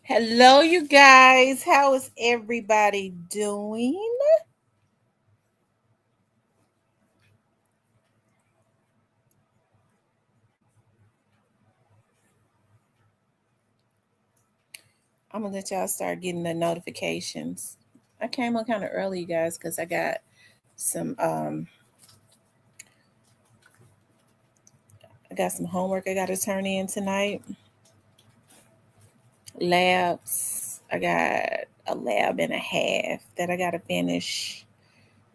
Hello, you guys. How is everybody doing? I'm gonna let y'all start getting the notifications. I came on kind of early, you guys, because some I got some homework I gotta turn in tonight. Labs. I got a lab and a half that I gotta finish.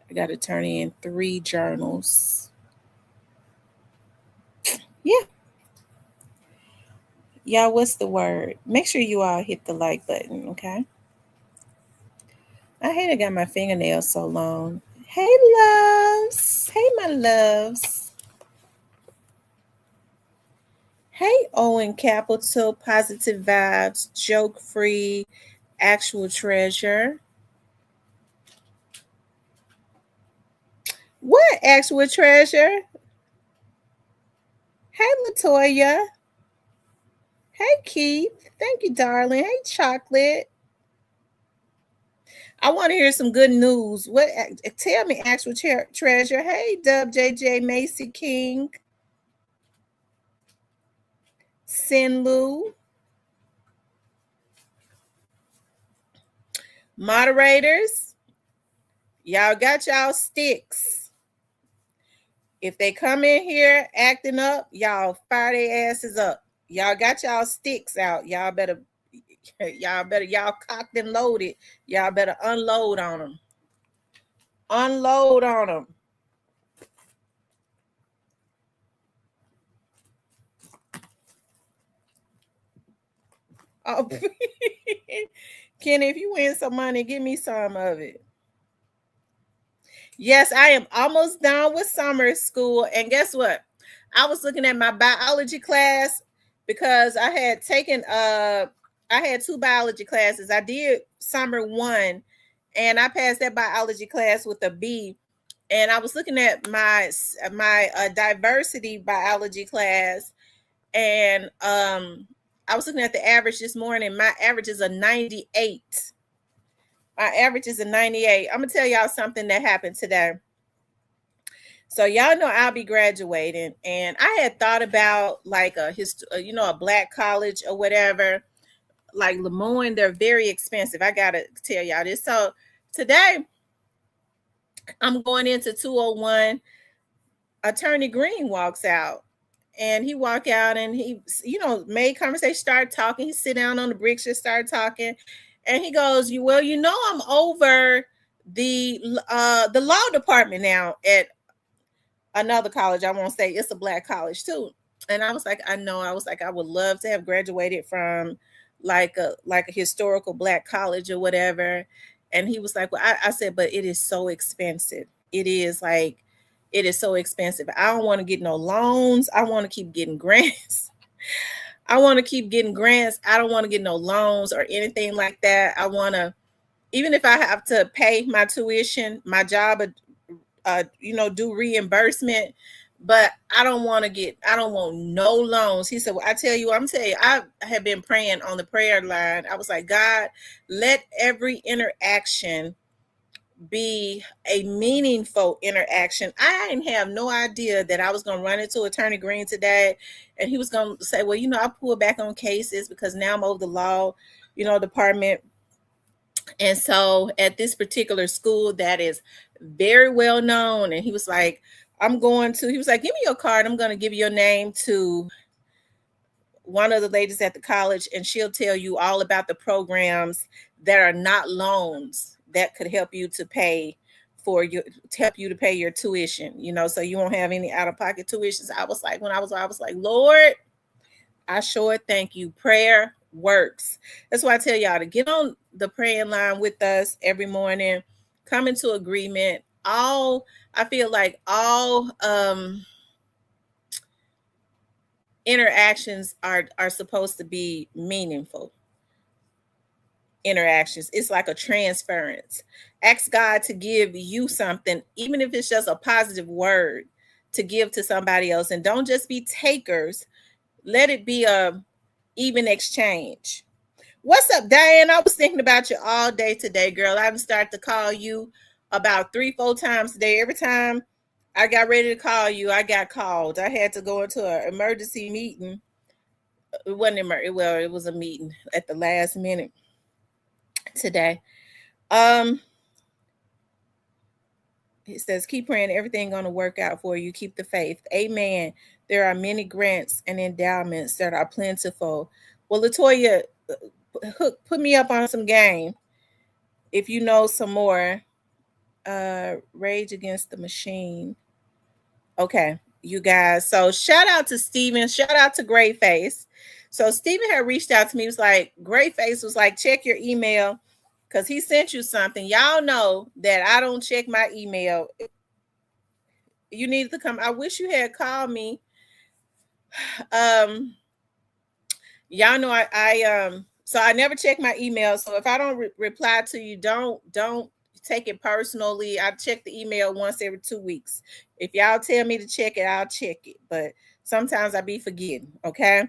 I gotta turn in 3 journals. Yeah. Y'all, what's the word? Make sure you all hit the like button, okay? I hate I got my fingernails so long. Hey, loves. Hey, my loves. Hey, Owen Capital, Positive Vibes, Joke Free, Actual Treasure. What Actual Treasure? Hey, Latoya. Hey, Keith. Thank you, darling. Hey, Chocolate. I want to hear some good news. What? Tell me, Actual Treasure. Hey, Dub JJ Macy King. Sinlu. Moderators, y'all got y'all sticks. If they come in here acting up, y'all fire their asses up. Y'all got y'all sticks out. Y'all cocked and loaded. Y'all better unload on them. Unload on them. Oh, Kenny, if you win some money, give me some of it. Yes, I am almost done with summer school. And guess what? I was looking at my biology class because I had 2 biology classes. I did summer 1 and I passed that biology class with a B. And I was looking at my diversity biology class, and I was looking at the average this morning. My average is a 98. My average is a 98. I'm gonna tell y'all something that happened today. So y'all know I'll be graduating, and I had thought about like a black college or whatever, like Lemoyne. They're very expensive. I gotta tell y'all this. So today I'm going into 201. Attorney Green walks out, and he walk out, and he made conversation, started talking. He sit down on the bricks, just started talking, and he goes, I'm over the law department now at another college. I won't say, it's a black college too. And I was like, I know. I was like, I would love to have graduated from like a historical black college or whatever. And he was like, well, I said, but it is so expensive. It is so expensive. I don't want to get no loans. I want to keep getting grants. I want to keep getting grants. I don't want to get no loans or anything like that. I want to, even if I have to pay my tuition, my job, do reimbursement, but I don't want no loans. He said, well, I'm telling you, I have been praying on the prayer line. I was like, God, let every interaction be a meaningful interaction. I didn't have no idea that I was going to run into Attorney Green today, and he was going to say, well, I pulled back on cases because now I'm over the law, department. And so at this particular school that is very well known, and he was like, he was like, give me your card. I'm going to give you your name to one of the ladies at the college, and she'll tell you all about the programs that are not loans that could help you to pay your tuition, so you won't have any out-of-pocket tuitions. I was like, I was like, Lord, I sure thank you. Prayer works. That's why I tell y'all to get on the praying line with us every morning, come into agreement. I feel like all interactions are supposed to be meaningful interactions. It's like a transference. Ask God to give you something, even if it's just a positive word, to give to somebody else. And don't just be takers. Let it be a even exchange. What's up, Diane? I was thinking about you all day today, girl. I started to call you about 3-4 times today. Every time I got ready to call you, I got called. I had to go into an emergency meeting. It wasn't well, it was a meeting at the last minute today. It says, keep praying, everything gonna work out for you. Keep the faith. Amen. There are many grants and endowments that are plentiful. Well, Latoya, put me up on some game if you know some more. Rage Against the Machine. Okay, you guys. So shout out to Steven. Shout out to Great Face. So Steven had reached out to me. He was like, Great Face was like, check your email because he sent you something. Y'all know that I don't check my email. You needed to come. I wish you had called me. Y'all know so I never check my email. So if I don't reply to you, don't take it personally. I check the email once every 2 weeks. If y'all tell me to check it, I'll check it. But sometimes I be forgetting. Okay.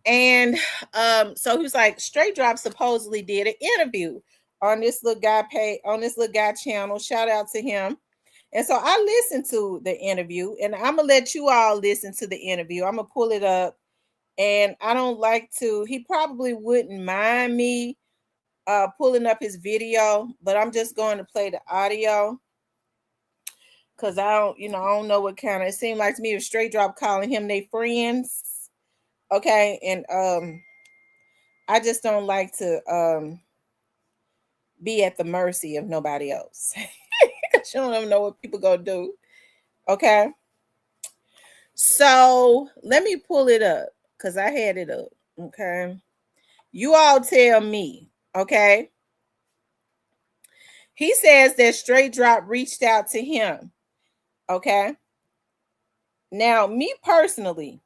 And so he was like, Straight Drop supposedly did an interview on this little guy channel. Shout out to him. And so I listened to the interview, and I'm gonna let you all listen to the interview. I'm gonna pull it up, and I don't like to. He probably wouldn't mind me pulling up his video, but I'm just going to play the audio because I don't know what kind of. It seemed like to me it was Straight Drop calling him they friends. Okay, and I just don't like to be at the mercy of nobody else. You don't even know what people gonna do. Okay, so let me pull it up because I had it up. Okay, you all tell me. Okay, he says that Straight Drop reached out to him. Okay, now me personally,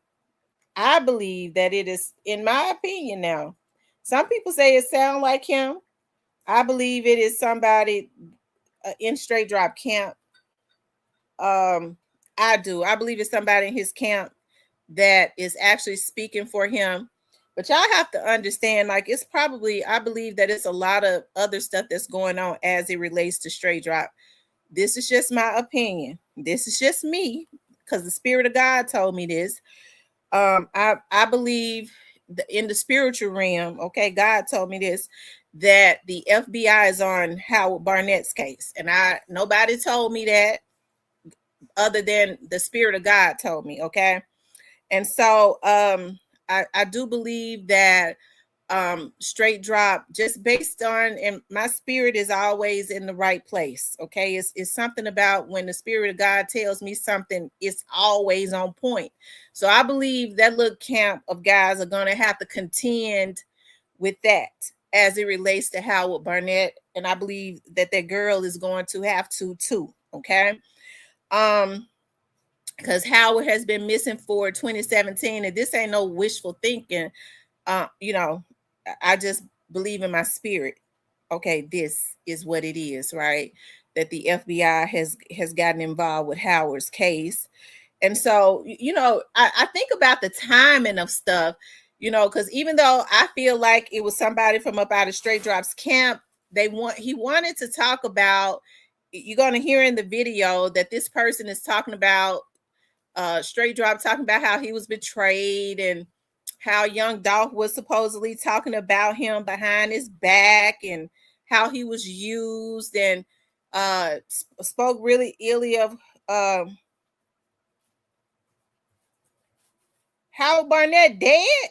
I believe that it is, in my opinion. Now, some people say it sounds like him. I believe it is somebody in Straight Drop camp. I do. I believe it's somebody in his camp that is actually speaking for him. But y'all have to understand, like, it's probably, I believe that it's a lot of other stuff that's going on as it relates to Straight Drop. This is just my opinion. This is just me, because the Spirit of God told me this. I believe in the spiritual realm, okay, God told me this, that the FBI is on Howard Barnett's case. And nobody told me that other than the Spirit of God told me, okay? And so I do believe that Straight Drop, just based on, and my spirit is always in the right place, okay? It's something about when the Spirit of God tells me something, it's always on point. So I believe that little camp of guys are going to have to contend with that as it relates to Howard Barnett, and I believe that girl is going to have to too, okay? Because Howard has been missing for 2017, and this ain't no wishful thinking. I just believe in my spirit. Okay, this is what it is, right? That the FBI has gotten involved with Howard's case. And so, I think about the timing of stuff, because even though I feel like it was somebody from up out of Straight Drop's camp, he wanted to talk about, you're going to hear in the video that this person is talking about Straight Drop, talking about how he was betrayed and how young Dolph was supposedly talking about him behind his back and how he was used, and spoke really illy of Howard Barnett dead.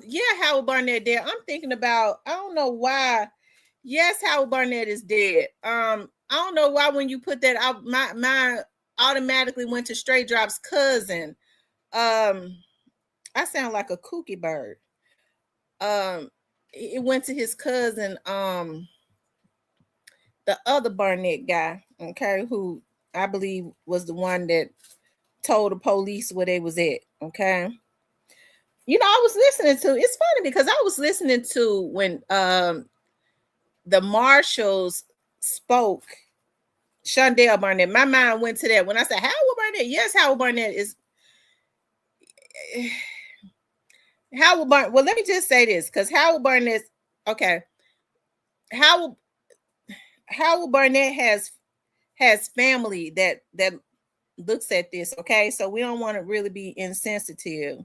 Yeah, Howard Barnett dead. I'm thinking about, I don't know why. Yes, Howard Barnett is dead. I don't know why when you put that out, my automatically went to Straight Drop's cousin. I sound like a kooky bird. It went to his cousin, the other Barnett guy, okay, who I believe was the one that told the police where they was at, okay. I was listening to, it's funny because I was listening to when the marshals spoke, Shondell Barnett. My mind went to that when I said Howard Barnett. Yes, Howard Barnett is. Howard Barnett. Well, let me just say this, because Howard Barnett. Okay, Howard Barnett has family that looks at this. Okay, so we don't want to really be insensitive.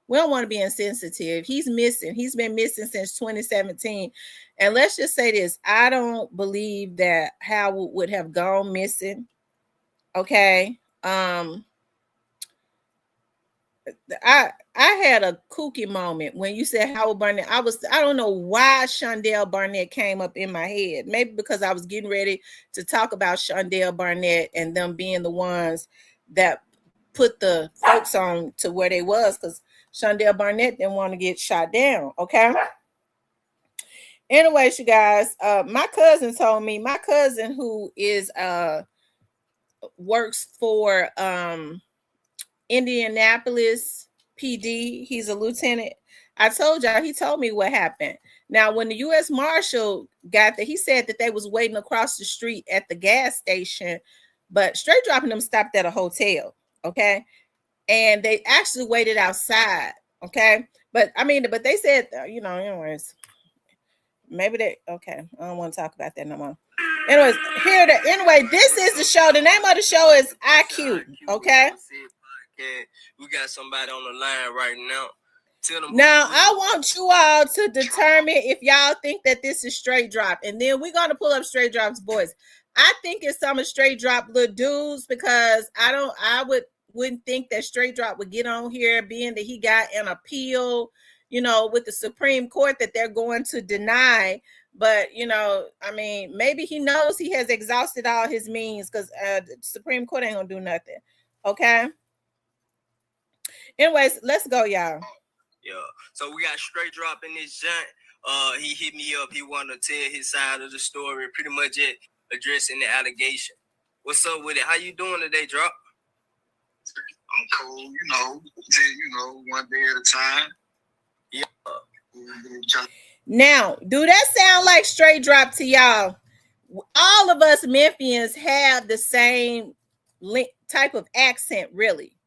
We don't want to be insensitive. He's missing. He's been missing since 2017. And let's just say this. I don't believe that Howard would have gone missing. Okay. I had a kooky moment when you said Howard Barnett. I don't know why Shondell Barnett came up in my head. Maybe because I was getting ready to talk about Shondell Barnett and them being the ones that put the folks on to where they was, because Shondell Barnett didn't want to get shot down. Okay. Anyways, you guys, my cousin told me, my cousin who is works for Indianapolis PD, he's a lieutenant. I told y'all, he told me what happened. Now, when the U.S. Marshal got there, he said that they was waiting across the street at the gas station, but Straight Dropping them stopped at a hotel, okay? And they actually waited outside, okay? But I mean, but they said, anyways, maybe they, okay, I don't want to talk about that no more. Anyways, anyway, this is the show. The name of the show is IQ, okay? We got somebody on the line right now. Now, I want you all to determine if y'all think that this is Straight Drop, and then we're going to pull up Straight Drop's voice. I think it's some of Straight Drop little dudes, because I wouldn't think that Straight Drop would get on here, being that he got an appeal, with the Supreme Court that they're going to deny. But, I mean, maybe he knows he has exhausted all his means, because the Supreme Court ain't going to do nothing. Okay? Anyways, let's go, y'all. Yeah. So we got Straight Drop in this joint. He hit me up. He wanted to tell his side of the story, pretty much addressing the allegation. What's up with it? How you doing today, Drop? I'm cool, one day at a time. Yeah. Now, do that sound like Straight Drop to y'all? All of us Memphians have the same type of accent, really.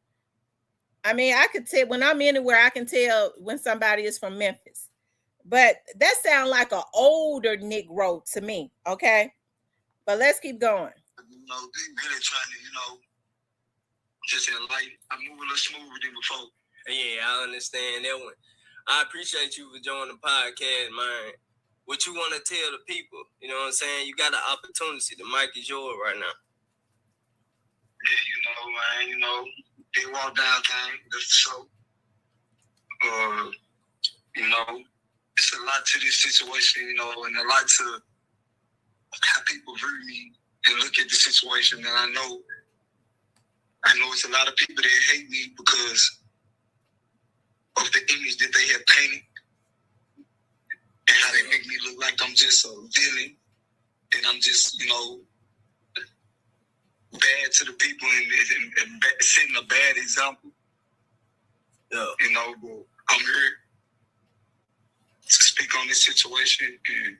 I mean, I could tell when I'm anywhere, I can tell when somebody is from Memphis. But that sounds like an older Negro to me, okay? But let's keep going. They really trying to, just in life, I move a little smoother than before. Yeah, I understand that one. I appreciate you for joining the podcast, man. What you want to tell the people? You know what I'm saying? You got an opportunity. The mic is yours right now. Yeah, man, they walk downtown, that's the show. It's a lot to this situation, and a lot to how people view me and look at the situation. And I know it's a lot of people that hate me because of the image that they have painted and how they make me look like I'm just a villain and I'm just, bad to the people and setting a bad example. Yeah. But I'm here to speak on this situation and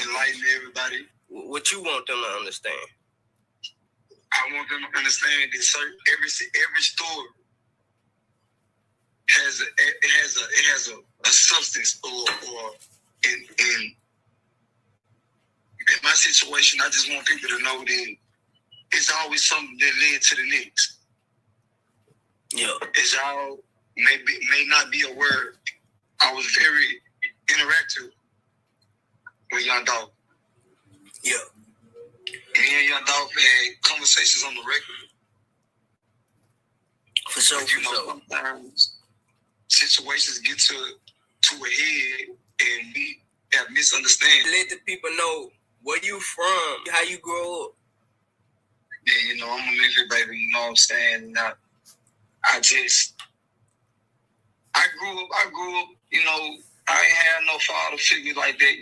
enlighten everybody. What you want them to understand? I want them to understand that every story has a substance or in my situation, I just want people to know that it's always something that led to the next. Yeah. As y'all may not be aware, I was very interactive with Young Dolph. Yeah. Me and Young Dolph had conversations on the record. For sure. Sometimes situations get to a head and we have misunderstandings. Let the people know where you from, how you grow up. Yeah, I'm a Memphis baby, you know what I'm saying? I grew up, I ain't had no father figure like that.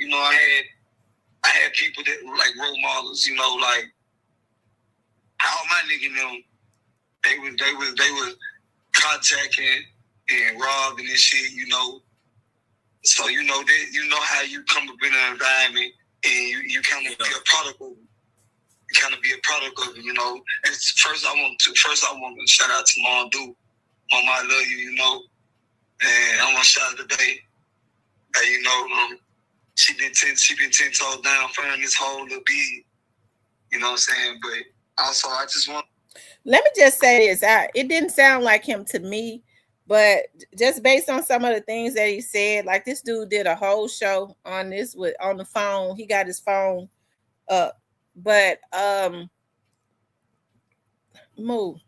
I had people that were like role models, like all my niggas them, they were contacting and robbing and shit, So that how you come up in an environment and you kind of be a product of it. And first I want to shout out to Mom Do. Mom, I love you, And I want to shout out today. You know, she been 10 toes down, finding this whole little big. You know what I'm saying? But also, I just want. Let me just say this. It didn't sound like him to me, but just based on some of the things that he said, like this dude did a whole show on this on the phone. He got his phone up, but move.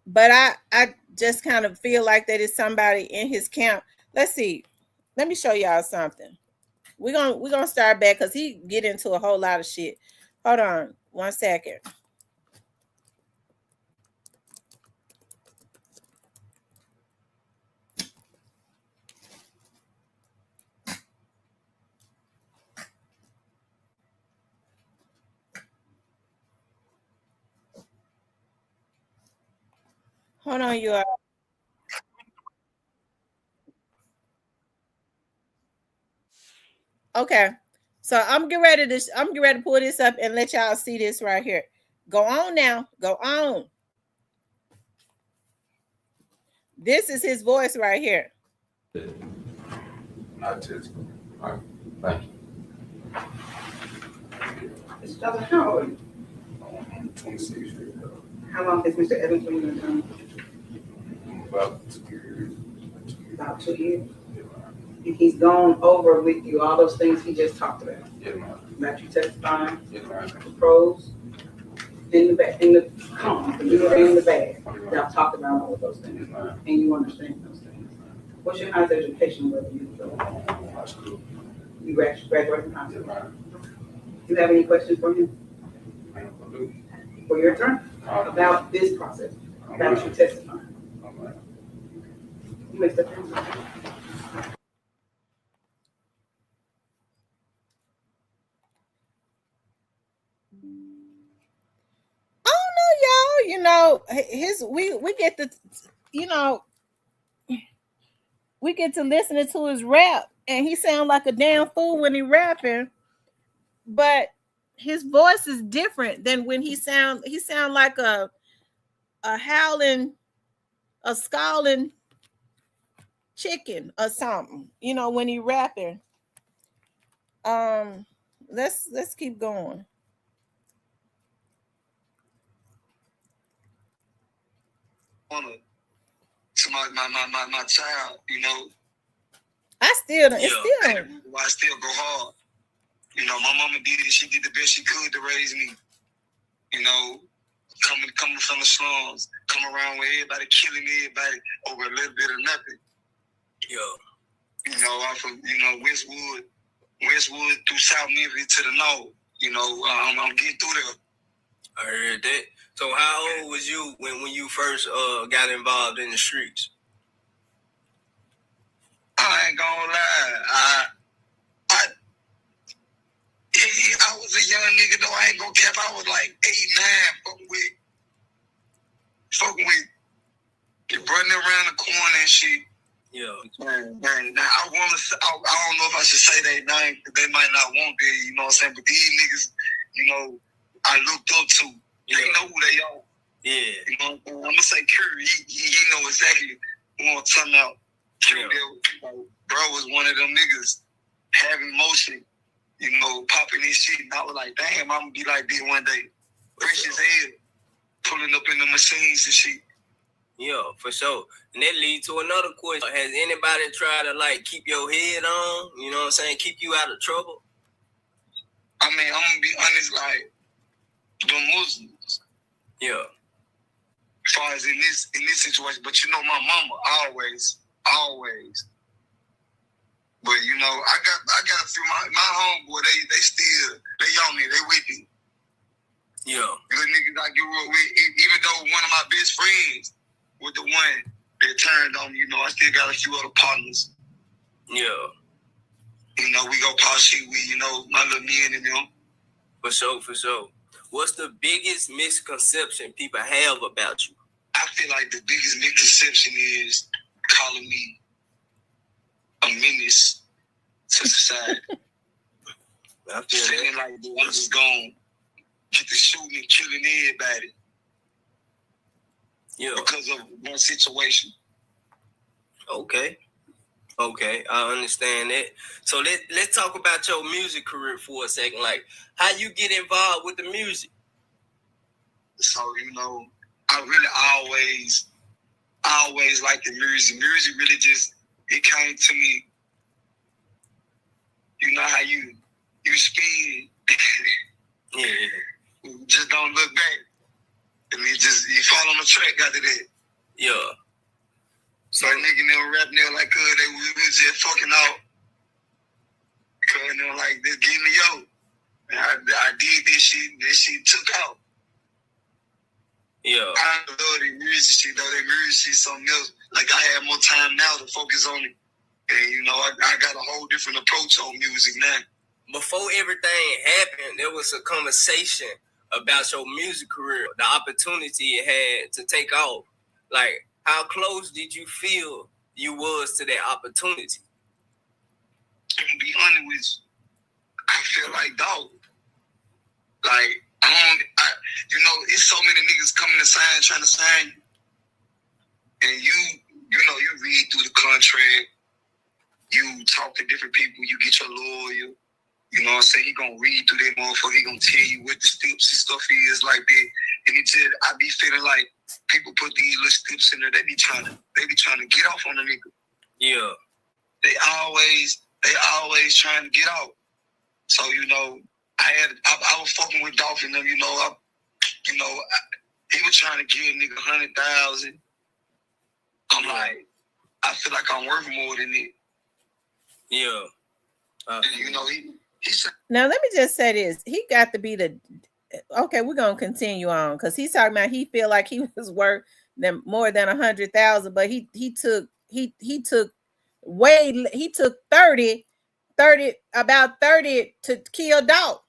But I just kind of feel like that is somebody in his camp. Let's see. Let me show y'all something. We're gonna start back because he get into a whole lot of shit. Hold on 1 second. Hold on, you all. Okay. So I'm getting ready to pull this up and let y'all see this right here. Go on now. Go on. This is his voice right here. Not just. All right. Thank you. Mr. Johnson, how old are you? I'm 26 years old. How long has Mr. Evans been in the town? About 2 years. About 2 years. Yeah, man. And he's gone over with you all those things he just talked about. Yeah, man. About you testifying, Yeah, man. the pros, in the cons, the good and the bad. Y'all talked about all of those Yeah, things. man. And you understand those things. What's your highest education level you feel? High school. You graduated from high Yeah, school. man. Do you have any questions for him? Man, I do. For your attorney? About this process, about you testifying? You may step in. Y'all, you know, we get to, you know, we get to listening to his rap, and he sound like a damn fool when he rapping, but his voice is different than when he sound like a howling, a scalding chicken or something, you know, when he rapping. Let's keep going. To my child, you know. I still I still go hard. You know, my mama she did the best she could to raise me. You know, coming from the slums, come around with everybody killing everybody over a little bit of nothing. Yeah. You know, I'm from, Westwood through South Memphis to the north. You know, I'm getting through there. I heard that. So how old was you when you first got involved in the streets? I ain't gonna lie. I was a young nigga though. I ain't gonna cap. I was like 8, 9, fucking with running around the corner and shit. Yeah. Man, now I don't know if I should say their name, they might not want that, you know what I'm saying? But these niggas, you know, I looked up to. Yeah. They know who they are. Yeah. You know, I'm gonna say Curry. He know exactly who I'm talking about. Yeah. Bro was one of them niggas having motion, you know, popping his shit. And I was like, damn, I'm gonna be like this one day. Fresh as hell, pulling up in the machines and shit. Yeah, for sure. And that leads to another question. Has anybody tried to like keep your head on? You know what I'm saying? Keep you out of trouble? I mean, I'm gonna be honest, like the Muslims. Yeah. As far as in this situation, but you know my mama always. But you know, I got a few my homeboy, they on me, they with me. Yeah. The niggas I grew up with, even though one of my best friends was the one that turned on me, you know, I still got a few other partners. Yeah. You know, we go pop shit with, you know, my little men and them. For sure. What's the biggest misconception people have about you? I feel like the biggest misconception is calling me a menace to society. I feel feeling like I'm just gonna get to shooting and killing everybody. Yeah. Because of one situation. Okay. Okay, I understand that. So let's talk about your music career for a second. Like, how you get involved with the music? So, you know, I really always liked the music. Music really just, it came to me. You know how you speed. Yeah. Just don't look back. And you fall on the track after that. Yeah. So nigga never rap there like they was just fucking out. Cause they were like, this give me yo. And I did this shit took out. Yeah. I love the music shit though. That music shit something else. Like I have more time now to focus on it. And you know, I got a whole different approach on music now. Before everything happened, there was a conversation about your music career, the opportunity it had to take off. Like, how close did you feel you was to that opportunity? I'm gonna be honest with you. I feel like dog. Like you know, it's so many niggas coming to sign, trying to sign you, and you know, you read through the contract, you talk to different people, you get your lawyer. You know what I'm saying? He gonna read through that motherfucker. He gonna tell you what the steps and stuff is like that. And I be feeling like people put these little steps in there. They be trying to get off on the nigga. Yeah. They always trying to get out. So you know, I was fucking with Dolph and them. You know, he was trying to give a nigga 100,000. I'm like, I feel like I'm worth more than it. Yeah. And, you know, he said. Now let me just say this: he got to be the. Okay, we're gonna continue on because he's talking about he feel like he was worth more than 100,000, but he took 30 to kill Dolph.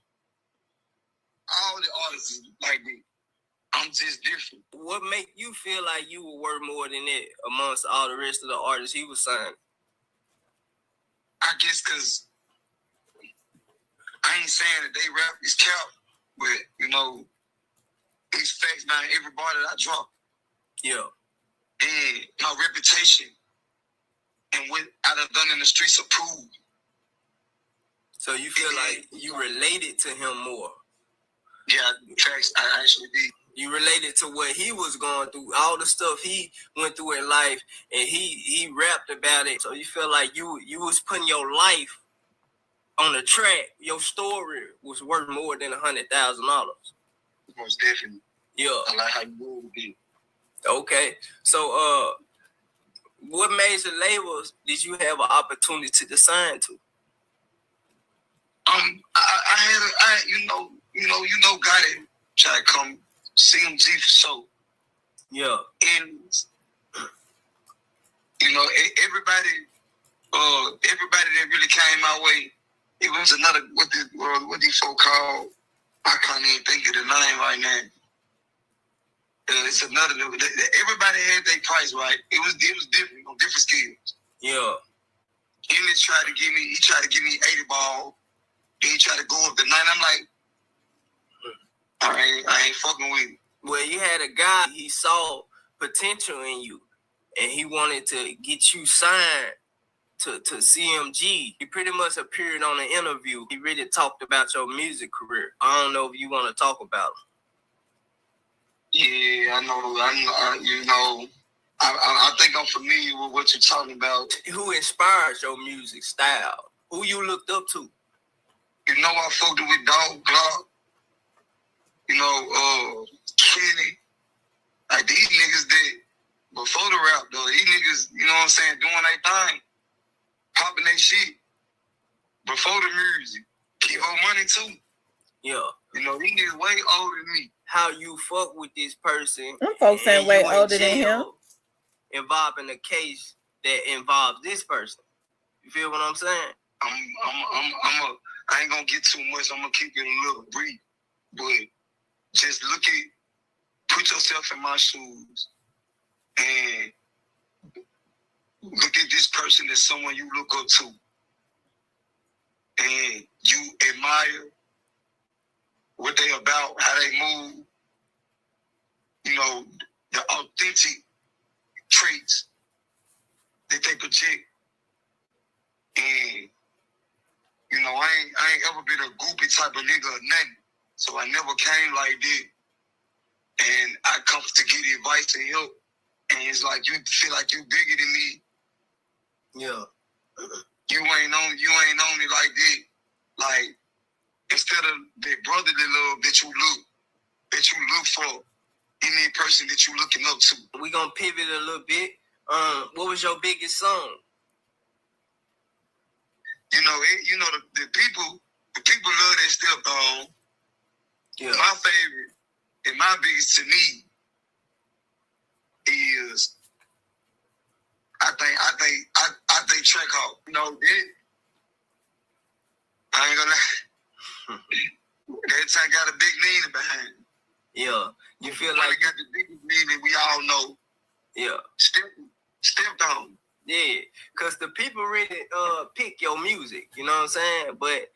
All the artists like me. I'm just different. What make you feel like you were worth more than that amongst all the rest of the artists he was signing? I guess because I ain't saying that they rap is cap, but you know, it's facts now. Everybody that I drop, Yeah, and my reputation and what I done in the streets approved. So you feel like you related to him more? Yeah, facts. I actually did. You related to what he was going through, all the stuff he went through in life, and he rapped about it. So you feel like you was putting your life on the track. Your story was worth more than $100,000. Most definitely. Yeah. I like how you move with it. Okay. So what major labels did you have an opportunity to sign to? I had you know, got it. Try to come CMG for sure. Yeah. And you know, everybody that really came my way, it was another what these folk called. I can't even think of the name right now. It's another. Everybody had their price right. It was different on different scales. Yeah. He tried to give me 80 ball. Then he tried to go up to 9. I'm like, I ain't fucking with it. Well, you had a guy, he saw potential in you, and he wanted to get you signed to CMG. He pretty much appeared on an interview. He really talked about your music career. I don't know if you want to talk about him. Yeah, I know. You know, I think I'm familiar with what you're talking about. Who inspired your music style? Who you looked up to? You know, I fucked with Dog Glock. You know, Kenny. Like these niggas did before the rap though. These niggas, you know what I'm saying, doing their thing, popping their shit before the music. Keep on money too. Yeah. You know, these niggas way older than me. How you fuck with this person? Them folks saying way older than him. Involving a case that involves this person. You feel what I'm saying? I ain't gonna get too much. I'm gonna keep it a little brief, but just put yourself in my shoes and look at this person as someone you look up to and you admire what they about, how they move, you know, the authentic traits that they project. And, you know, I ain't ever been a goopy type of nigga or nothing. So I never came like that. And I come to get advice and help. And it's like, you feel like you bigger than me. Yeah. You ain't on it like that. Like, instead of the brotherly love that you look for in that person that you looking up to. We gonna pivot a little bit. What was your biggest song? You know, the people love that stuff. Yeah. My favorite and my biggest to me is I think Track Hawk. You know that. I ain't gonna lie. That time got a big meaning behind it. Yeah. You feel Like like got the biggest meaning we all know. yeah. Stepped on. Yeah, because the people really pick your music, you know what I'm saying? But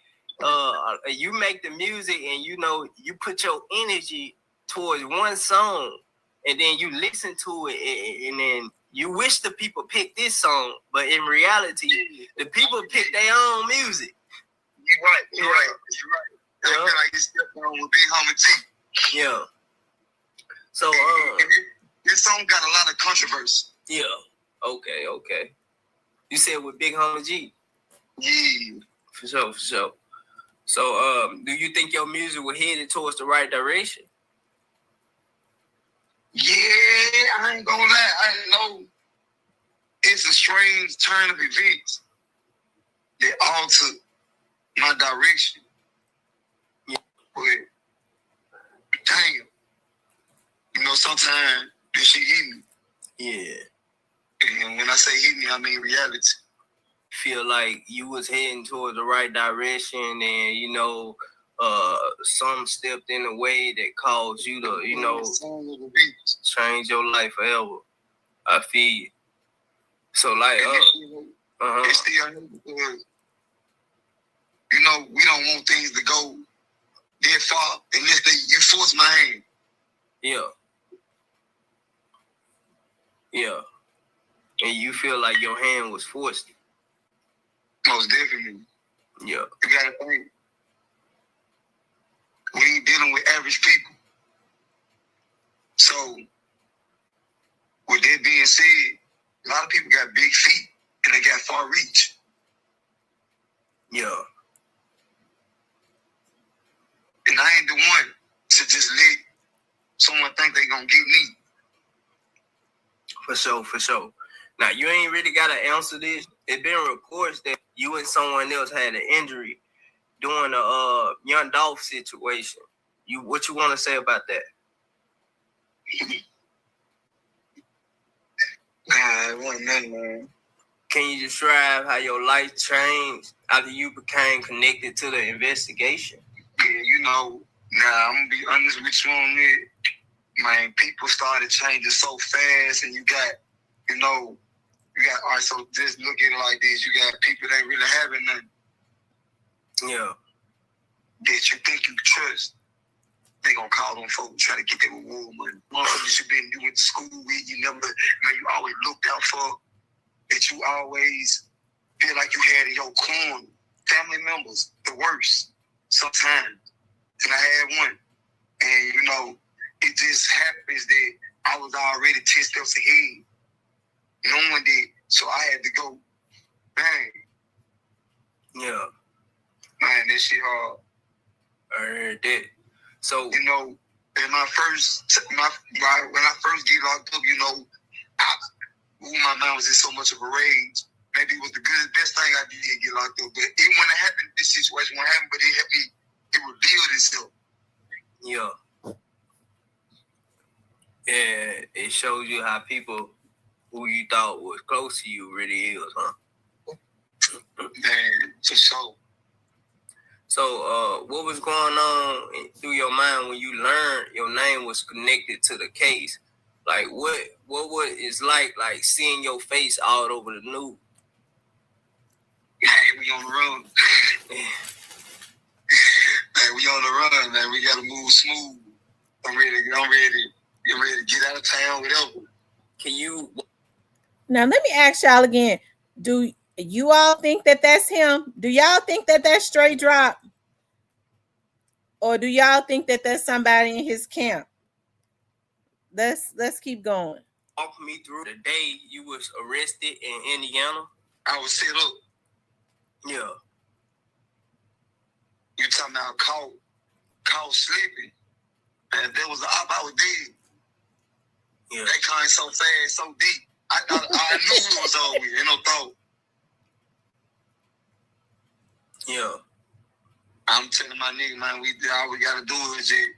you make the music and, you know, you put your energy towards one song and then you listen to it and then you wish the people pick this song, but in reality, the people pick their own music. You're right. I feel like you stepped on with Big Homie T. Yeah. So, And this song got a lot of controversy. yeah. Okay. You said with Big Homie G? Yeah. For sure. So, do you think your music was headed towards the right direction? Yeah, I ain't gonna lie. I know it's a strange turn of events that altered my direction. Yeah. But, damn. You know, sometimes this shit hit me. Yeah. And when I say hit me, I mean reality. Feel like you was heading towards the right direction and, you know, some stepped in a way that caused you to, you know, change your life forever. I feel you. So, like, It's still because, you know, we don't want things to go that far unless you force my hand. Yeah. And you feel like your hand was forced. Most definitely. Yeah. You gotta think. We ain't dealing with average people. So, with that being said, a lot of people got big feet and they got far reach. Yeah. And I ain't the one to just let someone think they gonna get me. For sure. Now, you ain't really got to answer this. It been reports that you and someone else had an injury during the young Dolph situation. What you want to say about that? Nah, it wasn't nothing, man. Can you describe how your life changed after you became connected to the investigation? Yeah, you know, I'm gonna be honest with you on it. Man, people started changing so fast, and you got, all right, so just look at it like this. You got people that really having nothing. Yeah. That you think you can trust. They gonna call them folks, try to get their reward money. Motherfuckers you went to school with, you always looked out for, that you always feel like you had in your corner. Family members, the worst, sometimes. And I had one. And, it just happens that I was already 10 steps ahead. No one did. So I had to go, bang. Yeah. Man, this shit hard. I heard that. So, in my when I first get locked up, my mind was in so much of a rage. Maybe it was the best thing I did get locked up. But it wouldn't happen, this situation wouldn't happen, but it helped me, it revealed itself. Yeah. And it shows you how people who you thought was close to you really is, huh? Man, for sure. So, what was going on through your mind when you learned your name was connected to the case? Like, what it's like seeing your face all over the news? Hey, we on the run. Man, we on the run, man. We gotta move smooth. I'm ready to get out of town, whatever. Now let me ask y'all again. Do you all think that that's him? Do y'all think that that's straight Dropp? Or do y'all think that that's somebody in his camp? Let's keep going. Walk me through the day you was arrested in Indiana. I was set up. Yeah. You talking about caught sleeping. And there was the op, I was dead. Yeah. They came so fast, so deep. I knew it was over with. Ain't no thought. Yeah. I'm telling my nigga, man, all we gotta do is just.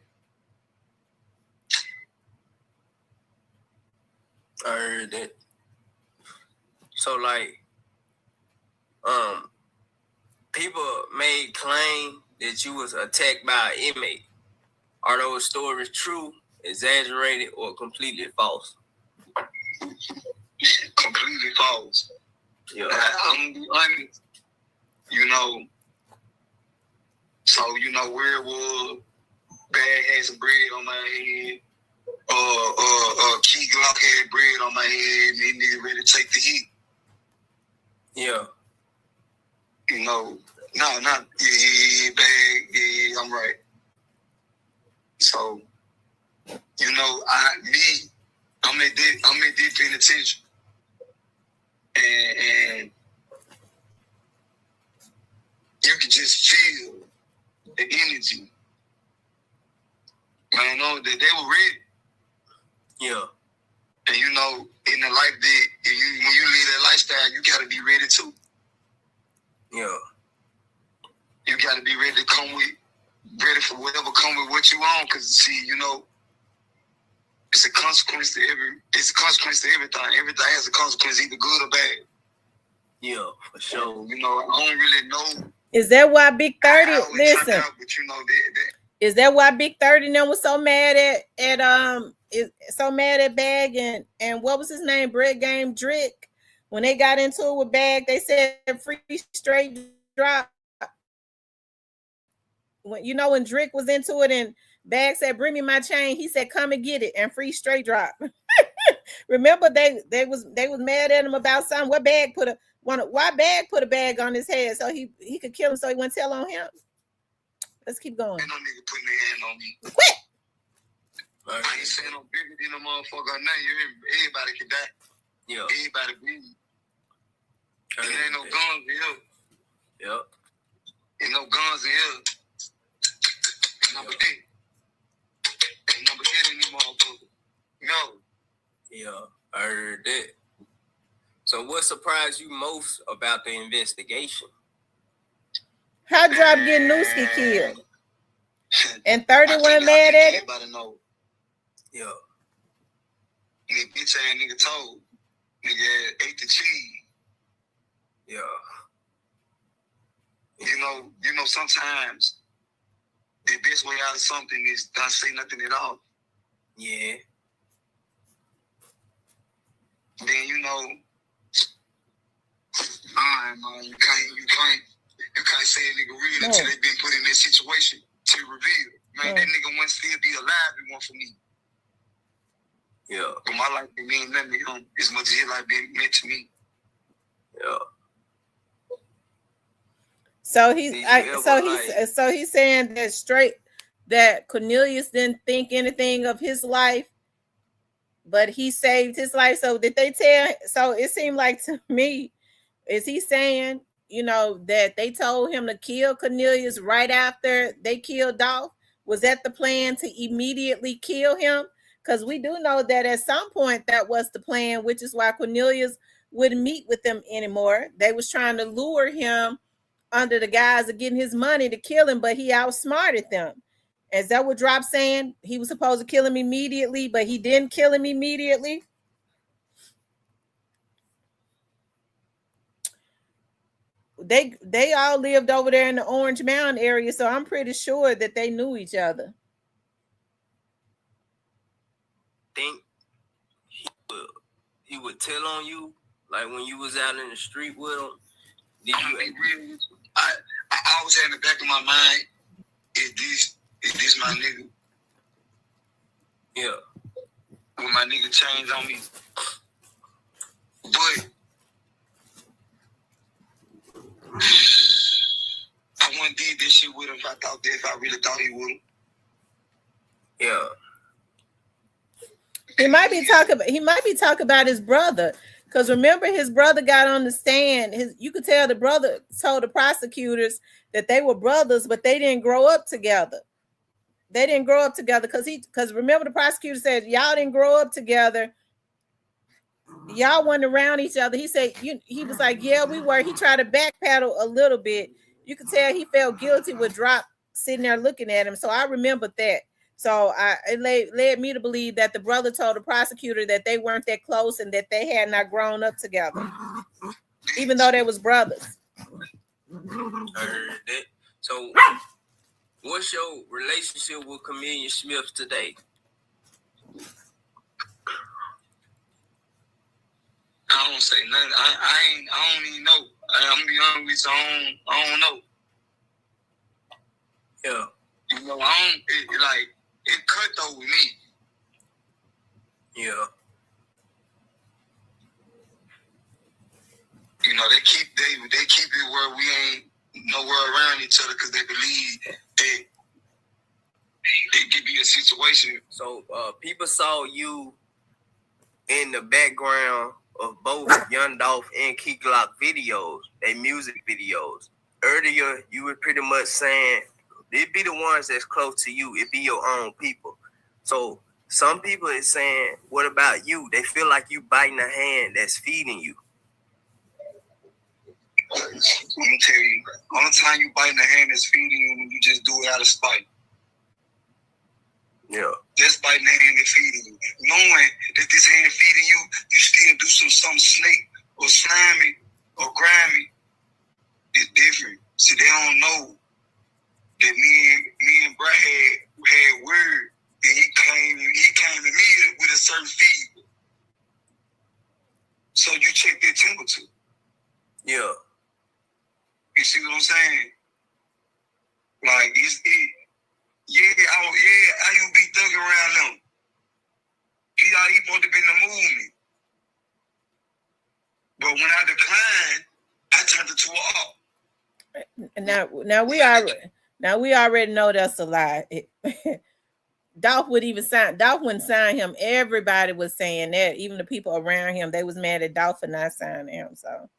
I heard that. So like, people made claim that you was attacked by an inmate. Are those stories true, exaggerated, or completely false? Completely false. Yeah. I'm be honest. You know, so you know where it was. Bag had some bread on my head. Key Glock had bread on my head. Me nigga ready to take the heat. Yeah. You know, not bag. Yeah, I'm right. So, you know, I'm in deep penitentiary. And you can just feel the energy. Man, know that they were ready. Yeah. And you know, in the life that when you live that lifestyle, you gotta be ready too. Yeah. You gotta be ready to ready for whatever come with what you want. Cause see, you know, it's a consequence to everything. Everything has a consequence, either good or bad. Yeah, for sure. You know, I don't really know. Is that why Big 30? Listen. Out, but you know that. Is that why Big 30 and them was so mad at Bag and what was his name? Bread Game Drick. When they got into it with Bag, they said free straight Dropp. When when Drick was into it and Bag said, "Bring me my chain," he said, "Come and get it," and free straight Dropp. Remember they was mad at him about something. Why Bag put a bag on his head so he could kill him so he wouldn't tell on him? Let's keep going. Ain't no nigga putting their hand on me. What? I ain't saying no bigger than a motherfucker. Nothing. You hear me? Everybody can die. Yeah. Everybody bleed. There ain't no guns in here. Yep. Ain't no guns in here. Ain't number 8. Ain't number 8 in this motherfucker. No. Yeah, I heard that. So what surprised you most about the investigation? How Dropp get Newski killed? And 30 wasn't mad at it? Everybody know. Yeah. Nigga, bitch ass nigga told. Nigga ate the cheese. Yeah. You know, sometimes the best way out of something is not say nothing at all. Yeah. Then you know, man, you can't say a nigga real until they been put in that situation to reveal. Man, that nigga wouldn't still be alive if it weren't for me. Yeah. But my life didn't mean nothing to him as much as his life been meant to me. Yeah. So he's saying that Cornelius didn't think anything of his life, but he saved his life. So did they tell? So it seemed like to me, is he saying, that they told him to kill Cornelius right after they killed Dolph? Was that the plan, to immediately kill him? Because we do know that at some point that was the plan, which is why Cornelius wouldn't meet with them anymore. They was trying to lure him under the guise of getting his money to kill him, but he outsmarted them. Is that what Dropp saying? He was supposed to kill him immediately, but he didn't kill him immediately? They all lived over there in the Orange Mountain area, so I'm pretty sure that they knew each other. Think he would tell on you, like when you was out in the street with him? Did you? I always had in the back of my mind, is this my nigga? Yeah. When my nigga changed on me. But shit with him if I really thought he would. Yeah. He might be talking about his brother. Because remember, his brother got on the stand. You could tell the brother told the prosecutors that they were brothers, but they didn't grow up together. They didn't grow up together because remember, the prosecutor said, y'all didn't grow up together. Y'all weren't around each other. He said, he was like, yeah, we were. He tried to backpedal a little bit. You could tell he felt guilty with Dropp sitting there looking at him. So I remembered that. So it led me to believe that the brother told the prosecutor that they weren't that close and that they had not grown up together, even though they was brothers. I heard that. So, what's your relationship with Chameleon Smith today? I don't say nothing. I don't even know. I'm gonna be honest with you. I don't know. Yeah. You know, it cut though with me. Yeah. You know, they keep it where we ain't nowhere around each other because they believe that they give you a situation. So people saw you in the background of both Young Dolph and Key Glock videos, they music videos. Earlier, you were pretty much saying it be the ones that's close to you. It be your own people. So some people is saying, what about you? They feel like you biting a hand that's feeding you. Let me tell you, only time you biting the hand that's feeding you when you just do it out of spite. Yeah. That's biting the hand that's feeding you. Knowing that this hand feeding you, you still do something snake or slimy or grimy. It's different. See, they don't know that me and Brad had word, and he came to me with a certain feed. So you check their temperature. Yeah. You see what I'm saying? Like I you be thugging around them. He supposed to be in the movement. But when I declined, I turned it to an op. Now we already know that's a lie. Dolph wouldn't sign him. Everybody was saying that. Even the people around him, they was mad at Dolph for not signing him. So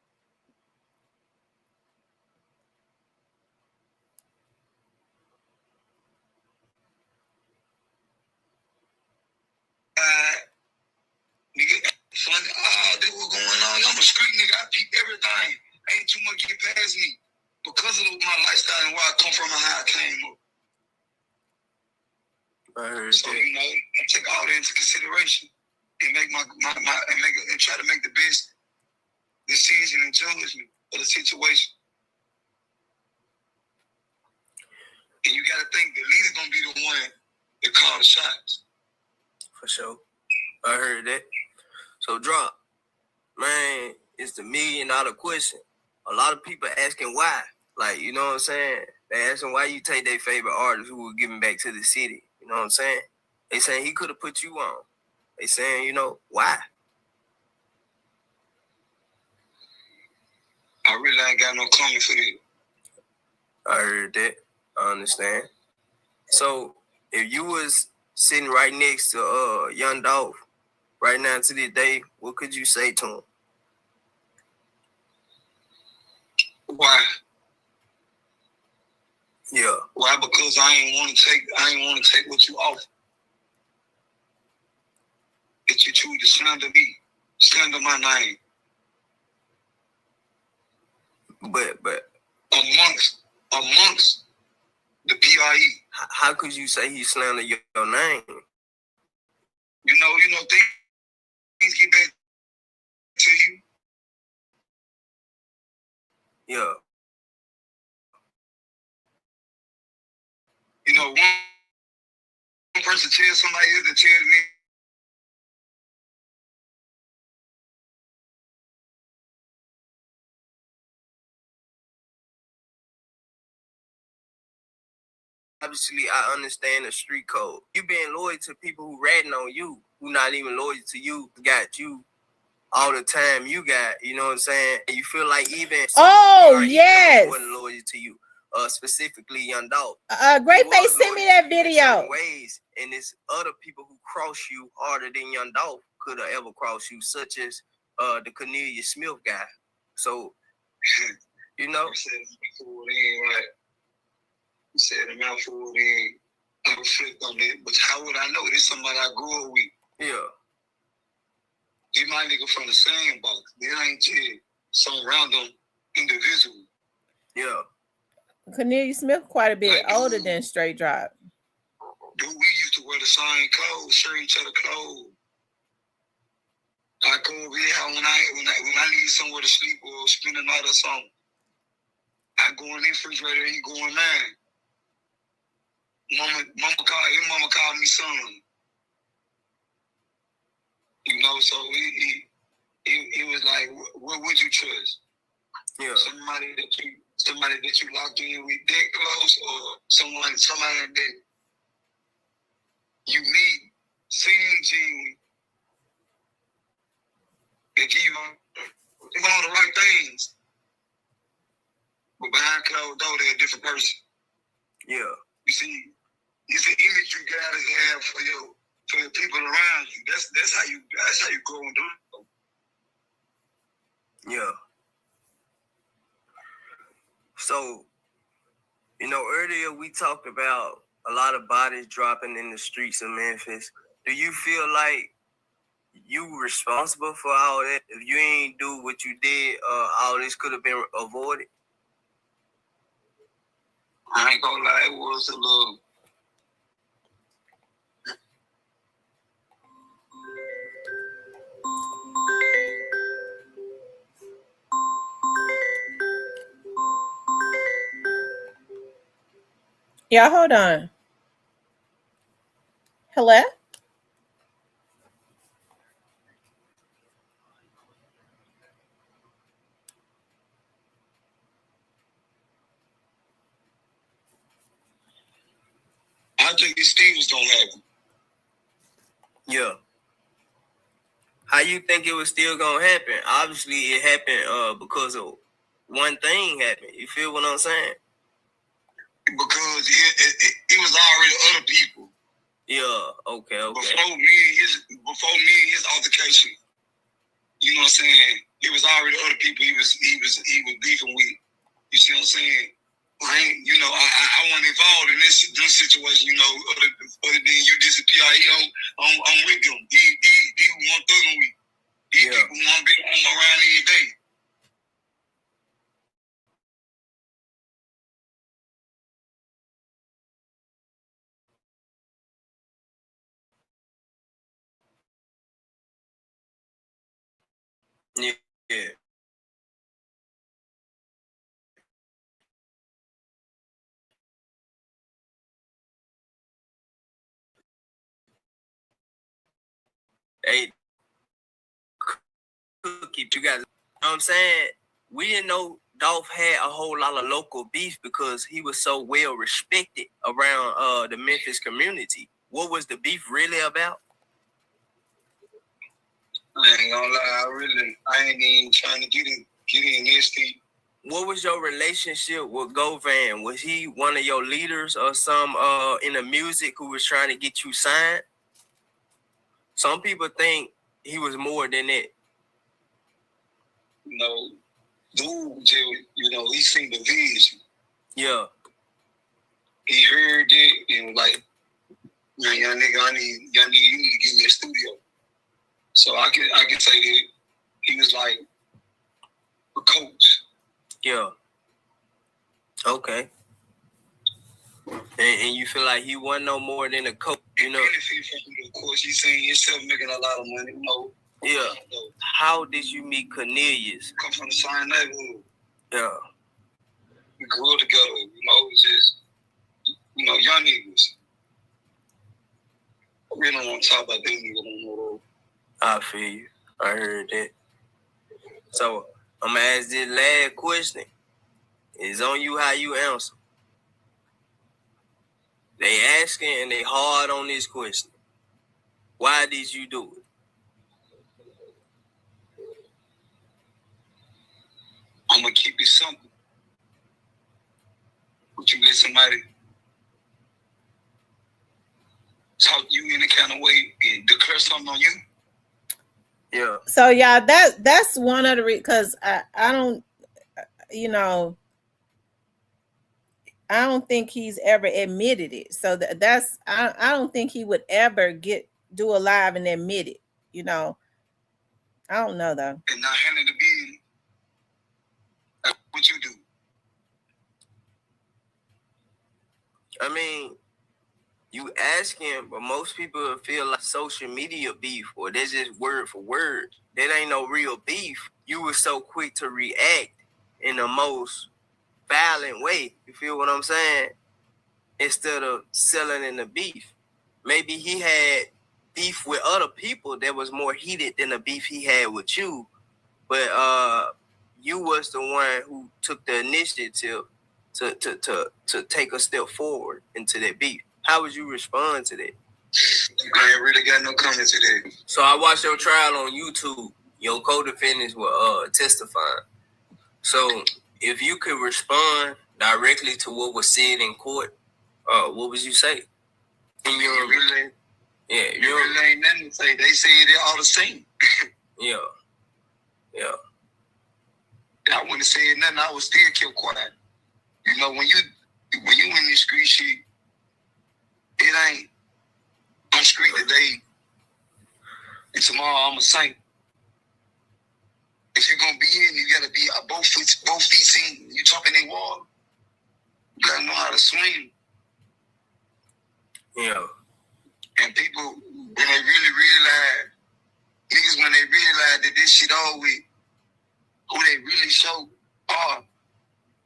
That was going on. I'm a street nigga. I peep everything. Ain't too much get past me because of my lifestyle and where I come from and how I came up. So you know, I take all that into consideration and make and try to make the best decision and judgment of the situation. And you got to think the leader's gonna be the one that call the shots. For sure. I heard that. So Dropp, man, it's the $1 million question. A lot of people asking why. Like, you know what I'm saying? They asking why you take their favorite artist who were giving back to the city. You know what I'm saying? They saying he could have put you on. They saying, you know, why? I really ain't got no comment for that. I heard that. I understand. So if you was sitting right next to Young Dolph right now to this day, what could you say to him? Why? Yeah. Why? Because I ain't want to take what you offer. That you choose to slander me, slander my name. But amongst the PRE. How could you say he slandered your name? You know, things get back to you. Yeah. You know, one person tells somebody else that tells me. Obviously, I understand the street code. You being loyal to people who ratting on you, who not even loyal to you, got you all the time you got, you know what I'm saying? And you feel like even yes, wasn't loyal to you. specifically Young Dolph. Great Face, send me that video. Ways, and it's other people who cross you harder than Young Dolph could have ever crossed you, such as the Cornelius Smith guy. So, you know. You said a mouthful in. I reflect on that, but how would I know? This somebody I grew up with. Yeah. You my nigga from the same box. They ain't just some random individual. Yeah. Cornelius Smith quite a bit older than Straight Drop. Dude, we used to wear the same clothes, share each other clothes. I go over here when I need somewhere to sleep or spend the night or something. I go in the refrigerator, he go in mine. Mama called me son. You know, so it was like, what would you trust? Yeah. Somebody that you locked in with that close, or somebody that you meet, seeing genuine, and give you all the right things. But behind closed door, they're a different person. Yeah. You see, it's an image you gotta have for your people around you. That's how you grow and do it. Yeah. So, you know, earlier we talked about a lot of bodies dropping in the streets of Memphis. Do you feel like you responsible for all that? If you ain't do what you did, all this could have been avoided? I ain't gonna lie, it was a little. Yeah, hold on. Hello? I think it still was gonna happen. Yeah. How you think it was still gonna happen? Obviously, it happened because of one thing happened. You feel what I'm saying? Because it was already other people. Yeah. Okay. Before me and his altercation, you know what I'm saying? It was already other people he was beefing with. You see what I'm saying? I wasn't involved in this situation. You know, other than you disappear, I'm with them. He want thugging with. These people want to be around every day. Yeah. Hey, Cookie, you guys, you know what I'm saying? We didn't know Dolph had a whole lot of local beef because he was so well respected around the Memphis community. What was the beef really about? I ain't gonna lie, I ain't even trying to get in this deep. What was your relationship with Govan? Was he one of your leaders or some in the music who was trying to get you signed? Some people think he was more than that. You know, dude, you know, he seen the vision. Yeah. He heard it and was like, man, young nigga, you need to get me a studio. So I can say that he was like a coach. Yeah. Okay. And you feel like he wasn't no more than a coach, you know? Of course, he's saying himself making a lot of money, you know. Yeah. How did you meet Cornelius? Come from the same neighborhood. Yeah. We grew up together, you know, it's just, you know, young niggas. I really don't want to talk about that nigga no more. I feel you. I heard that. So, I'm going to ask this last question. It's on you how you answer. They asking and they hard on this question. Why did you do it? I'm going to keep it simple. Would you let somebody talk you in a kind of way and declare something on you? Yeah. So y'all, that's one of the because I don't, you know, I don't think he's ever admitted it. So that's I don't think he would ever do a live and admit it. You know, I don't know though. And not handle the bill. Like what you do? I mean, you asking, but most people feel like social media beef or they're just word for word. That ain't no real beef. You were so quick to react in the most violent way. You feel what I'm saying? Instead of selling in the beef. Maybe he had beef with other people that was more heated than the beef he had with you. But you was the one who took the initiative to take a step forward into that beef. How would you respond to that? I ain't really got no comment to that. So I watched your trial on YouTube. Your co-defendants were testifying. So if you could respond directly to what was said in court, what would you say? And You really ain't nothing to say. They say it all the same. Yeah. I wouldn't have said nothing. I would still keep quiet. You know, when you in this street shit, it ain't I'm street today and tomorrow I'm a saint. If you're gonna be in, you gotta be both feet in. You talking in water. You gotta know how to swim. Yeah. And people, when they really realize, niggas when they realize that this shit all with who they really show are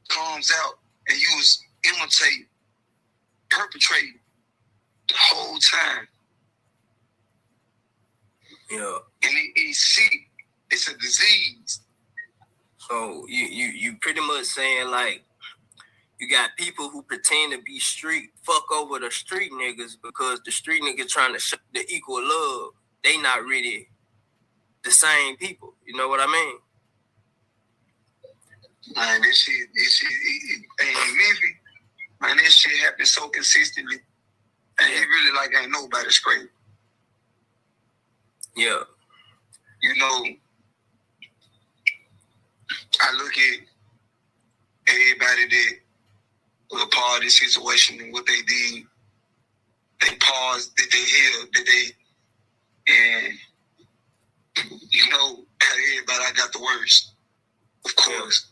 comes out and you was imitating, perpetrating the whole time. Yeah. And it's sick. It's a disease. So you pretty much saying like you got people who pretend to be street, fuck over the street niggas because the street niggas trying to show the equal love. They not really the same people. You know what I mean? Man, this shit ain't Memphis. Man, this shit happens so consistently. And it really like ain't nobody straight. Yeah. You know, I look at everybody that was a part of this situation and what they did, they paused, that they held, that they, and you know, out of everybody, I got the worst, of course.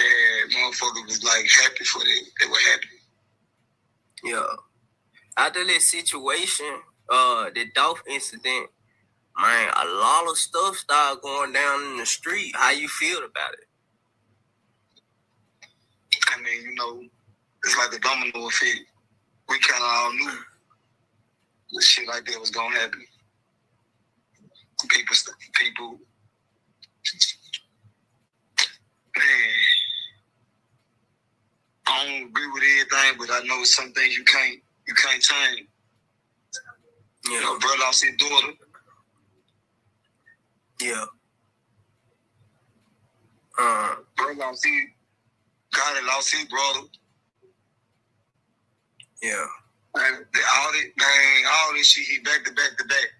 And motherfucker was like happy for them. They were happy. Yeah. After that situation, the Dolph incident, man, a lot of stuff started going down in the street. How you feel about it? I mean, you know, it's like the domino effect. We kind of all knew that shit like that was gonna happen. People, man, I don't agree with everything, but I know some things you can't change. Yeah. You know, bro lost his daughter. Yeah. Bro lost his, God had lost his brother. Yeah. And all this shit, he back to back to back.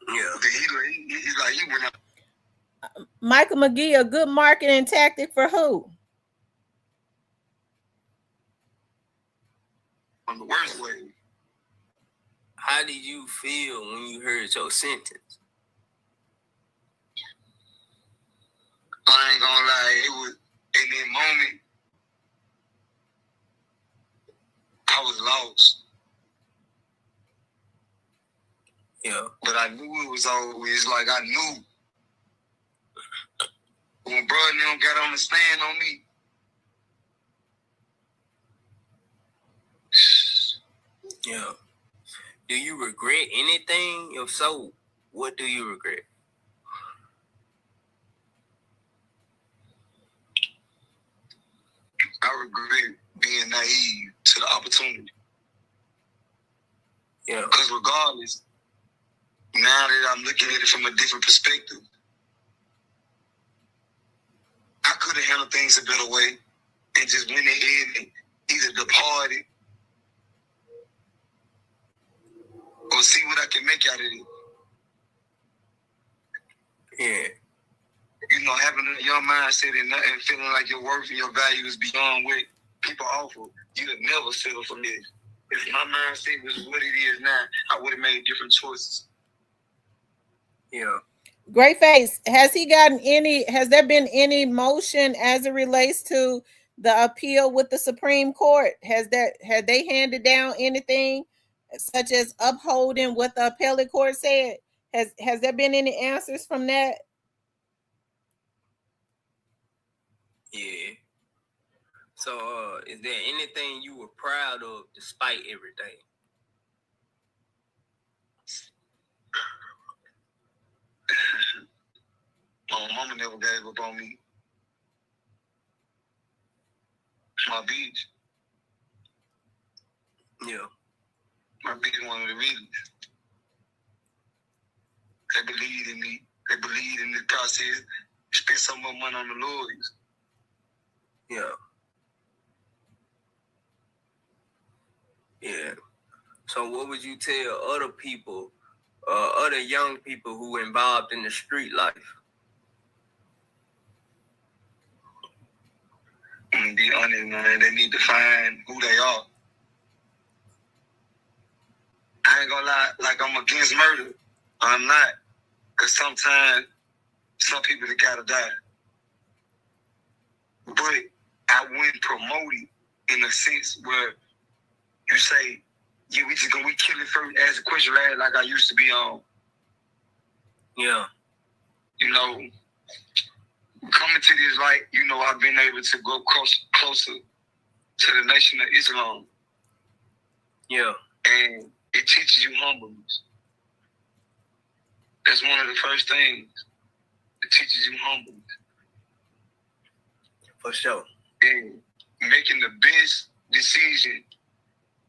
Yeah. He went out. Michael McGee, a good marketing tactic for who? On the worst way. How did you feel when you heard your sentence? I ain't gonna lie, it was in that moment, I was lost. Yeah. But I knew it was always like I knew. When bro and them got on the stand on me. Yeah. Do you regret anything? If so, what do you regret? I regret being naive to the opportunity. Yeah. Because regardless, now that I'm looking at it from a different perspective, I could have handled things a better way and just went ahead and either departed or see what I can make out of it. Yeah. You know, having a young mindset and feeling like your worth and your value is beyond what people offer, you would never settle for this. If my mindset was what it is now, I would have made different choices. Yeah. Great Face, has there been any motion as it relates to the appeal with the Supreme Court? Had they handed down anything such as upholding what the appellate court said? Has there been any answers from that? Yeah. So, is there anything you were proud of despite everything? My mama never gave up on me. My beach. Yeah. My beach one of the reasons. They believed in me. They believed in the process. They spent so much money on the lawyers. Yeah. Yeah. So what would you tell other people, other young people who are involved in the street life? And be honest, man, they need to find who they are. I ain't gonna lie, like I'm against murder. I'm not. Because sometimes some people that gotta die. But I wouldn't promote it in a sense where you say, yeah, we kill it first, ask a question like I used to be on. Yeah. You know, coming to this light, you know, I've been able to go closer to the Nation of Islam. Yeah. And it teaches you humbleness. That's one of the first things. It teaches you humbleness. For sure. And making the best decision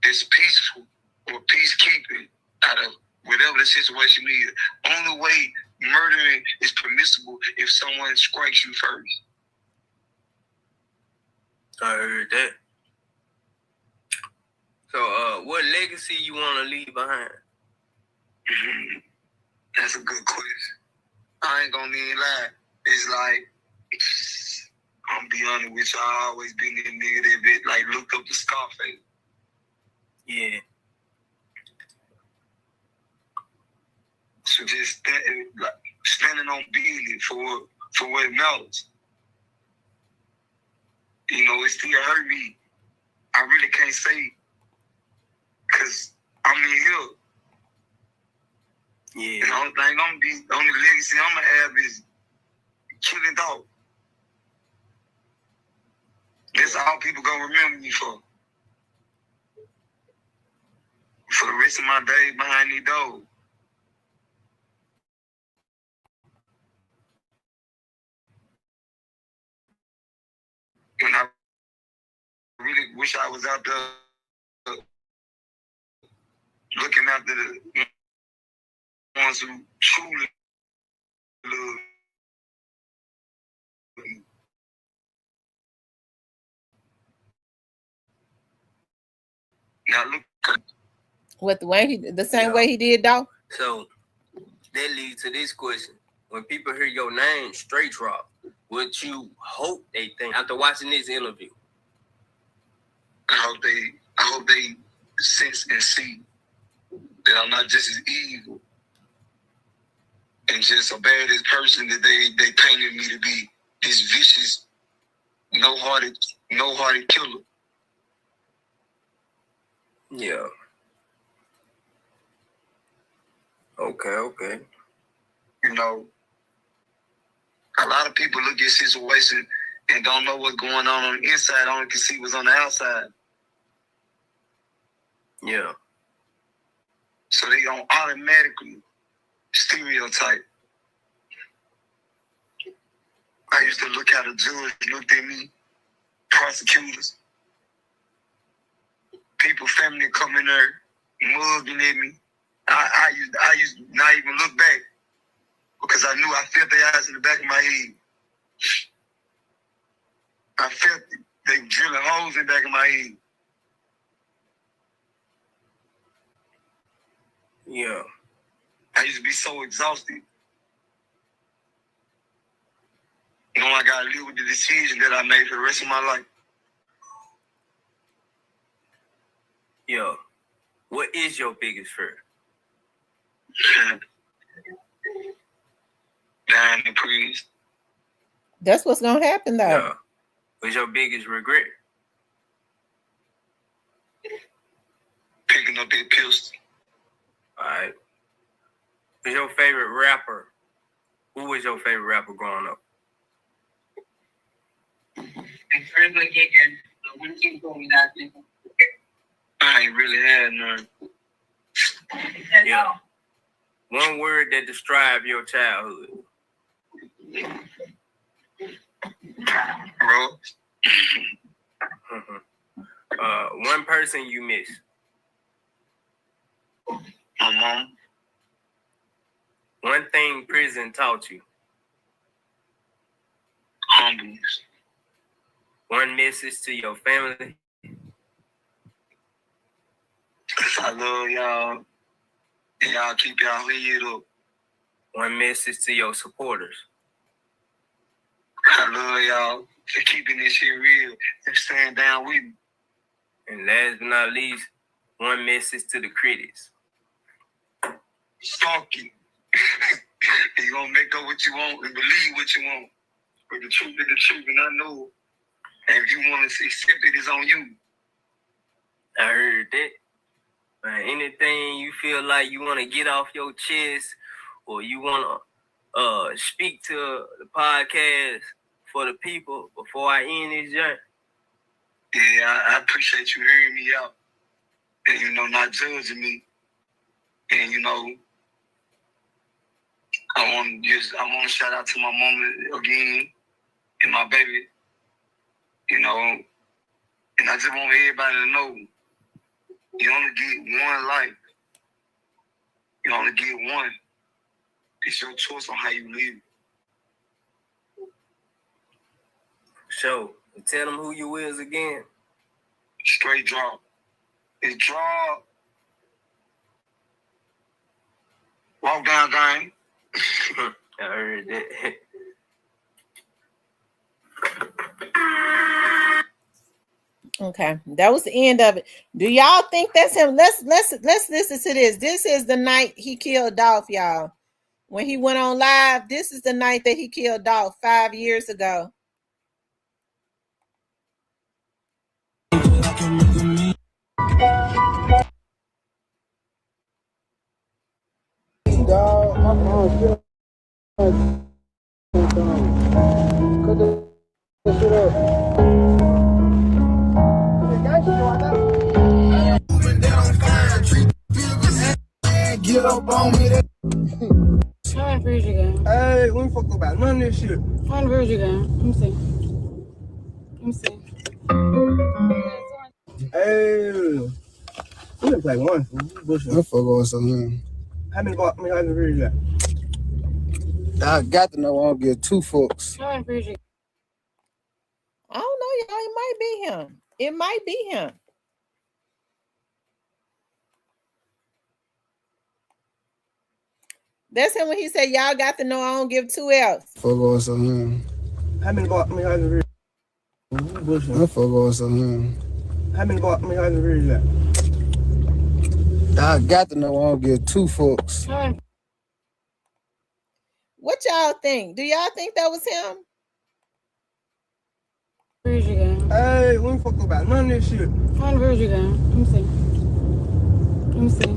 that's peaceful or peacekeeping out of whatever the situation is. Only way murdering is permissible if someone strikes you first. I heard that. So, what legacy you want to leave behind? That's a good question. I ain't gonna even lie. It's like, I'm be honest with you, I always been that nigga that bit like looked up to Scarface. Yeah. So just standing on business for what it matters. You know, it still hurt me. I really can't say because I'm in here. Yeah. And the only legacy I'm gonna have is killing Dolph. That's all people gonna remember me for. For the rest of my days behind these doors. And I really wish I was out there looking after the ones who truly love me. Now look. With the way the same way he did, Dolph. So that leads to this question: when people hear your name, straight Dropp, what you hope they think after watching this interview? I hope they sense and see that I'm not just as evil and just a badass person that they painted me to be. This vicious, no-hearted killer. Yeah. Okay. You know, a lot of people look at situations and don't know what's going on the inside, only can see what's on the outside. Yeah. So they don't automatically stereotype. I used to look how the judge looked at me, prosecutors, people, family come in there, mugging at me. I used to not even look back because I knew I felt their eyes in the back of my head. I felt it. They drilling holes in the back of my head. Yeah. I used to be so exhausted. You know, I gotta live with the decision that I made for the rest of my life. Yeah. What is your biggest fear? Dying in prison. That's what's gonna happen though. Yeah. What's your biggest regret? Picking up that pistol. All right. Who's your favorite rapper? Who was your favorite rapper growing up? I ain't really had none. Yeah. One word that describes your childhood. Bro. One person you miss. My mom. One thing prison taught you. Humbleness. One message to your family. I love y'all. And y'all keep y'all head up. One message to your supporters. I love y'all for keeping this shit real and staying down with me. And last but not least, one message to the critics. Stalk you. You're gonna make up what you want and believe what you want. But the truth is the truth, and I know. And if you want to accept it, it's on you. I heard that. Anything you feel like you want to get off your chest or you want to speak to the podcast for the people before I end this journey? Yeah, I appreciate you hearing me out and, you know, not judging me. And, you know, I want to shout out to my mama again and my baby, you know, and I just want everybody to know you only get one life. You only get one. It's your choice on how you live. So, tell them who you is again. Straight Dropp. It's Dropp. Walk down, gang. I heard that. Okay, that was the end of it. Do y'all think that's him? Let's listen to this. This is the night he killed Dolph, y'all. When he went on live, this is the night that he killed Dolph 5 years ago. Dog, my phone still cut the shit up. Get up on me. How many views you got? Hey, we ain't fuck about none of this shit. How many views you got? Let me see. Let me see. Hey, we didn't play one. I fuck on something. How many views you got? I got to know I don't give two fucks. How many views you got? I don't know, y'all. It might be him. It might be him. That's him when he said, y'all got to know I don't give two L's. Fuck on something. How many views? I fuck on something. How many views you got? I got to know I don't give two fucks. What y'all think? Do y'all think that was him? Views you got? Hey, we ain't fuck about none of this shit. How many views you got? Let me see. Let me see.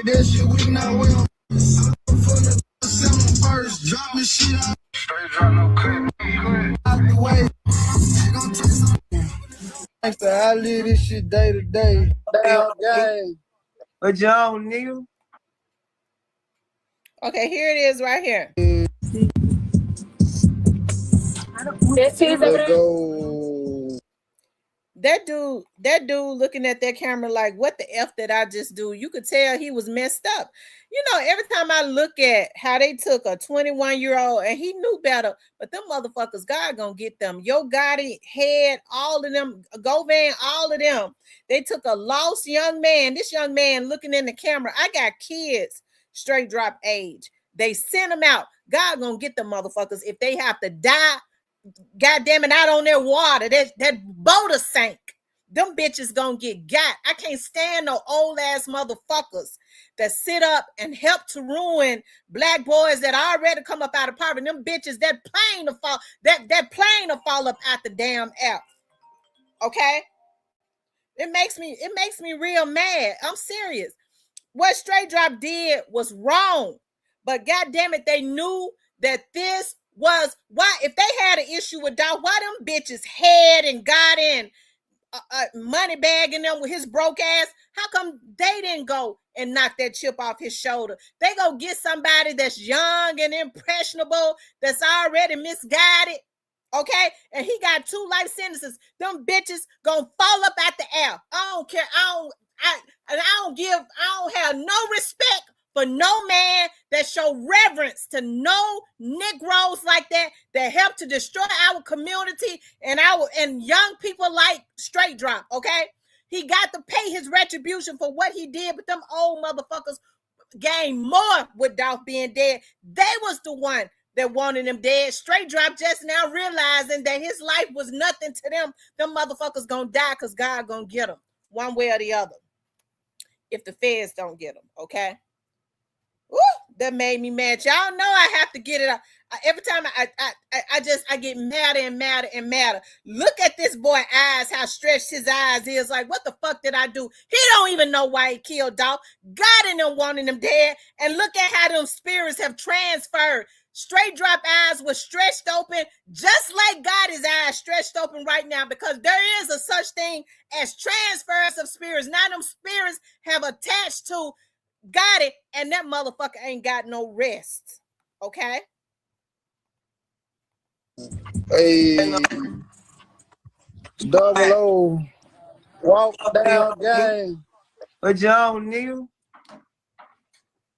That shit we not well. First, dropping shit out. Straight drop, no cut. Out the way. Gangsta, I live this shit day to day. Game. What y'all, nigga? Okay, here it is right here. That's his over there? Go. that dude looking at that camera like, what the F did I just do? You could tell he was messed up. You know, every time I look at how they took a 21-year-old and he knew better, but them motherfuckers, God gonna get them. Yo Gotti, Head, all of them, Govan, all of them. They took a lost young man. This young man looking in the camera. I got kids straight drop age. They sent them out. God gonna get them motherfuckers if they have to die. God damn it, out on their water. That boat sank. Them bitches gonna get got. I can't stand no old ass motherfuckers that sit up and help to ruin black boys that already come up out of poverty. Them bitches, that plane will fall. That plane will fall up out the damn air. Okay? It makes me real mad. I'm serious. What Straight Drop did was wrong. But God damn it, they knew that this was why. If they had an issue with Dolph, why them bitches had and got in money bagging them with his broke ass? How come they didn't go and knock that chip off his shoulder? They go get somebody that's young and impressionable, that's already misguided, okay? And he got 2 life sentences. Them bitches gonna fall up at the air. I don't care. I don't have no respect for no man that show reverence to no Negroes like that help to destroy our community and young people like Straight Drop, okay? He got to pay his retribution for what he did, but them old motherfuckers gained more with Dolph being dead. They was the one that wanted him dead. Straight Drop just now realizing that his life was nothing to them. Them motherfuckers gonna die because God gonna get them one way or the other. If the feds don't get them, okay? Woo, that made me mad. Y'all know I have to get it out. Every time I get madder and madder and madder. Look at this boy eyes, how stretched his eyes is. Like, what the fuck did I do? He don't even know why he killed Dolph. God in them wanting him dead. And look at how them spirits have transferred. Straight Drop eyes was stretched open, just like God is eyes stretched open right now, because there is a such thing as transference of spirits. Now them spirits have attached to got it, and that motherfucker ain't got no rest. Okay? Hey, double O, walk down game. What you on, nigga?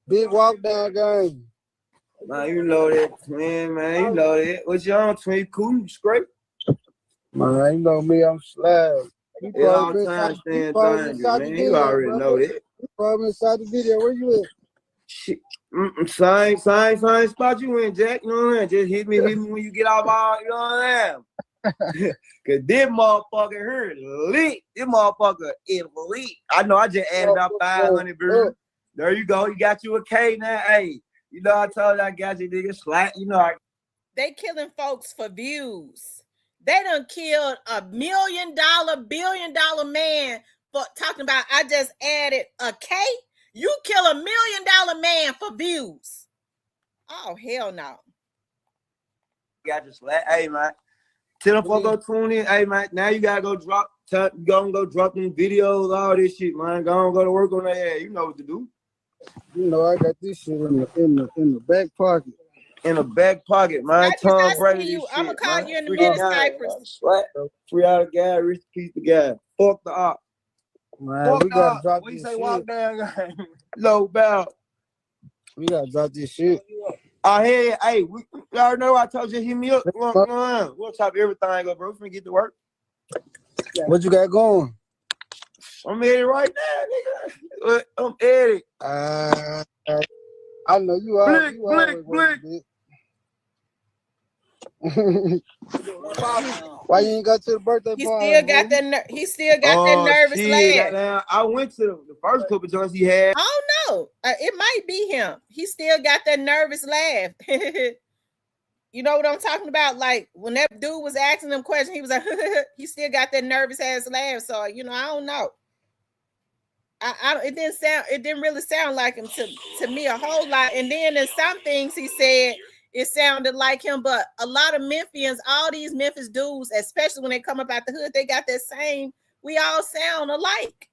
Big walk down game. Man, you know that, man, you know that. What you on, twin? Cool, you straight? Man, you know me, I'm slab. You Yeah, all probably time been staying thing, man. You already know that. You probably inside the video. Where you at? Shit. Same spot you in, Jack. You know what I'm saying? Just hit me when you get off all, you know what I'm saying? Cause this motherfucker here lit. This motherfucker is lit. I know I just added about 500 views. There you go. You got you a K now. Hey, you know I told you I got you nigga slack. You know they killing folks for views. They done killed $1 million, $1 billion man for talking about I just added a K. You kill $1 million man for views. Oh, hell no. got you slack. Hey, man. Tell them go tune in. Hey, man. Now you gotta go drop them videos, all this shit, man. Go to work on that. Yeah, you know what to do. You know I got this shit in the back pocket. In the back pocket, man. Tom Brady. I'm gonna call you in the minute, Cypress. Free out of guy, rich piece of guy. Fuck the op. Man, fuck we gotta drop what this you say, shit. walk down, guy. Low bow. We gotta drop this shit. Hey, we already know I told you hit me up. We'll chop everything up, bro. Finna get to work. What you got going? I'm Eddie right now, nigga. I'm Eddie. I know you are. Blick. Why you ain't go to the birthday party? He still got that nervous laugh. I went to the first couple joints he had. I don't know. It might be him. He still got that nervous laugh. You know what I'm talking about? Like when that dude was asking him questions, he was like, he still got that nervous ass laugh. So I don't know. It didn't really sound like him to me a whole lot. And then in some things he said, it sounded like him, but a lot of Memphians, all these Memphis dudes, especially when they come up out the hood, they got that same, we all sound alike.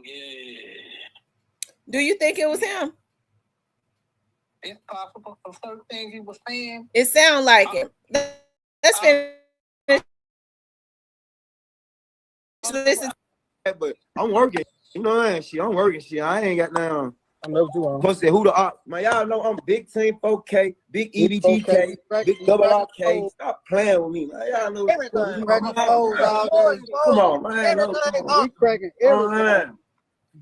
Yeah. Do you think it was him? It's possible for certain things he was saying. It sounds like him. Let's finish listen. But I'm working. You know that shit. I'm working shit. I ain't got nothing. I know what you want. Plus, who the op? Man, y'all know I'm big team 4K, big EBGK, big double RK. Stop playing with me, man. Y'all know Everything. Cracking codes all day. Come on, man. No, Everything come on. we cracking everything. Man.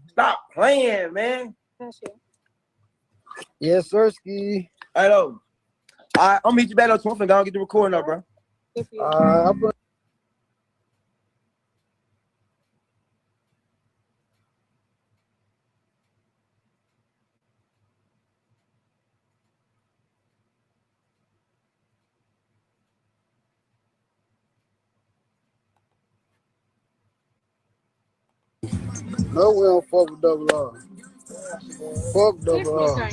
Stop playing, man. Yes, sir, ski. Hello. I'll meet you back up. I'm finna go get the recording up, bro. I'll put no, we don't fuck with double R. Fuck double R.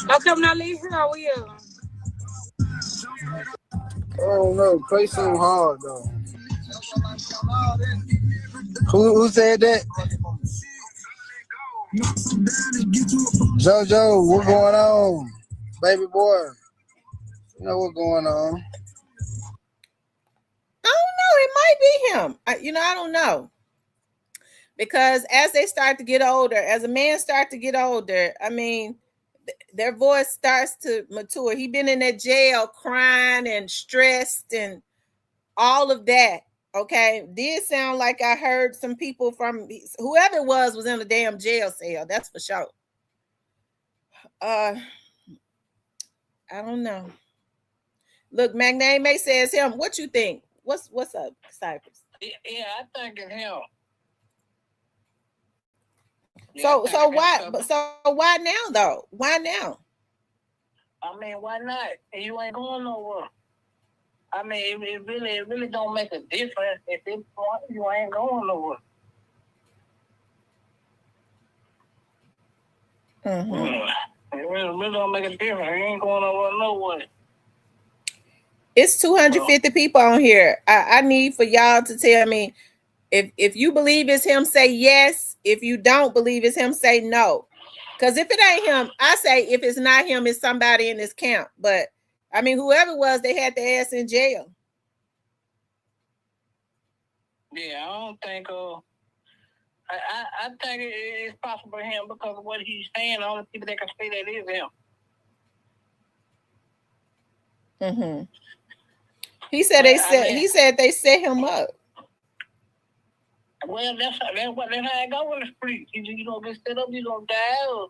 Okay, now leave here. How are you? I don't know. Play something hard though. Who said that? JoJo, what going on? Baby boy. You know what's going on. I don't know. It might be him. I don't know. Because as they start to get older, as a man start to get older, I mean, their voice starts to mature. He been in that jail crying and stressed and all of that. Okay. Did sound like I heard some people from whoever it was in a damn jail cell. That's for sure. I don't know. Look, Magname May says him. What you think? What's up, Cypress? Yeah, I think it's him. So why now though? Why now? I mean, why not? You ain't going nowhere. I mean, it really don't make a difference if you ain't going nowhere. Mm-hmm. It really don't make a difference. You ain't going nowhere. It's 250 people on here. I need for y'all to tell me if you believe it's him, say yes. If you don't believe it's him, say no. Because if it ain't him, I say if it's not him, it's somebody in this camp. But I mean, whoever it was, they had the ass in jail. Yeah, I don't think. I think it's possible him because of what he's saying. The only people that can say that is him. Mm-hmm. He said they set him up. Well, that's how it go in the street. You don't get set up, you don't die.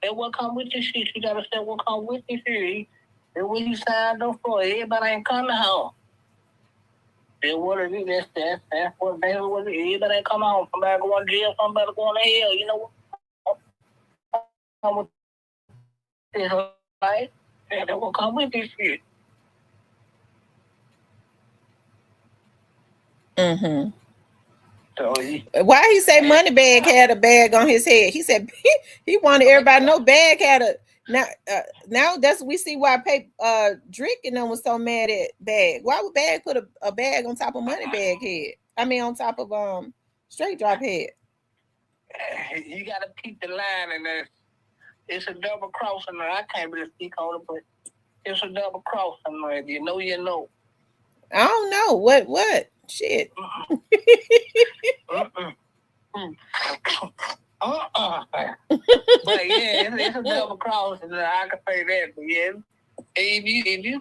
That's what come with this shit. You gotta say what come with this shit. That's what you signed up for. Everybody ain't coming home. That's what it is. That's what it is. Everybody ain't coming home. Somebody going to jail, somebody going to hell. You know what? It's right. That's what come with this shit. Mm-hmm. So why he say Moneybag had a bag on his head? He said he wanted everybody to know Bag had a now that's we see why Drake and them was so mad at Bag. Why would Bag put a bag on top of Moneybag head? I mean on top of Straight Drop head. You gotta keep the line in there. It's a double crossing there. I can't really speak on it, but it's a double crossing there. If you know, you know. I don't know. What? Shit. But yeah, it's a double crossing. I can say that. But yeah, if you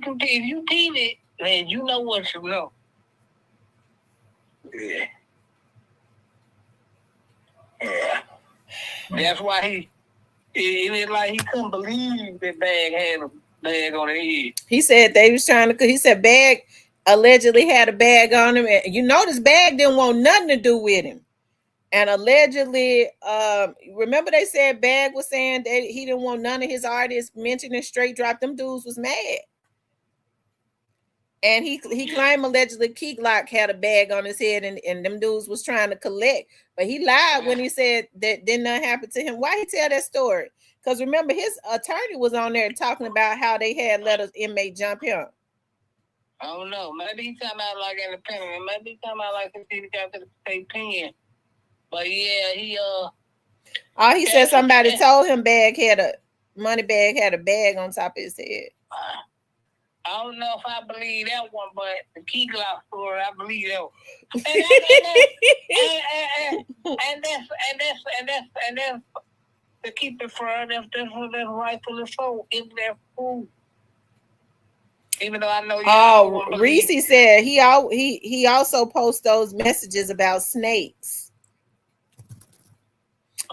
keep it, then you know what you know. Yeah. That's why it like he couldn't believe that Bag had a bag on his head. He said they was trying to. He said Bag allegedly had a bag on him, and you notice Bag didn't want nothing to do with him. And allegedly, remember they said Bag was saying that he didn't want none of his artists mentioning Straight Drop. Them dudes was mad. And he claimed allegedly Keek Lock had a bag on his head and them dudes was trying to collect. But he lied when he said that did not happen to him. Why he tell that story? Because remember, his attorney was on there talking about how they had let an inmate jump him. I don't know. Maybe he talking about like independent. Maybe he talking about like he got to take pen. But yeah, he said somebody told him Moneybag had a bag on top of his head. I don't know if I believe that one, but the key Glock story, I believe that one. And that's to keep it fair, that's rightfully so. If they're food. Even though I know you. Reese said he also posts those messages about snakes.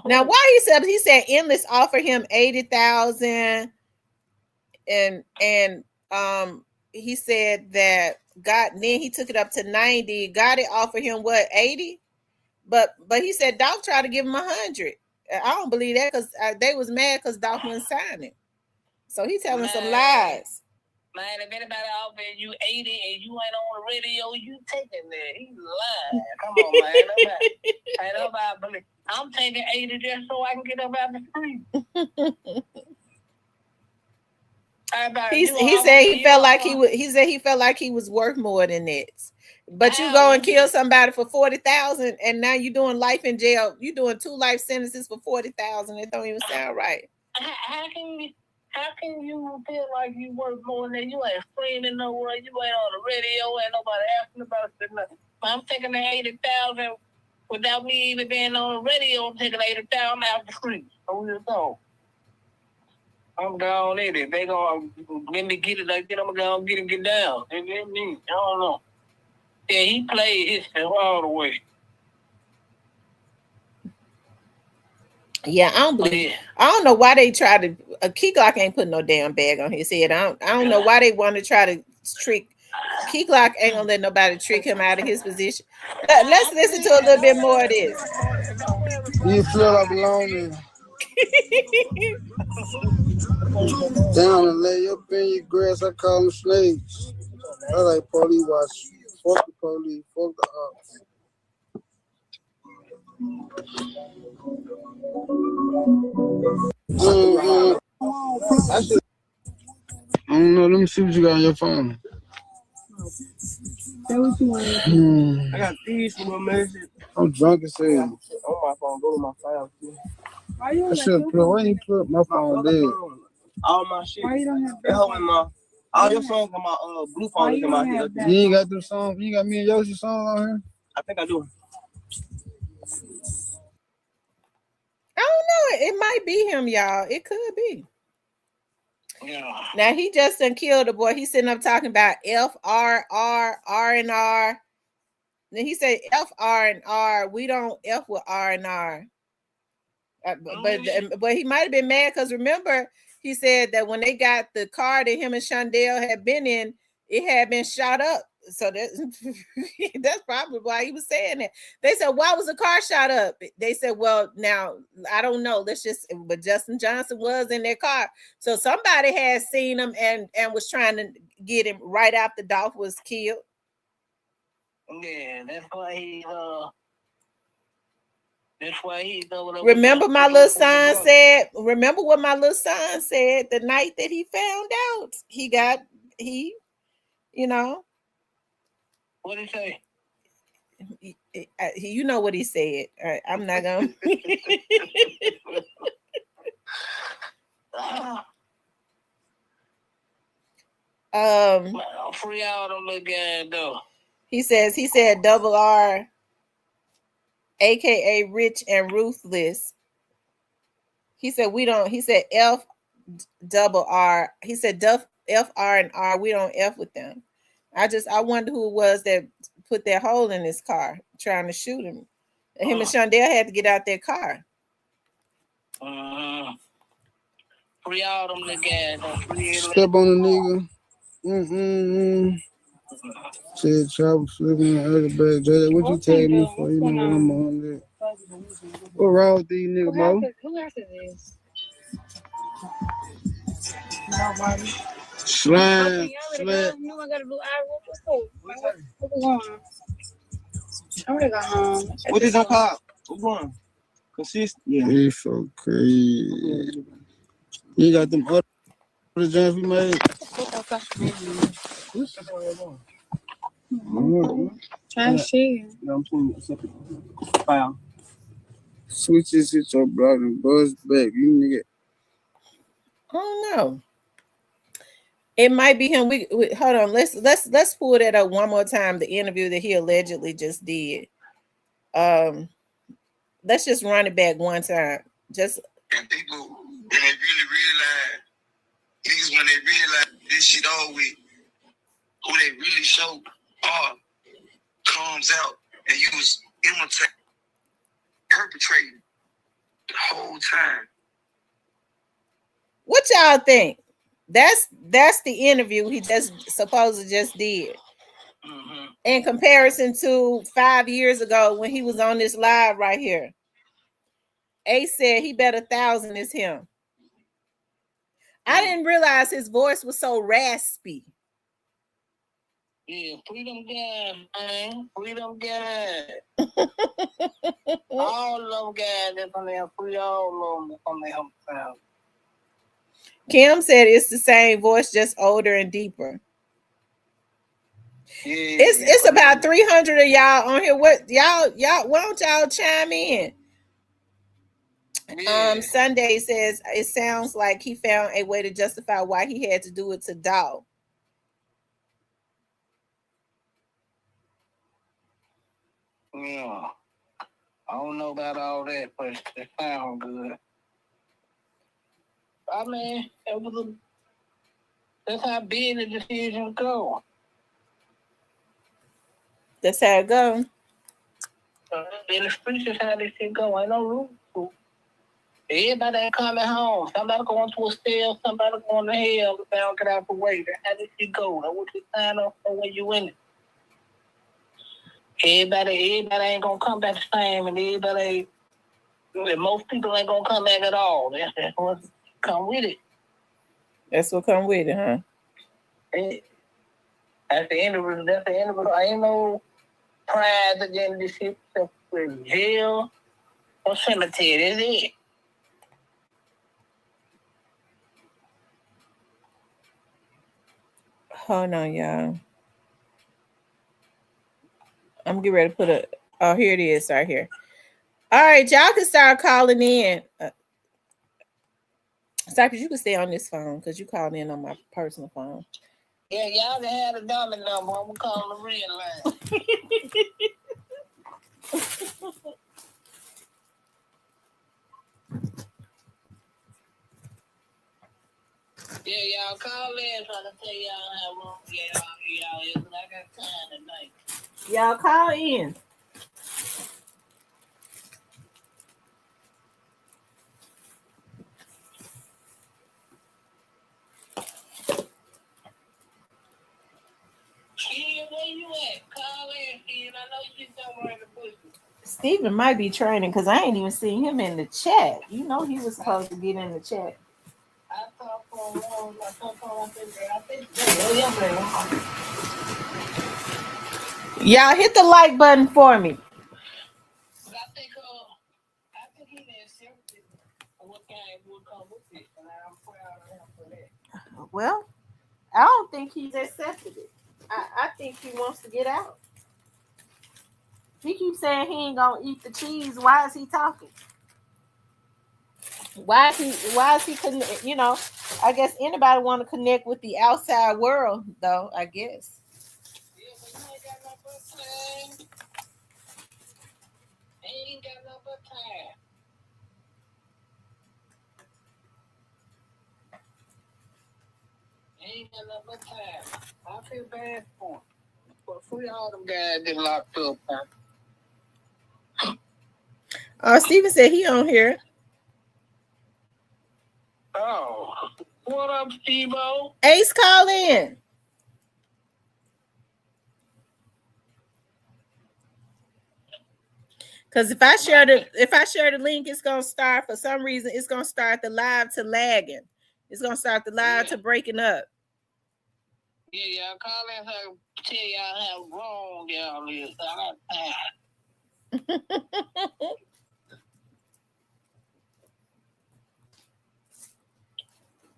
Now, why he said Endless offered him 80,000, and he said that then he took it up to 90. Got it offered him what 80, but he said Dolph tried to give him 100. I don't believe that because they was mad because Dolph wouldn't sign it. So he telling some lies. Man, if anybody offering you 80 and you ain't on the radio, you taking that. He's lying. Come on, man. Nobody believe. I'm taking 80 just so I can get up out the street. He said he felt like he was worth more than that. But you go and kill somebody for 40,000, and now you doing life in jail. You doing 2 life sentences for 40,000. It don't even sound right. How can you feel like you worth more than that? You ain't screaming nowhere. You ain't on the radio. Ain't nobody asking about it. I'm taking the 80,000 without me even being on the radio. I'm taking 80,000 out the street. So you know. I'm gone in it. They gonna let me get it like that. I'm gonna get him get down. And then me, I don't know. Yeah, he played his stuff all the way. Yeah, I don't believe. I don't know why they try to. Key Glock ain't put no damn bag on his head. I don't know why they want to try to trick. Key Glock ain't gonna let nobody trick him out of his position. Let's listen to a little bit more of this. You feel I belong there. Down and lay up in your grass, I call them snakes. I like police watch. Fuck the police, fuck the ops. I don't know, let me see what you got on your phone. Say what you want. I got these for my message. I'm drunk as hell. On my phone, go to my file. Why you I should put, why you put my phone dead? All my shit. Why you don't have that? All your songs on my blue phone is in my head. You ain't got them songs? You got me and Yoshi songs on here? I think I do. I don't know. It might be him, y'all. It could be. Yeah. Now he just done killed the boy. He's sitting up talking about R&R. Then he said F-R&R. We don't F with R&R. But he might have been mad because remember he said that when they got the car that him and Shondell had been in, it had been shot up. So that's probably why he was saying that. They said, why was the car shot up? They said, well, now I don't know. But Justin Johnson was in their car. So somebody had seen him and was trying to get him right after Dolph was killed. Yeah, that's why he remember what my little son said the night that he found out you know what did he say? You know what he said. All right, I'm not gonna free out on the game though. He said double R, aka rich and ruthless. He said F double R. He said F R and R. We don't F with them. I wonder who it was that put that hole in his car trying to shoot him. Him and Shondell had to get out their car. Free out on the gas. Step on the nigga. Said travel flipping the other bag. Jay, what you tag me for? You know what I'm on there. What wrong with these niggas, Mo? Who else is this? Slime. You know I gotta do I already got home. What is on pop? What's going? Consistent. Yeah. They so crazy. You got them other joints we made? Trying to see. No, I'm seeing it. File. Switches hit your block and buzz back. You nigga. I don't know. It might be him. We hold on. Let's pull that up one more time. The interview that he allegedly just did. Let's just run it back one time. Just and people when they really realize niggas when they realize this shit all with who they really show comes out and you was imitating, perpetrating the whole time. what y'all think? That's the interview he just supposedly just did. Mm-hmm. In comparison to 5 years ago when he was on this live right here. Ace said he bet 1,000 is him. I didn't realize his voice was so raspy. Yeah, freedom guys, man. Freedom guys. All of them guys that's on there, free all of them on their hometown. Kim said it's the same voice, just older and deeper. Yeah, It's about 300 of y'all on here. What y'all why don't y'all chime in? yeah. Sunday says it sounds like he found a way to justify why he had to do it to Dolph. Yeah. I don't know about all that, but it sounds good. I mean, that's how big the decisions go. That's how it go. In the streets is how this shit go. Ain't no rule. Everybody ain't coming home. Somebody going to a cell, somebody going to hell. If they don't get out the way, that's how this shit go. That's what you sign up for when you in it. Everybody ain't gonna come back the same, and most people ain't gonna come back at all. That's what come with it. That's what come with it, huh? That's the end of it. That's the end of it. I ain't no prize at the end of this shit except for jail or cemetery. That's it. Hold on, y'all. I'm getting ready to put oh, here it is right here. All right, y'all can start calling in. Cypress, you can stay on this phone because you called in on my personal phone. Yeah, y'all done had a dummy number. I'm gonna call the red line. Yeah, y'all call in trying to tell y'all how long y'all is, but I got time tonight. Y'all call in. Steve, where you at? Call in, Steve. I know you somewhere in the bushes. Steven might be training because I ain't even seen him in the chat. You know he was supposed to get in the chat. I talked for a while. I think Y'all hit the like button for me. I think he didn't accept it. What kind would come with it, and I'm proud of him for that. Well, I don't think he's accepted it. I think he wants to get out. He keeps saying he ain't gonna eat the cheese. Why is he talking? Why is he you know, I guess anybody want to connect with the outside world though, I guess. Yeah, but you ain't got no but time. Ain't got no but time. Ain't got no but time. I feel bad for him. But free all them guys that locked up, man. Steven said he on here. Oh, what up, Steve-O? Ace, call in. Because if I share the link, it's gonna start for some reason. It's gonna start the live to lagging. It's gonna start the live to breaking up. Yeah, y'all call in to tell y'all how wrong y'all is. I got time.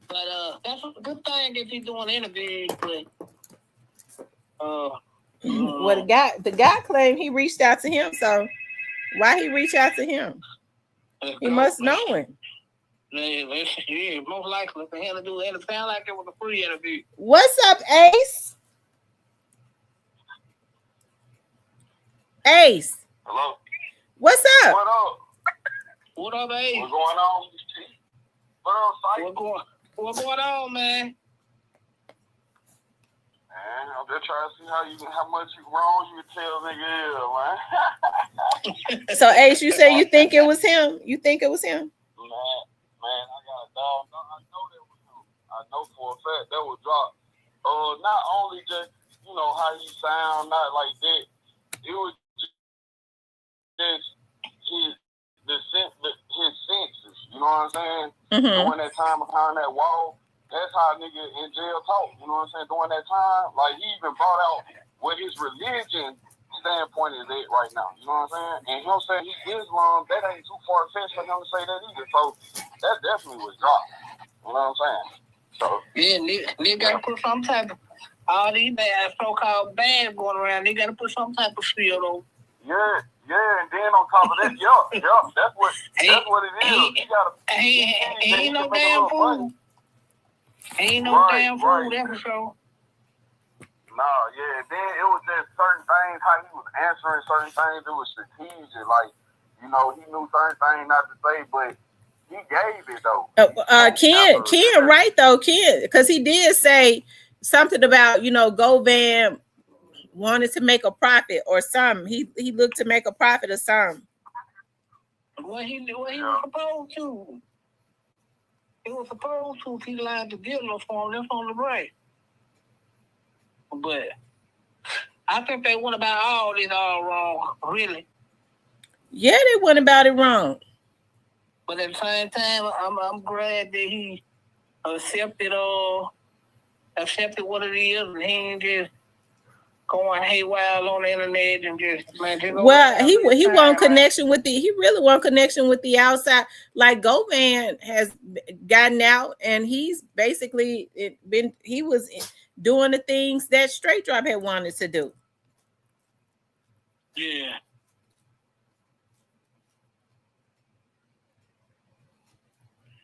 But that's a good thing if he's doing interviews. But well, the guy claimed he reached out to him. So why he reach out to him? He must know him. Yeah, most likely for him to do it. It sounded like it was a free interview. What's up, Ace? Ace. Hello? What's up? What up? What up, Ace? What's going on? What up, Syke? What's going on, man? Man, I'm just trying to see how much wrong you tell nigga is, man. So Ace, you say you think it was him? You think it was him? Man, I got a dog. I know that was him. I know for a fact that was Dropp. Not only just, how he sound, not like that. It was just his senses. You know what I'm saying? Mm-hmm. During that time behind that wall, that's how a nigga in jail talk. You know what I'm saying? During that time, like he even brought out what his religion standpoint is at right now. You know what I'm saying? And him saying he's Islam, that ain't too far fetched for him to say that either. So that definitely was Dropp. You know what I'm saying? So yeah, nigga gotta put some type of all these bad so-called bad going around. They gotta put some type of shield on. Yeah, and then on top of that, that's what it is. He ain't no damn fool. Ain't no damn fool, that's for sure. Nah, yeah. Then it was just certain things, how he was answering certain things. It was strategic. Like, he knew certain things not to say, but he gave it though. Ken, right though, Ken, because he did say something about Govan wanted to make a profit or something. He looked to make a profit or something. What he was supposed to. He was supposed to. He lied to get no form. That's on the right. But I think they went about all this all wrong, really. Yeah, they went about it wrong. But at the same time, I'm glad that he accepted what it is, and he ain't just going haywire on the internet and he want connection with he really want connection with the outside. Like Govan has gotten out, and he's basically he was doing the things that Straight Drop had wanted to do. Yeah.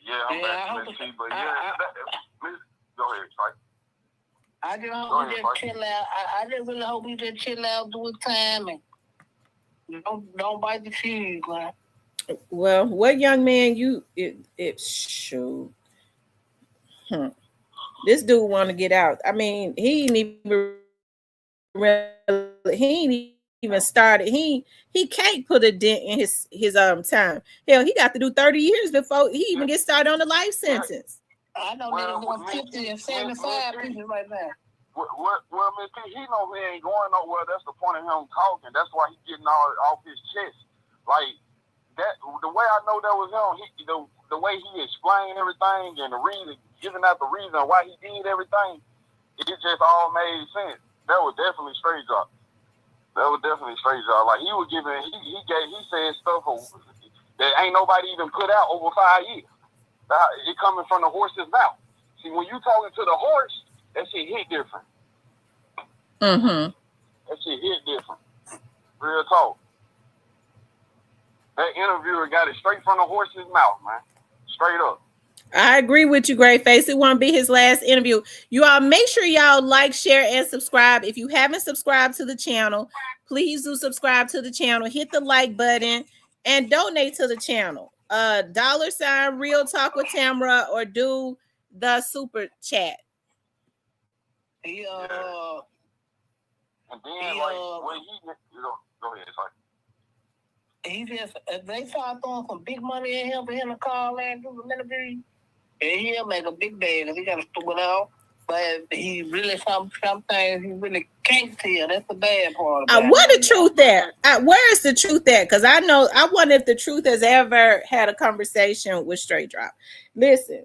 Yeah, I'm back to see, but go ahead, Syke. I just hope he just chill out. I just really hope he just chill out, do his time, and don't bite the cheese, man. Well, what young man shoot. This dude want to get out. I mean, he ain't even started. He can't put a dent in his time. Hell, he got to do 30 years before he even gets started on the life sentence. I know niggas doing 50 and 75 pieces right now. Well, Miss P, he know he ain't going nowhere. That's the point of him talking. That's why he getting all off his chest. Like that. The way I know that was him, the way he explained everything and the reason, giving out the reason why he did everything, it just all made sense. That was definitely Straight Drop. Like he was giving, he said stuff that ain't nobody even put out over 5 years. It coming from the horse's mouth. See, when you talking to the horse, that shit hit different. Mm-hmm. That shit hit different. Real talk. That interviewer got it straight from the horse's mouth, man. Straight up. I agree with you, Great Face. It won't be his last interview. You all make sure y'all like, share, and subscribe. If you haven't subscribed to the channel, please do subscribe to the channel. Hit the like button and donate to the channel. $ Real Talk with Tamra, or do the super chat. And then when go ahead, sorry. He just they start throwing some big money in him for him to call and do the interview, and he'll make a big bag because he got to stupid out. But he really some things he really can't tell. That's the bad part about it. What the truth at? Where is the truth at? Because I wonder if the truth has ever had a conversation with Straight Drop. Listen,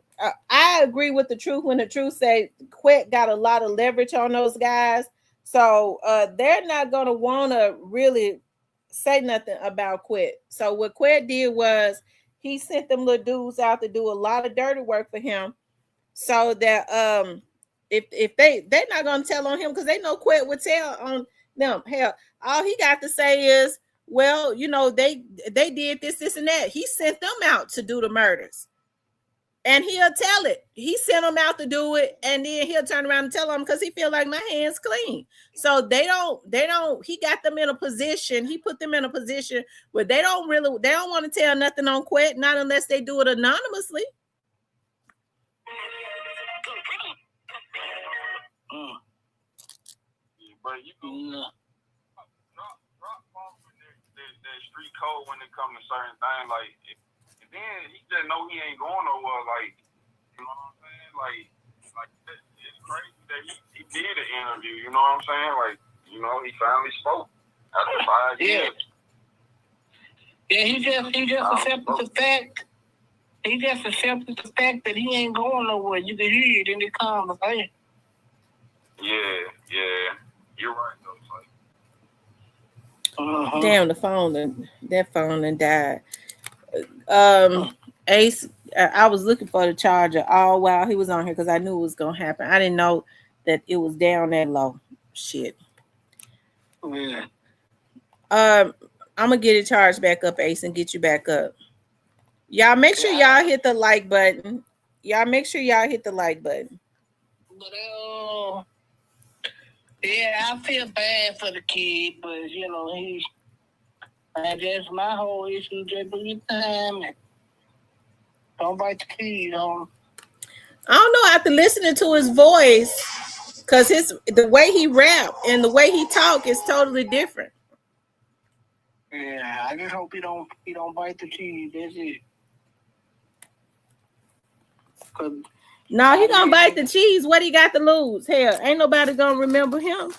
I agree with the truth when the truth say Quet got a lot of leverage on those guys. So they're not going to want to really say nothing about Quet. So what Quet did was he sent them little dudes out to do a lot of dirty work for him, so that if they're not gonna tell on him because they know Quet would tell on them. Hell, all he got to say is, well, they did this and that. He sent them out to do the murders. And he'll tell it. He sent them out to do it, and then he'll turn around and tell them because he feel like my hands clean. So they don't. He got them in a position. He put them in a position where they don't want to tell nothing on Quet, not unless they do it anonymously. But you know, Dropp that street code when it comes to certain things. Like, then he just know he ain't going nowhere. Like, you know what I'm saying? Like it's crazy that he did an interview. You know what I'm saying? Like, you know, he finally spoke after 5 years. Yeah, he just accepted the fact. He just accepted the fact that he ain't going nowhere. You can hear it in the conversation. Yeah. You're right, though. Damn, that phone done died. Ace, I was looking for the charger all while he was on here because I knew it was gonna happen. I didn't know that it was down that low. Shit. Yeah. I'm gonna get it charged back up, Ace, and get you back up. Y'all make sure y'all hit the like button. But yeah, I feel bad for the kid, but you know, that's my whole issue. Just do your time and don't bite the kid on. I don't know, after listening to his voice, because the way he rap and the way he talk is totally different. Yeah, I just hope he don't bite the kid. That's it. No, he gonna bite the cheese. What he got to lose? Hell, ain't nobody gonna remember him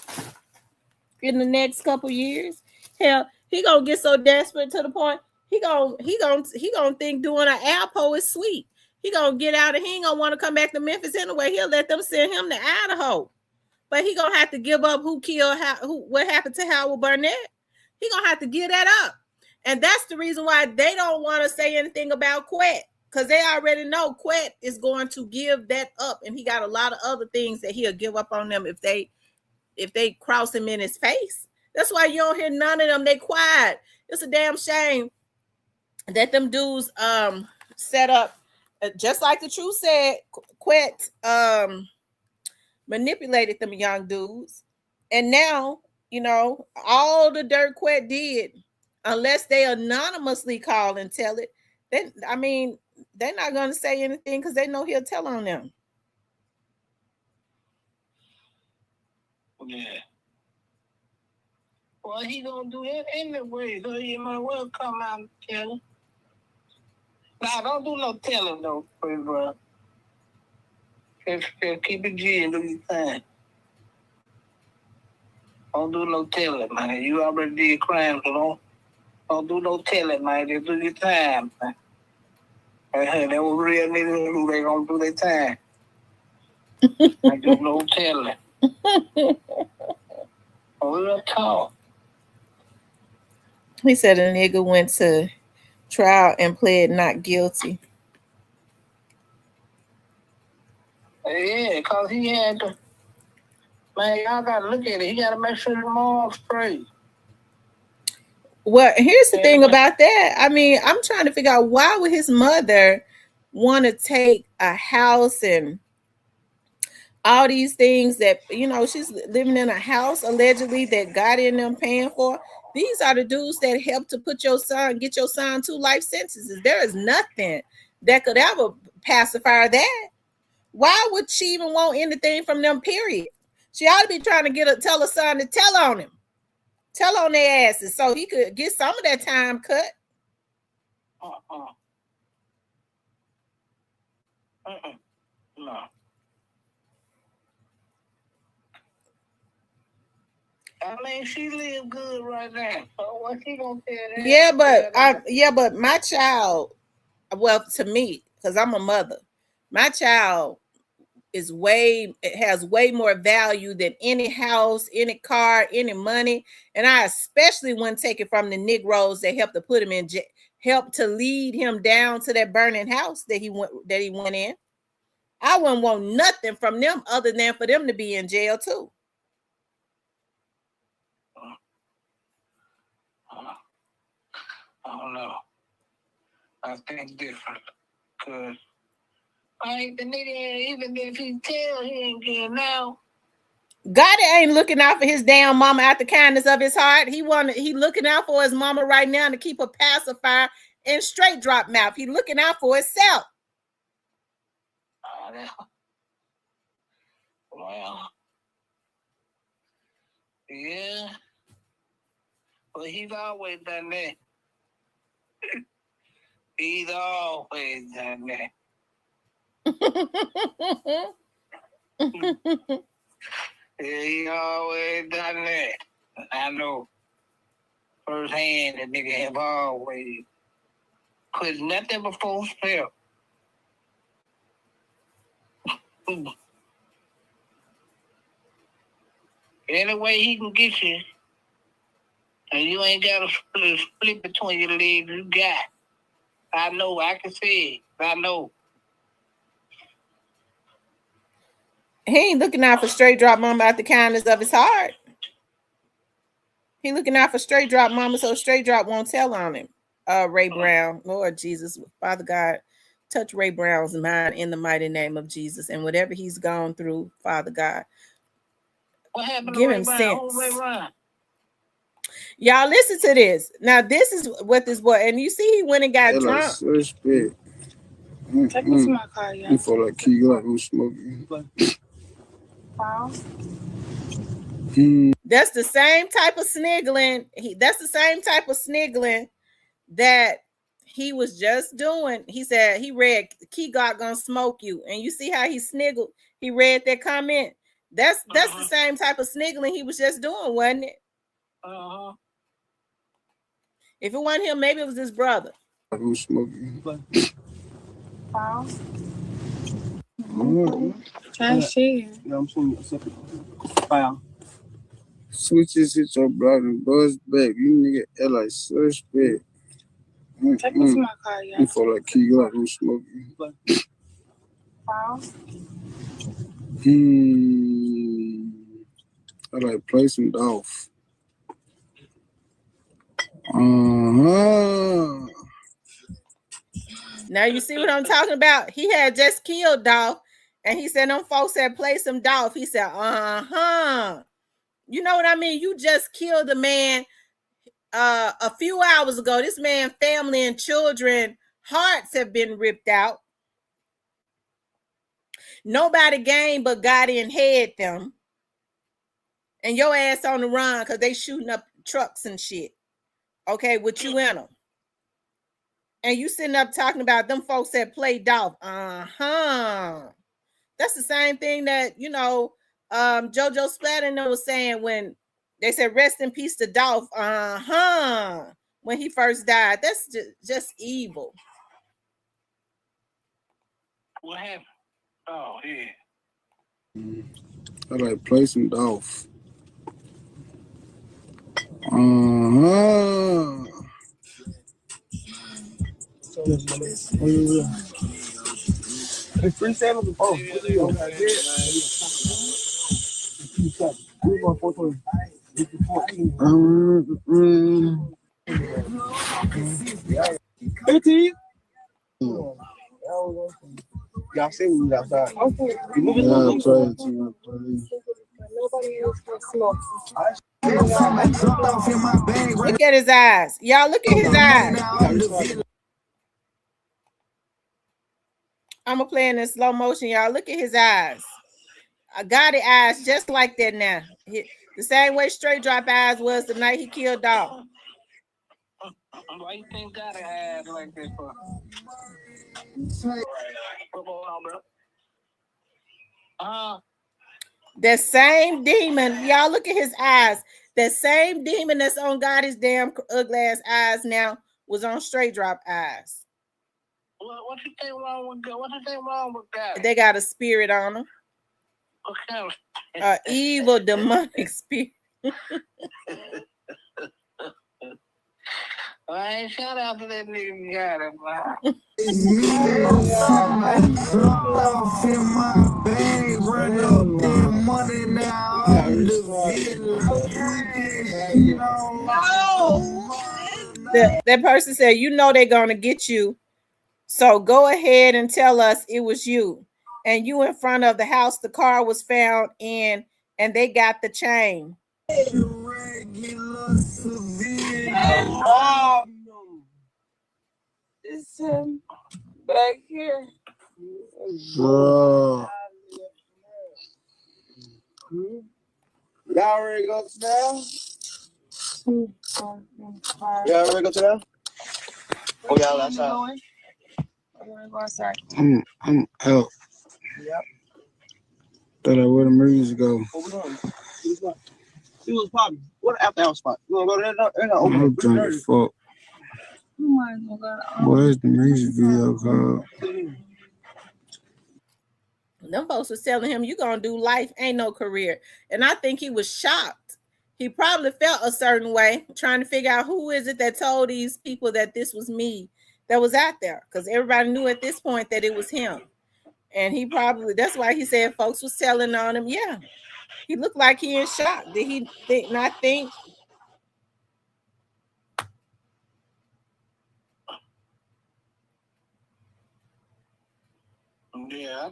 in the next couple years. Hell, he gonna get so desperate to the point he gonna think doing an Alpo is sweet. He gonna get out and he ain't gonna want to come back to Memphis anyway. He'll let them send him to Idaho, but he gonna have to give up what happened to Howard Burnett. He gonna have to give that up, and that's the reason why they don't want to say anything about Quet. Because they already know Quet is going to give that up, and he got a lot of other things that he'll give up on them if they cross him in his face. That's why you don't hear none of them. They quiet. It's a damn shame that them dudes set up, just like the truth said, Quet manipulated them young dudes, and now you know all the dirt Quet did, unless they anonymously call and tell it. Then I mean. They're not going to say anything because they know he'll tell on them. Yeah. Well, he going to do it anyway, so you might well come out and tell him. Nah, don't do no telling, though, bro. Just keep it G and do your thing. Don't do no telling, man. You already did crime, so don't do no telling, man. Just do your time, man. Hey, that was real niggas who they gonna do their time. I do no telling. Real talk. He said a nigga went to trial and pled not guilty. Yeah, because he had to. Man, y'all gotta look at it. He gotta make sure the mom's straight. Well, here's the thing about that. I mean, I'm trying to figure out why would his mother want to take a house and all these things that, you know, she's living in a house allegedly that God in them paying for. These are the dudes that help to get your son 2 life sentences. There is nothing that could ever pacify that. Why would she even want anything from them, period? She ought to be trying to tell her son to tell on him. Tell on their asses so he could get some of that time cut. No. I mean, she live good right now. So what she gonna tell that? But my child, well, to me, because I'm a mother, my child has way more value than any house, any car, any money. And I especially wouldn't take it from the Negroes that helped to put him in jail, helped to lead him down to that burning house that he went in. I wouldn't want nothing from them other than for them to be in jail too. I don't know. I think different because I ain't the nigga, even if he tell he ain't getting now. Gotti ain't looking out for his damn mama out the kindness of his heart. He looking out for his mama right now to keep a pacifier and straight drop mouth. He looking out for himself. Well, yeah. But he's always done that. He's always done that. Yeah, he always done that. I know firsthand that nigga have always put nothing before spell. Any way he can get you, and you ain't got a split between your legs, you got. I know, I can see it. I know. He ain't looking out for straight drop mama out the kindness of his heart. He looking out for straight drop mama so straight drop won't tell on him. Ray Brown, Lord Jesus, Father God, touch Ray Brown's mind in the mighty name of Jesus. And whatever he's gone through, Father God, what happened give to him Ray sense. Brown? Ray Brown? Y'all listen to this. Now, this is what this boy, and you see he went and got drunk. Suspect. Take me to my car, y'all. You feel like he like who's smoking. That's the same type of sniggling. That's the same type of sniggling that he was just doing. He said he read Key God gonna smoke you, and you see how he sniggled. He read that comment. That's the same type of sniggling he was just doing, wasn't it? If it wasn't him, maybe it was his brother. Who's smoking? Try to share. Yeah, I'm seeing a second. File. Switches hit your block and buzz back. You nigga like suspect. Take me to my car, y'all. You feel like he like who's smoking. I like play some Dolph. Now you see what I'm talking about? He had just killed Dolph, and he said them folks had played some Dolph. He said, you know what I mean? You just killed a man a few hours ago. This man's family and children hearts have been ripped out. Nobody gained but got in head them. And your ass on the run because they shooting up trucks and shit. Okay, with you in them. And you sitting up talking about them folks that played Dolph. That's the same thing that, you know, JoJo Splatter was saying when they said rest in peace to Dolph. When he first died. That's just evil. What happened? Oh, yeah. I like play some Dolph. It's 3-7 before. We're going 420. Y'all see me outside. Okay. Nobody else can smoke. Look at his eyes. Y'all look at his eyes. I'm going to play in this slow motion. Y'all look at his eyes. I got the eyes just like that now. The same way Straight Drop eyes was the night he killed Dolph. Why you think got an ass like this for? That same demon, y'all look at his eyes. That same demon that's on God's damn ugly ass eyes now was on Straight Drop eyes. What you think wrong with God? What you think wrong with God? They got a spirit on them. Okay. Evil demonic spirit. I ain't shout out to that nigga got it, man. That person said, you know they're gonna get you. So go ahead and tell us it was you. And you in front of the house the car was found in, and they got the chain. It's him back here. Bro. Y'all ready to go to now? Y'all ready to go to now? Oh, y'all outside. I'm out. Yep. Thought I where the movies go. Where we going? See what's popping. What after house spot? You wanna go there? I'm drunk as fuck. Where's the music video called? Them folks was telling him, you gonna do life, ain't no career. And I think he was shocked. He probably felt a certain way, trying to figure out who is it that told these people that this was me that was out there. Because everybody knew at this point that it was him. And he probably, that's why he said folks was telling on him. Yeah, he looked like he in shock. Did he not think? Yeah,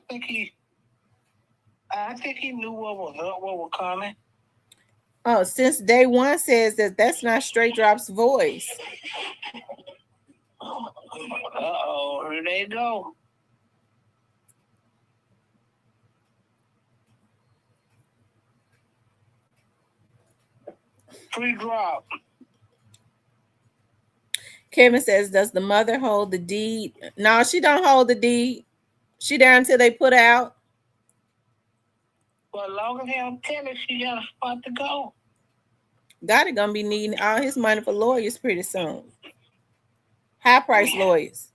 I think he knew what was up, what was coming. Oh, since day one says that that's not Straight Dropp's voice. Uh-oh, here they go. Free Dropp. Kevin says, does the mother hold the deed? No, she don't hold the deed. She there until they put out. Well, as long as he don't tell her, she got a spot to go. Gotti gonna be needing all his money for lawyers pretty soon. High price lawyers.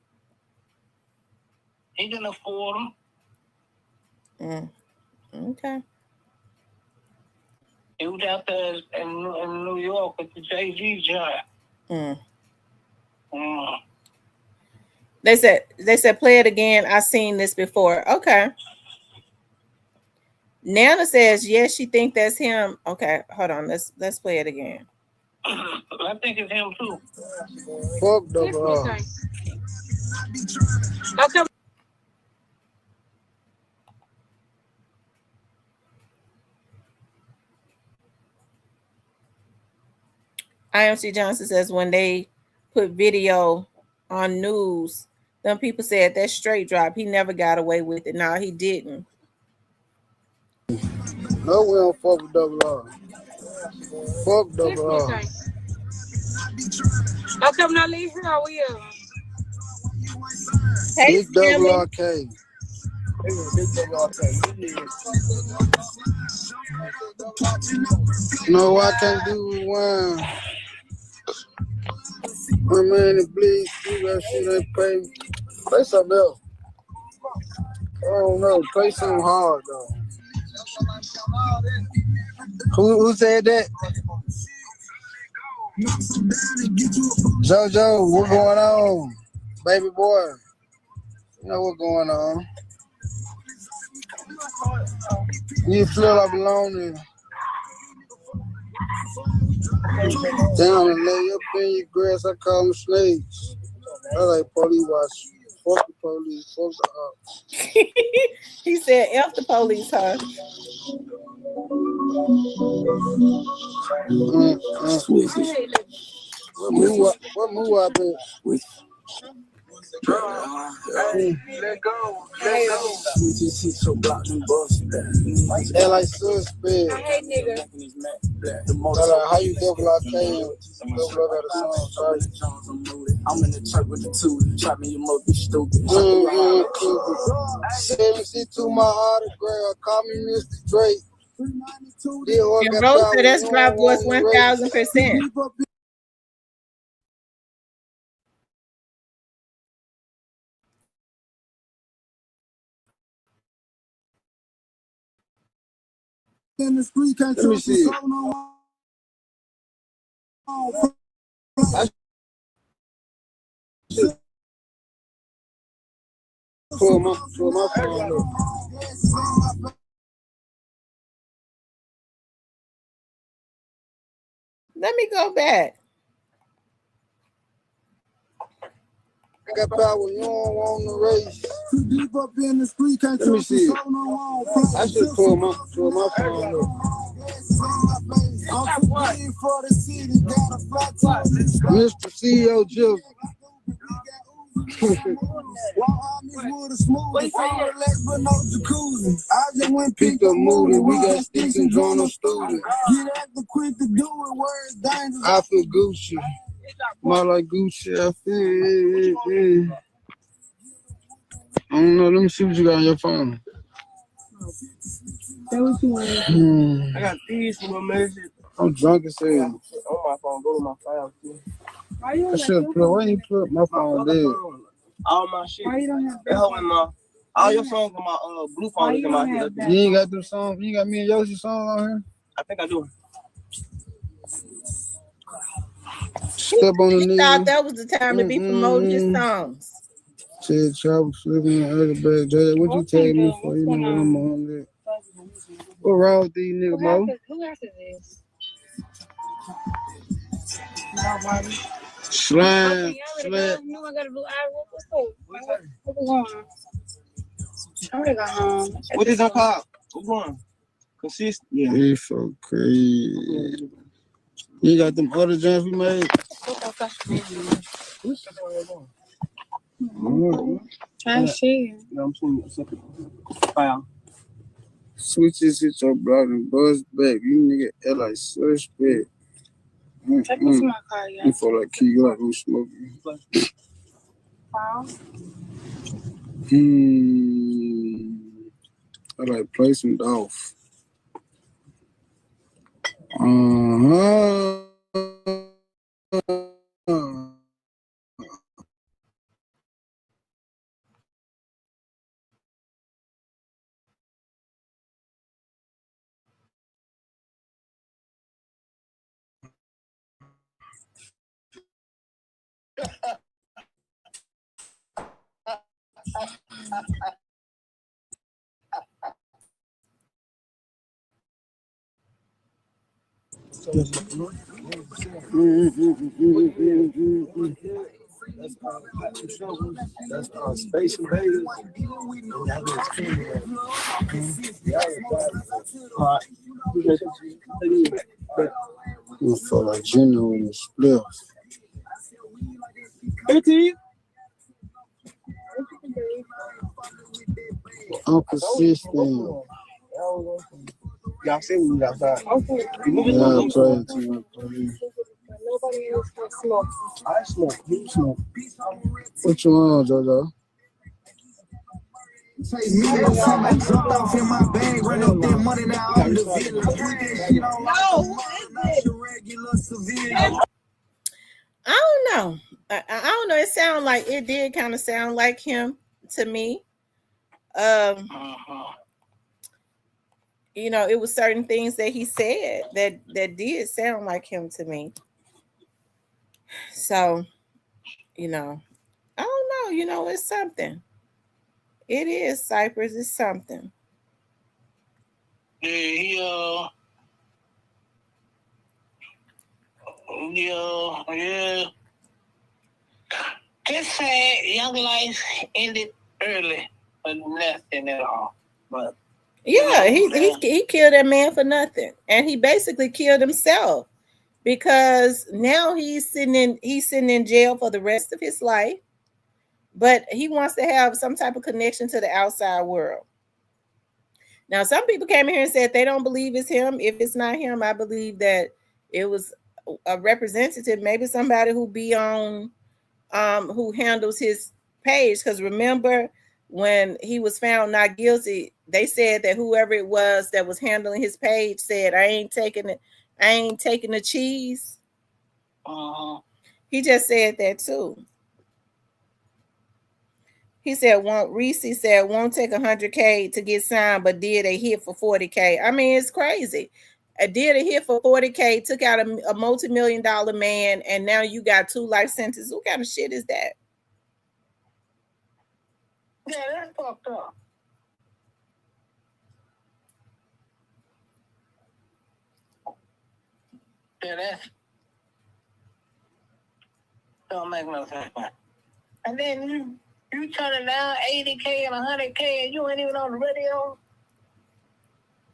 He can afford them. Okay. He was out there in New York with the JG job. They said play it again. I seen this before. Okay. Nana says yes, she think that's him. Okay, hold on. Let's play it again. I think it's him too. Fuck the Okay. IMC Johnson says when they put video on news, them people said that's Straight Drop. He never got away with it. No, he didn't. No, we don't fuck with ller. Fuck ller. Okay, now leave here. How we Hey, it's ller. No, I can't do one. My man, the bleed, you got shit ain't pay. Play something else. I don't know. Play something hard though. Who said that? JoJo, what going on? Baby boy. You know what's going on. You feel like lonely. Down and lay up in your grass, I call them snakes. I like police watch. Fuck the police, fuck the ops. He said F the police, huh? What move I bet? Let go. They like suspect. How you double our came? Double out of song, sorry. I'm in the truck with the two. Trapping you must be stupid. 72 my autograph. Call me Mr. Drake. And Rose said that's Drop Voice 1000%. In the street, can't let me see it. Pull my phone up. Let me go back. got power, you don't want to race. Too deep up in the street, can't let me see it. I should pull my phone up. Mr. CEO Jill. Pick up moody, we got sticks and drawn on student. Get after quick to do it, where it's dangerous. I feel Gucci. More like Gucci, I feel. I don't know, let me see what you got on your phone. That what you want? I got these for my message. I'm drunk as hell. On my phone, go to my file too. Why you I should put, why you put my phone there? All my shit. Why you don't have all your songs on my blue phone is in my head. You ain't got them songs, you got me and Yoshi songs on here? I think I do. Step on the knee. Thought that was the time to be promoting his songs. Said travel slipping in the other bag. Jay, what you tell me for? You know what I'm on there. What wrong with these niggas, Mo? Who else is this? Slime. You know I got a blue eye. What's up? What's going on? I'm gonna go home. What is that called? What's going on? Consistent. Yeah. They so crazy. You got them other joints we made? I see. I'm seeing something. File. Switches hit your block and buzz back. You nigga act like suspect. Take me to my car, yeah. You feel like key, you like who smoking. I like play some Dolph. That's Space Invaders. You feel like Gino in the split. I'm consistent. Y'all see me outside. Okay. Yeah, I'm trying to. Nobody else can smoke. I smoke. You smoke. What you on, JoJo? I don't know. I don't know. It sounded like it did kind of sound like him to me. You know, it was certain things that he said that did sound like him to me. So, you know, I don't know. You know, it's something. It is, Cypress. It's something. Yeah. Just say young life ended early for nothing at all. But yeah, he killed that man for nothing, and he basically killed himself because now he's sitting in jail for the rest of his life. But he wants to have some type of connection to the outside world. Now, some people came in here and said they don't believe it's him. If it's not him, I believe that it was a representative, maybe somebody who be on, who handles his page. Because remember, when he was found not guilty, they said that whoever it was that was handling his page said, I ain't taking the cheese. He just said that too. He said, Reese said, won't take 100K to get signed, but did a hit for 40K. I mean, it's crazy. I did a hit for 40K, took out a multi-million-dollar man, and now you got 2 life sentences. What kind of shit is that? yeah, that's fucked up. Yeah, that don't make no sense, man. And then you turn it down 80K and 100K and you ain't even on the radio.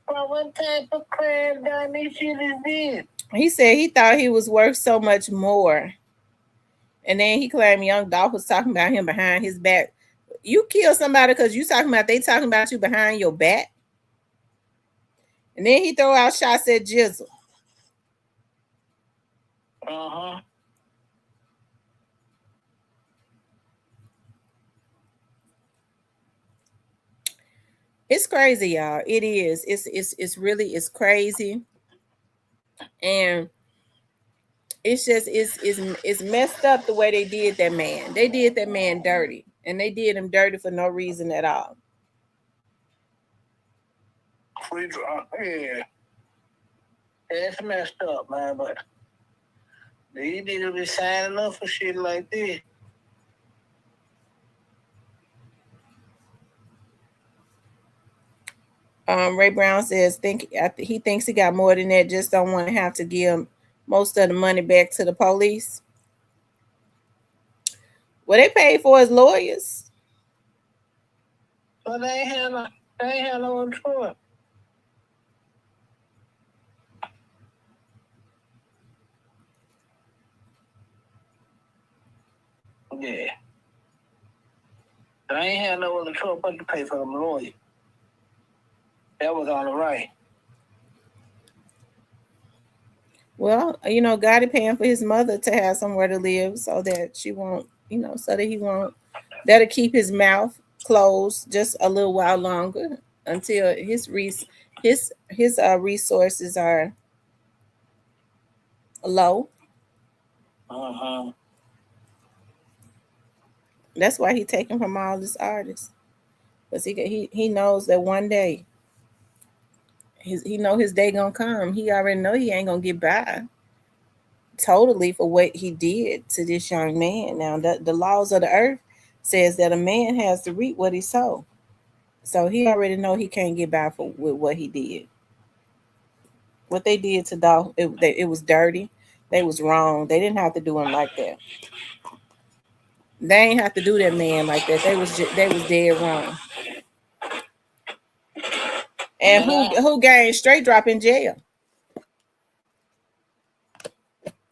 Bro, what type of crap done this shit is this? He said he thought he was worth so much more. And then he claimed young Dolph was talking about him behind his back. You kill somebody because you talking about they talking about you behind your back. And then he throw out shots at Jizzle. Uh-huh. It's crazy, y'all. It is. It's really crazy. And it's just it's messed up the way they did that man. They did that man dirty. And they did him dirty for no reason at all. Yeah. It's messed up, man, but they need to be signing up for shit like this. Ray Brown says he thinks he got more than that, just don't want to have to give most of the money back to the police. Well, they paid for his lawyers. But they ain't had no choice. Yeah. They ain't had no other choice but to pay for them lawyers. That was on the right. Well, God is paying for his mother to have somewhere to live so that she won't, so that he won't, that'll keep his mouth closed just a little while longer until his resources are low. Uh-huh. That's why he taking from all these artists. Because he knows that one day he know his day gonna come. He already know he ain't gonna get by totally for what he did to this young man. Now the laws of the earth says that a man has to reap what he sow. So he already know he can't get by with what he did. What they did to Dolph, it was dirty. They was wrong. They didn't have to do him like that. They ain't have to do that man like that. They was dead wrong. And who gained straight drop in jail?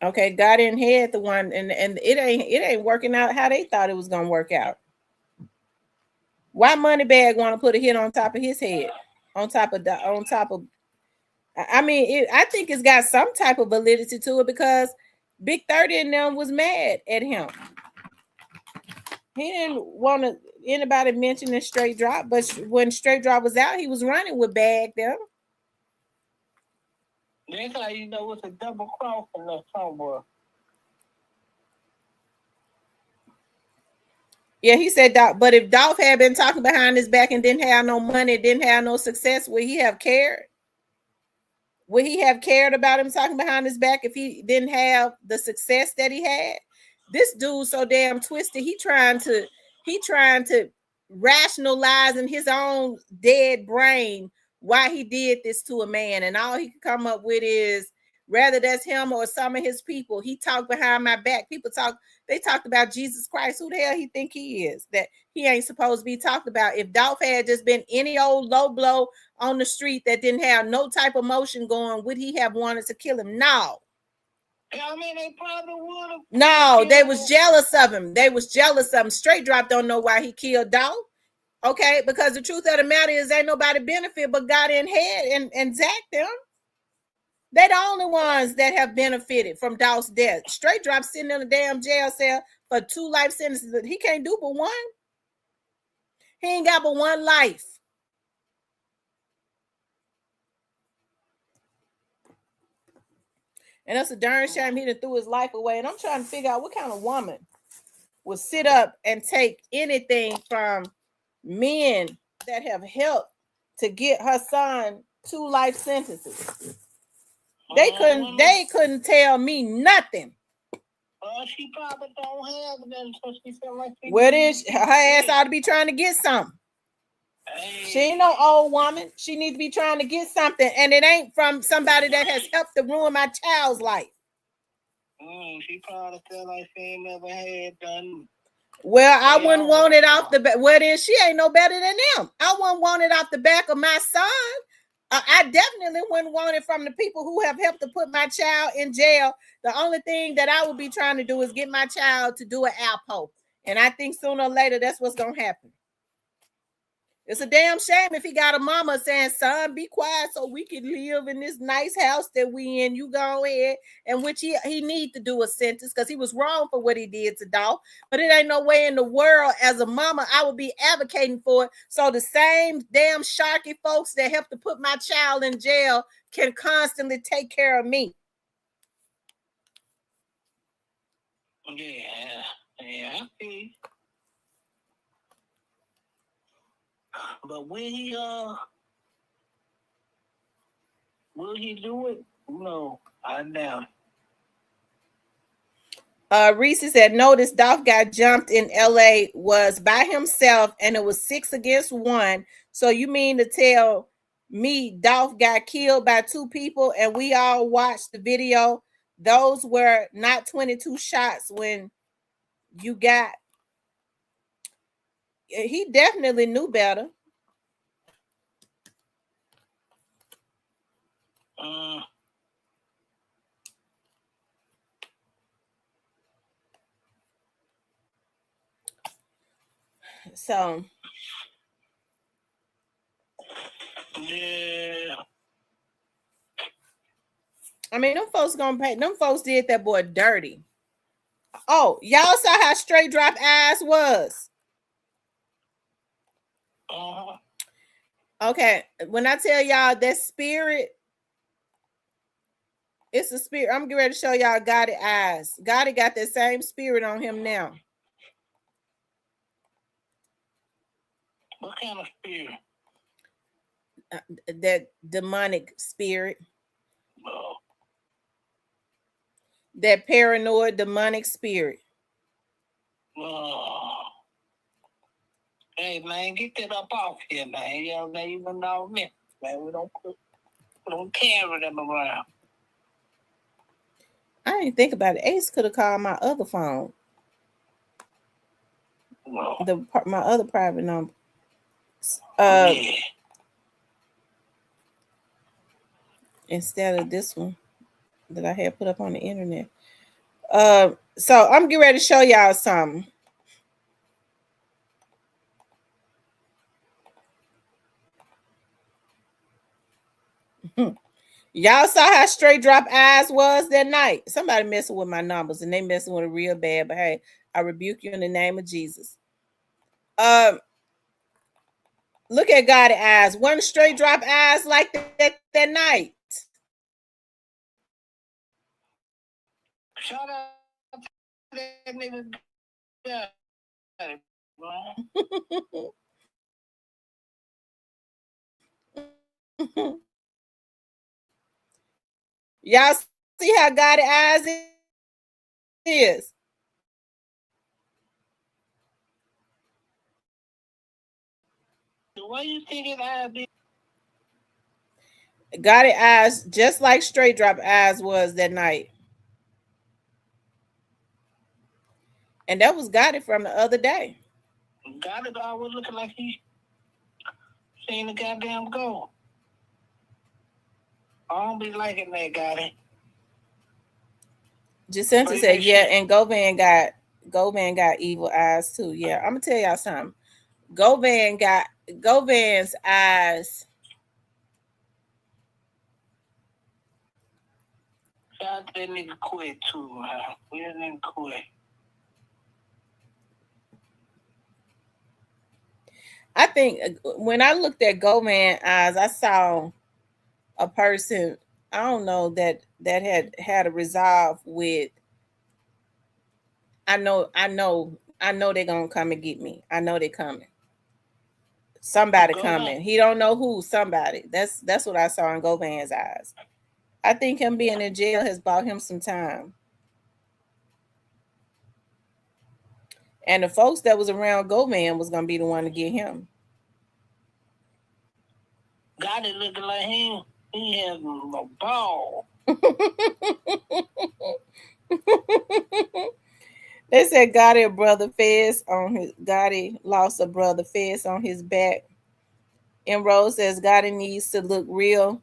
Okay, God in head the one, and it ain't working out how they thought it was gonna work out. Why Moneybag want to put a hit on top of his head, on top of? I mean, I think it's got some type of validity to it because Big 30 and them was mad at him. He didn't want anybody mentioning Straight Drop, but when Straight Drop was out, he was running with Bag them. That's how you know it's a double crossing or somewhere. Yeah, he said, but if Dolph had been talking behind his back and didn't have no money, didn't have no success, would he have cared? Would he have cared about him talking behind his back if he didn't have the success that he had? This dude so damn twisted. He trying to rationalize in his own dead brain why he did this to a man, and all he could come up with is rather that's him or some of his people. He talked behind my back. They talked about Jesus Christ. Who the hell he think he is? That he ain't supposed to be talked about. If Dolph had just been any old low blow on the street that didn't have no type of motion going, would he have wanted to kill him? No. I mean, they probably would have. No, they was jealous of him. Straight Drop don't know why he killed Dolph. Okay, because the truth of the matter is ain't nobody benefit but God in head and Zach them. They're the only ones that have benefited from Dolph's death. Straight Drop sitting in a damn jail cell for 2 life sentences. He can't do but one. He ain't got but one life. And that's a darn shame he done threw his life away. And I'm trying to figure out what kind of woman would sit up and take anything from men that have helped to get her son 2 life sentences. They couldn't tell me nothing. She probably don't have them, so she feel like well, then her ass ought to be trying to get something. She ain't no old woman. She needs to be trying to get something, and it ain't from somebody that has helped to ruin my child's life. She probably feel like she ain't never had done. Well, I wouldn't want it off the back. Well, then she ain't no better than them. I wouldn't want it off the back of my son. I definitely wouldn't want it from the people who have helped to put my child in jail. The only thing that I would be trying to do is get my child to do an Alpo. And I think sooner or later, that's what's going to happen. It's a damn shame if he got a mama saying, son, be quiet so we can live in this nice house that we in. You go ahead. And which he need to do a sentence because he was wrong for what he did to Dolph. But it ain't no way in the world as a mama I would be advocating for it. So the same damn sharky folks that help to put my child in jail can constantly take care of me. Yeah. But will he do it? No, I doubt it. Reese said, notice Dolph got jumped in LA was by himself and it was 6 against 1. So you mean to tell me Dolph got killed by 2 people and we all watched the video? Those were not 22 shots when you got. He definitely knew better. So yeah. I mean, them folks gonna pay. Them folks did that boy dirty. Oh, y'all saw how straight Dropp eyes was. Okay, when I tell y'all that spirit, it's a spirit. I'm getting ready to show y'all Gotti eyes. Gotti got that same spirit on him now. What kind of spirit? That demonic spirit. Oh. That paranoid demonic spirit. Oh. Hey man, get that up off here, man. You know, they even know me. Man, we don't carry them around. I didn't think about it. Ace could have called my other phone. No. My other private number. Yeah. Instead of this one that I had put up on the internet. So I'm getting ready to show y'all something. Y'all saw how straight Dropp eyes was that night. Somebody messing with my numbers and they messing with it real bad. But hey, I rebuke you in the name of Jesus. Look at Gotti eyes. One straight Dropp eyes like that night. Shout out to that nigga. Yeah. Y'all see how Gotti eyes is? Why you think it eyes be? Gotti eyes just like straight Dropp eyes was that night. And that was Gotti from the other day. Gotti always looking like he seen the goddamn goal. I don't be liking that Gotti. Jacinta said, yeah, and Govan got evil eyes too. Yeah, I'm gonna tell y'all something. Govan's eyes. Shout out to that nigga quit too, man. We didn't quit. I think when I looked at Govan eyes, I saw a person, I don't know, that had a resolve with, I know they're gonna come and get me. I know they're coming. Somebody coming. He don't know who, somebody. That's what I saw in Govan's eyes. I think him being in jail has bought him some time. And the folks that was around Govan was gonna be the one to get him. Gotti looking like him. He has a ball. They said Gotti lost a brother fez on his back. And Rose says Gotti needs to look real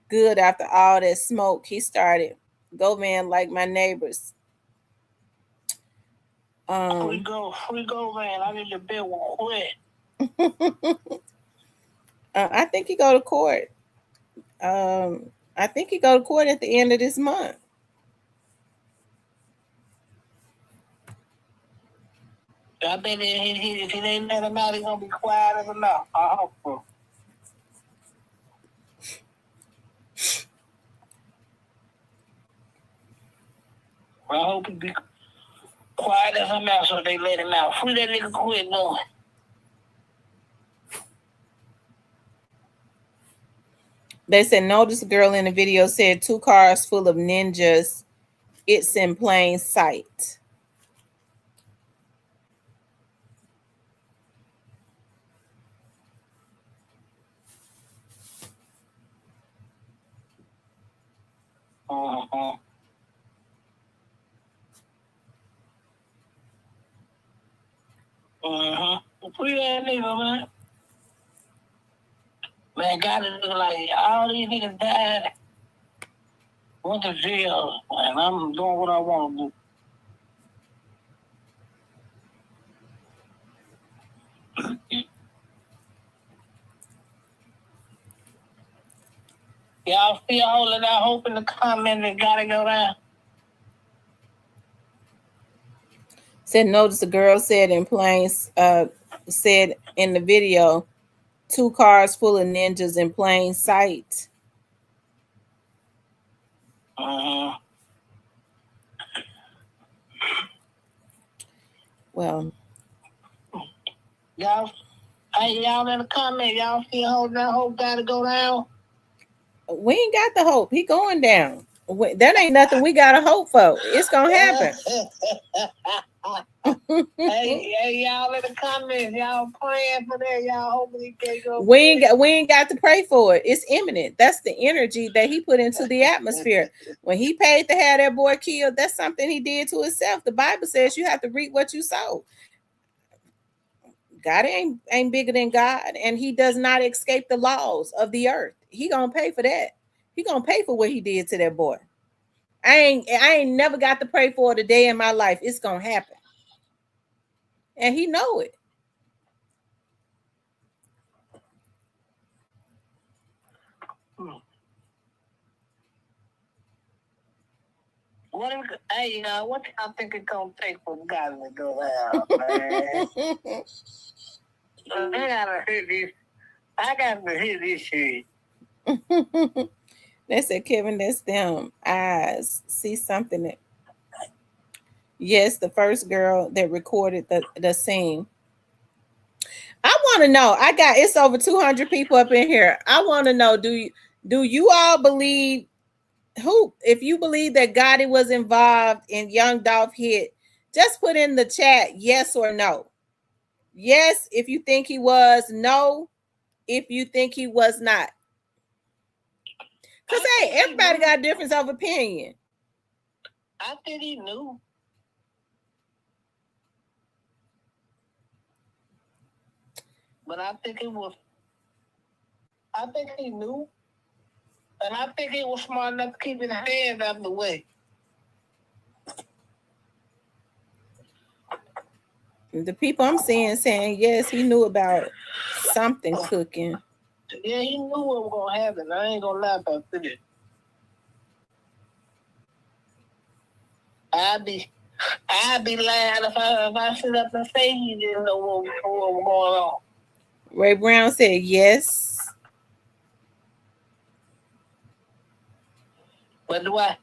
good after all that smoke. He started go man like my neighbors. We go, man. I need to be quit. I think he go to court. I think he go to court at the end of this month. I bet if he ain't let him out, he's gonna be quiet as a mouse. I hope so. I hope he be quiet as a mouse so they let him out. Free that nigga quit going. They said, notice the girl in the video said 2 cars full of ninjas. It's in plain sight. Uh-huh. Free that nigga, man. Man, gotta look like all these niggas died. Went to jail, and I'm doing what I want to do. Y'all still holding out hope in the comment that gotta go down? Said, notice the girl said in plain, said in the video, 2 cars full of ninjas in plain sight. Well, y'all in the comment, y'all still holding that hope gotta go down? We ain't got the hope. He going down. That ain't nothing we gotta hope for. It's gonna happen. hey, y'all in the comments, y'all praying for that. Y'all hoping he can't go. We ain't got to pray for it. It's imminent. That's the energy that he put into the atmosphere. When he paid to have that boy killed, that's something he did to himself. The Bible says you have to reap what you sow. God ain't bigger than God, and he does not escape the laws of the earth. He gonna pay for that. He gonna pay for what he did to that boy. I ain't never got to pray for it a day in my life. It's gonna happen. And he know it. What y'all think it's gonna take for guys to go out, man? I gotta hear this shit. They said, Kevin, that's them eyes. See something that. Yes, the first girl that recorded the scene. I want to know. It's over 200 people up in here. I want to know, do you all believe if you believe that Gotti was involved in young Dolph hit, just put in the chat yes or no. Yes, if you think he was. No, if you think he was not. Because hey, everybody got a difference of opinion. I think he knew. But I think he knew. And I think he was smart enough to keep his hands out of the way. The people I'm seeing saying, yes, he knew about something cooking. Yeah, he knew what was going to happen. I ain't going to lie about this. I'd be lying if I sit up and say he didn't know what was going on. Ray Brown said yes. But do I?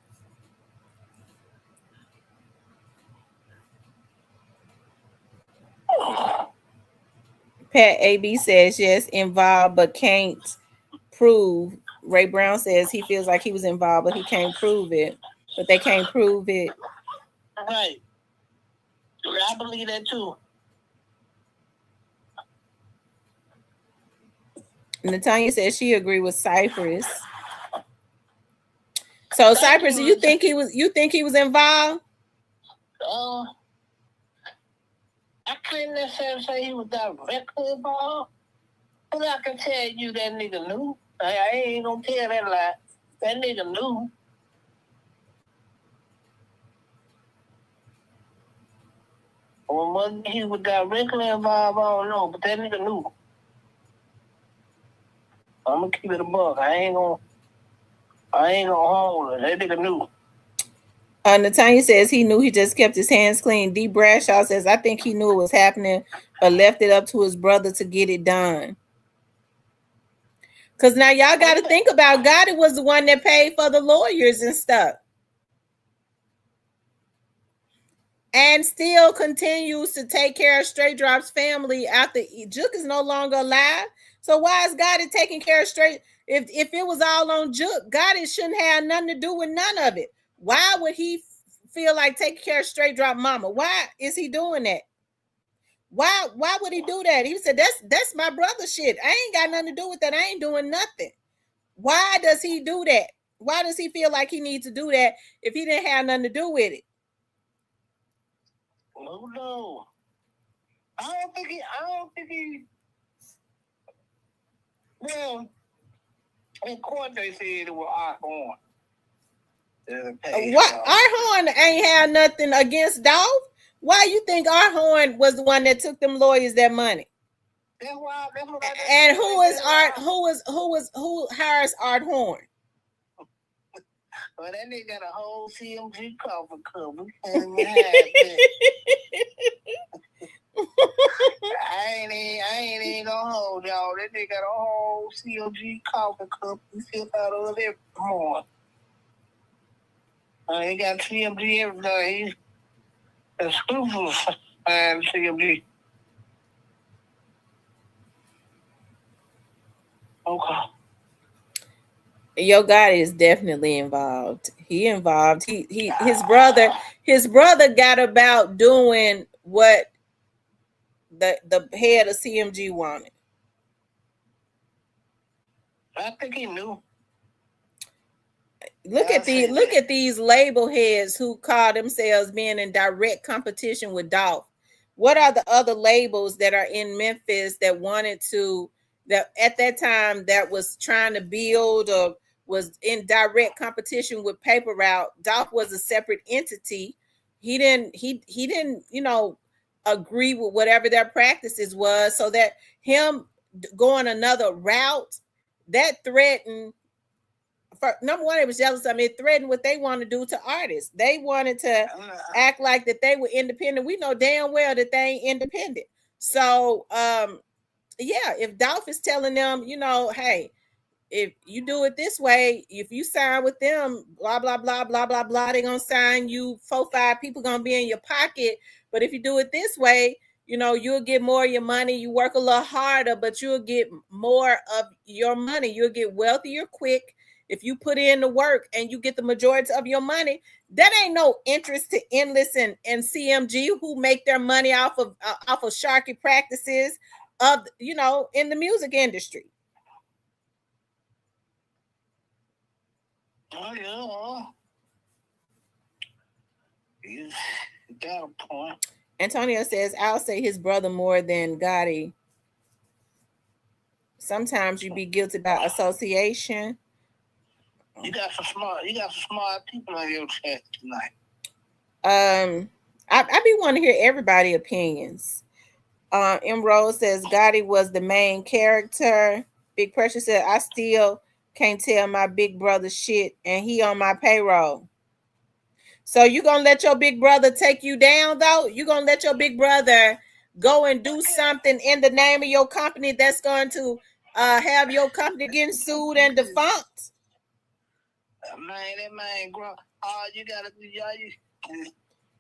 Pat AB says yes, involved, but can't prove. Ray Brown says he feels like he was involved, but he can't prove it. But they can't prove it. Right. I believe that too. Natanya says she agreed with Cypress. So Cypress, you think he was involved? didn't necessarily say he was directly involved. But I can tell you that nigga knew. I ain't gonna tell that lie. That nigga knew. Or whether he was directly involved, I don't know, but that nigga knew. I'm gonna keep it a buck. I ain't gonna hold it. That nigga knew. Natanya says he knew, he just kept his hands clean. D. Bradshaw says, I think he knew it was happening, but left it up to his brother to get it done. Because now y'all got to think about, Gotti was the one that paid for the lawyers and stuff. And still continues to take care of Straight Drop's family after Juke is no longer alive. So why is Gotti taking care of Straight? If it was all on Juke, Gotti shouldn't have nothing to do with none of it. Why would he feel like taking care of Straight Drop mama? Why is he doing that? Why would he do that? He said, that's my brother shit. I ain't got nothing to do with that. I ain't doing nothing. Why does he do that? Why does he feel like he needs to do that if he didn't have nothing to do with it? No. I don't think he well, in court they said it was Art Horn. What? Art Horn ain't had nothing against Dolph. Why you think Art Horn was the one that took them lawyers that money? That's what and who hires Art Horn? Well, that nigga got a whole CMG cover cup. We can't even have that. I ain't even gonna hold y'all. That nigga got a whole CMG coffee cup. He sits out of every morning. He got CMG everything. He's exclusive and CMG. Okay. Yo Gotti is definitely involved. His brother got about doing what the head of CMG wanted. I think he knew. Look at these label heads who call themselves being in direct competition with Dolph. What are the other labels that are in Memphis that wanted to, that at that time that was trying to build or was in direct competition with Paper Route? Dolph was a separate entity. He didn't, agree with whatever their practices was, so that him going another route that threatened. For number one, it was jealous. I mean, it threatened what they want to do to artists. They wanted to act like that they were independent. We know damn well that they ain't independent. So, if Dolph is telling them, hey, if you do it this way, if you sign with them, blah, blah, blah, blah, blah, blah, they're going to sign you 4-5 people going to be in your pocket. But if you do it this way, you'll get more of your money. You work a little harder, but you'll get more of your money. You'll get wealthier quick. If you put in the work and you get the majority of your money, that ain't no interest to Endless and CMG, who make their money off of sharky practices of, in the music industry. Oh, yeah. You got a point. Antonio says, I'll say his brother more than Gotti. Sometimes you be guilty by association. You got some smart people on your chat tonight. I be wanting to hear everybody's opinions. M. Rose says Gotti was the main character. Big Pressure said, I still can't tell my big brother shit, and he on my payroll. So you gonna let your big brother take you down, though? You gonna let your big brother go and do something in the name of your company that's going to have your company getting sued and defunct? Man, that man, bro. All you gotta do,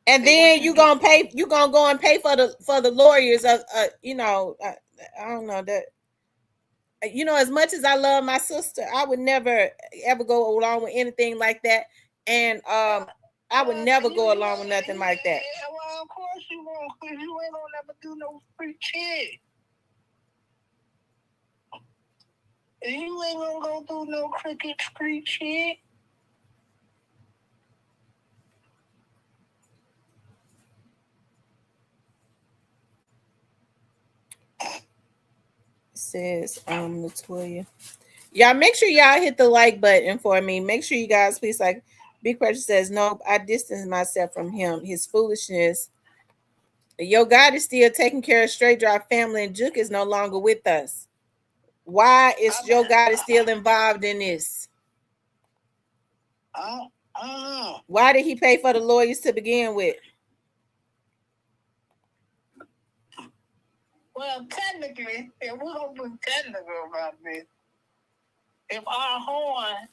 and then you gonna go and pay for the lawyers. I don't know that. As much as I love my sister, I would never ever go along with anything like that. And I would never go along with nothing like that. Yeah, well, of course you won't, because you ain't gonna never do no free shit. You ain't gonna go do no cricket street shit. says, Latoya. Y'all make sure y'all hit the like button for me. Make sure you guys please like. Big Pressure says, nope, I distance myself from him. His foolishness. Yo God is still taking care of Straight Drop family, and Juke is no longer with us. Why is Joe God is still involved in this? Why did he pay for the lawyers to begin with? Well, technically, if we're going to be technical about this, if our horn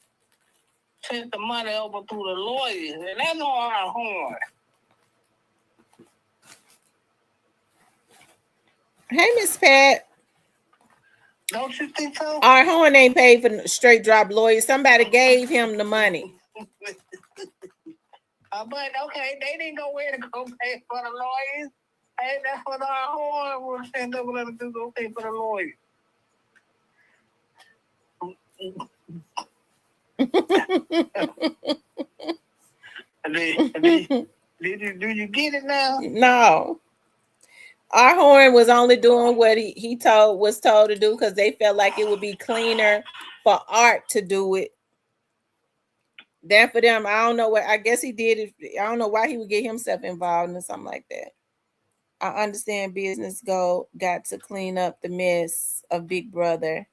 sent the money over to the lawyers, and that's not our horn. Hey, Miss Pat. Don't you think so? Our horn ain't paid for Straight Drop lawyers. Somebody gave him the money. But okay, they didn't go in to go pay for the lawyers. Hey, that's what our horn will send over there to do, go pay for the lawyers. Do you get it now? No. Our horn was only doing what he was told to do because they felt like it would be cleaner for Art to do it than for them. I don't know what. I guess he did it. I don't know why he would get himself involved in something like that. I understand business got to clean up the mess of Big Brother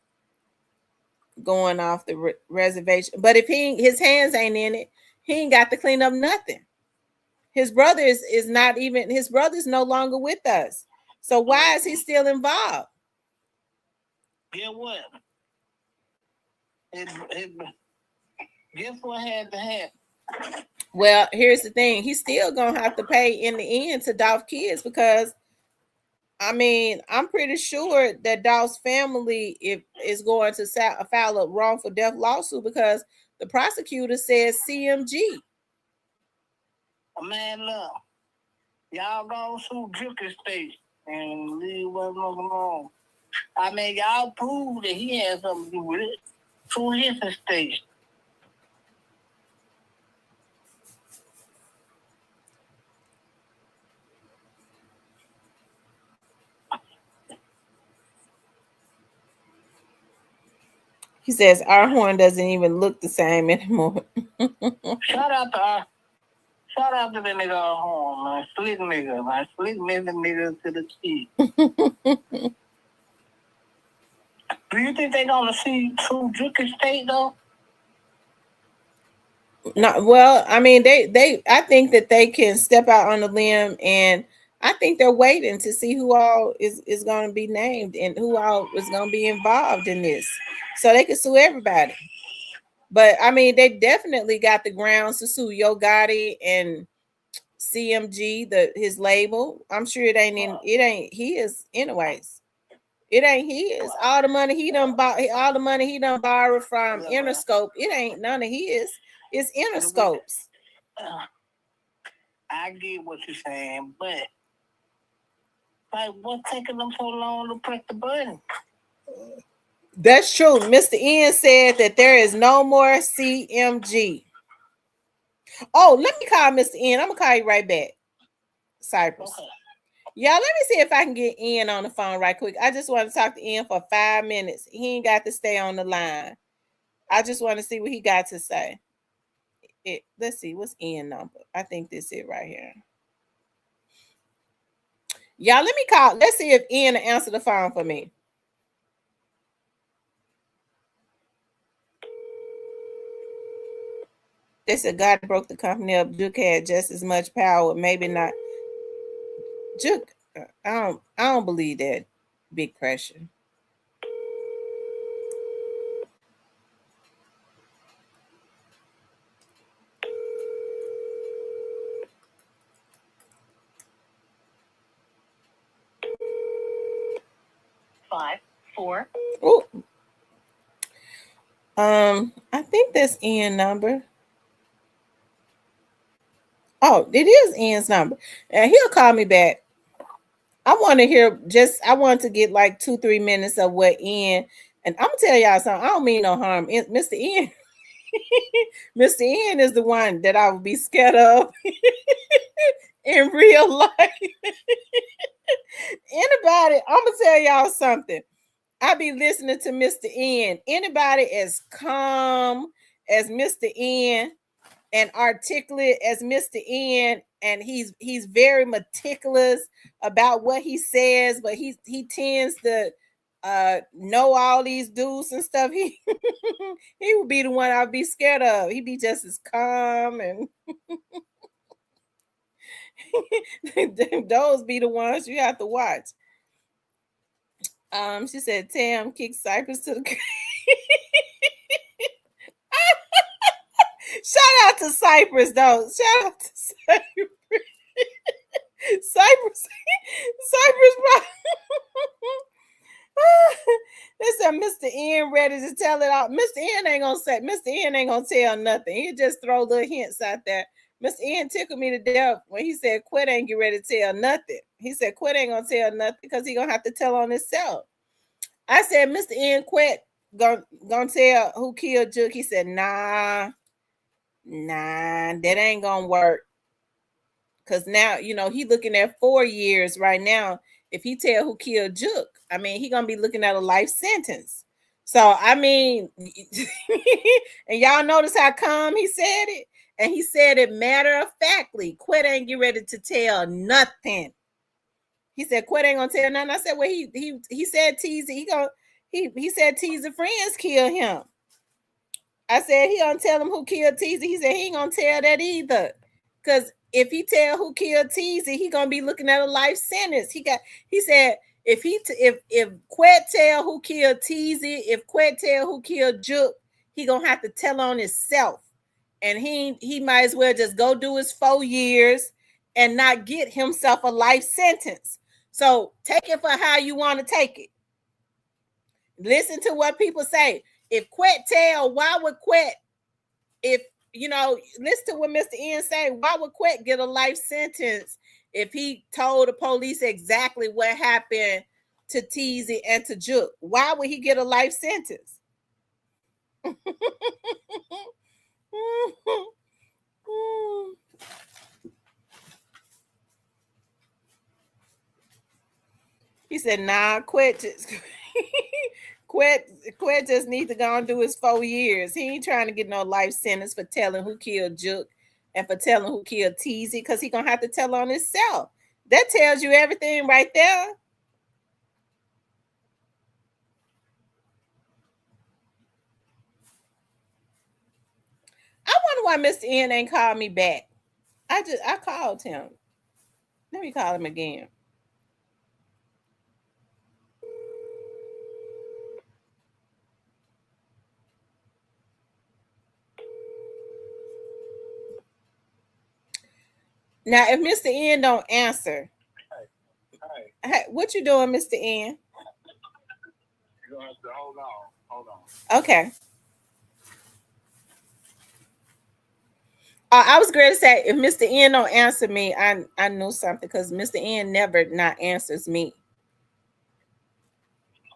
going off the reservation. But if his hands ain't in it, he ain't got to clean up nothing. His brother is not even. His brother's no longer with us. So why is he still involved? Guess what? Guess what had to happen? Well, here's the thing. He's still gonna have to pay in the end to Dolph kids because, I mean, I'm pretty sure that Dolph's family is going to file a wrongful death lawsuit because the prosecutor says CMG. Man, look, y'all go sue Juke State and leave what's alone. I mean, y'all prove that he has something to do with it. Sue his estate. He says our horn doesn't even look the same anymore. Shout out to the nigga at home, man. Slick nigga, man. Slick nigga to the T. Do you think they gonna see true Juke State though? No, well, I mean, I think that they can step out on the limb, and I think they're waiting to see who all is going to be named and who all is going to be involved in this, so they can sue everybody. But I mean, they definitely got the grounds to sue Yo Gotti and CMG, his label. I'm sure it ain't his anyways. It ain't his. All the money he done borrowed from Interscope. It ain't none of his. It's Interscope's. I get what you're saying, but like, what's taking them so long to press the button? That's true. Mr. Ian said that there is no more CMG. Oh, let me call Mr. Ian. I'm gonna call you right back, Cypress. Okay. Y'all, let me see if I can get Ian on the phone right quick. I just want to talk to Ian for 5 minutes. He ain't got to stay on the line. I just want to see what he got to say. Let's see, what's Ian number? I think this is it right here. Y'all, let me call. Let's see if Ian will answer the phone for me. They said God broke the company up. Duke had just as much power, maybe not. Duke, I don't believe that. Big Pressure. Oh, I think that's Ian's number. Oh, it is Ian's number, and he'll call me back. I want to hear I want to get like 2-3 minutes of what Ian, and I'm gonna tell y'all something. I don't mean no harm, Mr. Ian. Mr. Ian is the one that I would be scared of in real life. Anybody, I'm gonna tell y'all something. I be listening to Mr. N. Anybody as calm as Mr. N and articulate as Mr. N, and he's very meticulous about what he says, but he tends to know all these dudes and stuff. He would be the one I'd be scared of. He'd be just as calm, and those be the ones you have to watch. She said Tam kicked Cypress to the shout out to Cypress though. Shout out to Cypress. Cypress they said Mr. N ready to tell it out. Mr. N ain't gonna tell nothing. He just throw little hints out there. Mr. N tickled me to death when he said Quet ain't get ready to tell nothing. He said Quet ain't gonna tell nothing because he gonna have to tell on himself. I said, Mr. N Quet gonna tell who killed Juke. He said, nah, that ain't gonna work. Cause now, you know, he looking at 4 years right now. If he tell who killed Juke, I mean, he gonna be looking at a life sentence. So, I mean, and y'all notice how calm he said it? And he said it matter-of-factly. Quet ain't get ready to tell nothing. He said Quet ain't gonna tell nothing. I said, well, he said Teasy, he said Teasy friends kill him. I said he gonna tell him who killed Teasy. He said he ain't gonna tell that either. Because if he tell who killed Teasy, he gonna be looking at a life sentence. He said if Quet tell who killed Teasy, if Quet tell who killed Juke, he gonna have to tell on himself. And he might as well just go do his 4 years and not get himself a life sentence. So take it for how you want to take it. Listen to what people say. If Quet tell, why would Quet, if, you know, listen to what Mr. N say, why would Quet get a life sentence if he told the police exactly what happened to Teasy and to Juke? Why would he get a life sentence? He said, nah, Quet just Quet just needs to go and do his 4 years. He ain't trying to get no life sentence for telling who killed Juke and for telling who killed Teasy, because he gonna have to tell on himself. That tells you everything right there. I wonder why Mr. N ain't called me back. I called him. Let me call him again. Now, if Mr. N don't answer, hey, what you doing, Mr. N? You're gonna have to hold on. Okay. I was going to say, if Mr. N don't answer me, I know something, because Mr. N never not answers me.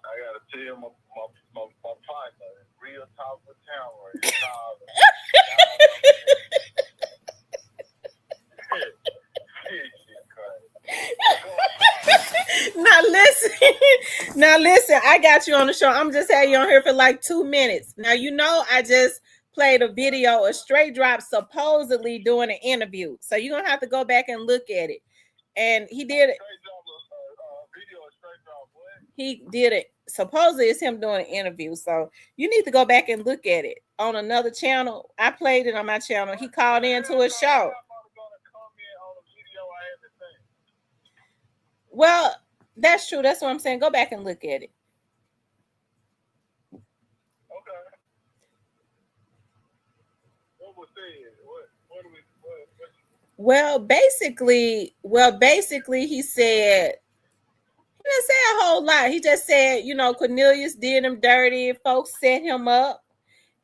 I gotta tell my partner, real top of town right Now listen, I got you on the show. I'm just having you on here for like 2 minutes. Now, you know, I just played a video of Straight Drop supposedly doing an interview. So you're going to have to go back and look at it. And he did it. He did it. Supposedly it's him doing an interview. So you need to go back and look at it on another channel. I played it on my channel. He called into a show. Well, that's true. That's what I'm saying. Go back and look at it. Okay. What was said? Well, basically, he said, he didn't say a whole lot. He just said, you know, Cornelius did him dirty. Folks set him up.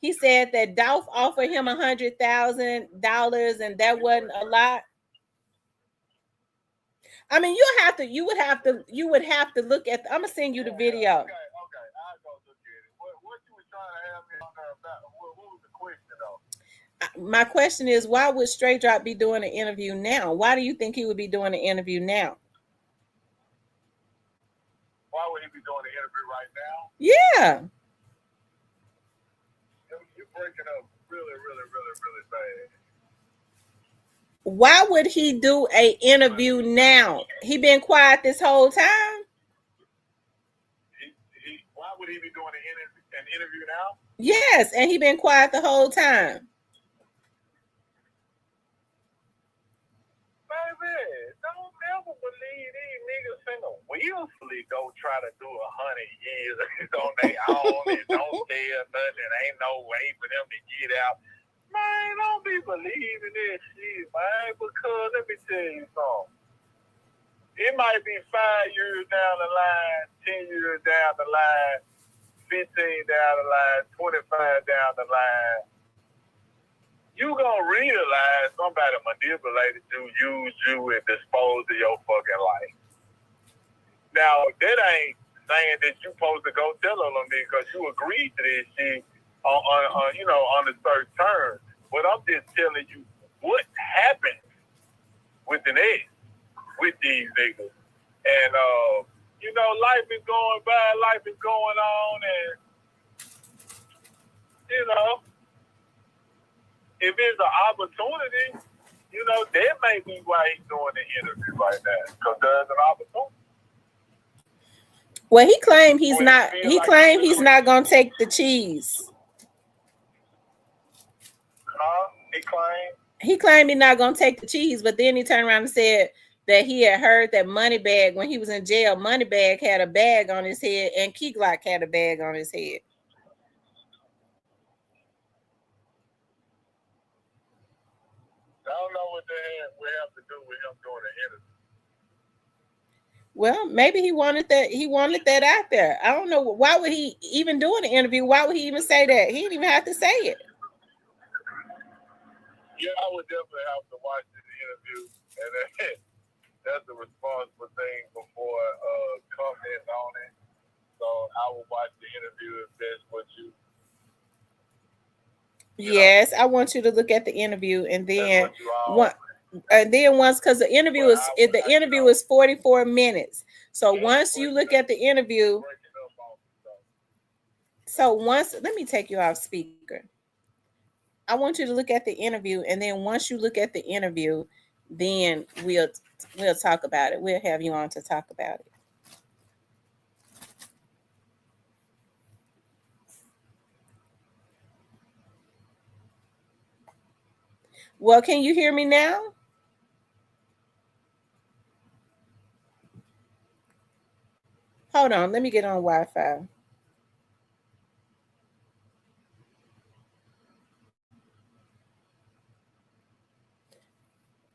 He said that Dolph offered him $100,000 and that wasn't a lot. I mean, you would have to look at. I'm gonna send you the video. Okay, I'll go look at it. What you was trying to have me on there about? What was the question though? My question is, why would Straight Drop be doing an interview now? Why do you think he would be doing an interview now? Why would he be doing the interview right now? Yeah. You're breaking up really, really, really, really bad. Why would he do a interview now? He been quiet this whole time. Why would he be doing an interview now? Yes, and he been quiet the whole time. Baby, don't ever believe these niggas finna willfully go try to do 100 years on their own and don't tell nothing. Ain't no way for them to get out. Man, don't be believing this shit, man, because let me tell you something. It might be 5 years down the line, 10 years down the line, 15 down the line, 25 down the line. You gonna realize somebody manipulated you, used you, and disposed of your fucking life. Now, that ain't saying that you supposed to go tell on me because you agreed to this shit on the certain terms. But I'm just telling you what happened with the X, with these niggas. And, life is going by, life is going on, and, if it's an opportunity, that may be why he's doing the interview right now, because there's an opportunity. Well, he claimed he's not. He claimed he's not gonna take the cheese. He claimed he's not gonna take the cheese, but then he turned around and said that he had heard that Moneybag, when he was in jail, Moneybag had a bag on his head and Key Glock had a bag on his head. I don't know what we have to do with him doing an interview. Well, maybe he wanted that. He wanted that out there. I don't know. Why would he even do an interview? Why would he even say that? He didn't even have to say it. Yeah, I would definitely have to watch this interview, and that's a responsible thing before commenting on it. So I will watch the interview if that's what you. Yes, I want you to look at the interview, and then once, because the interview is 44 minutes. So once you look at the interview, let me take you off speaker. I want you to look at the interview, and then once you look at the interview, then we'll talk about it. We'll have you on to talk about it. Well, can you hear me now? Hold on, let me get on Wi-Fi.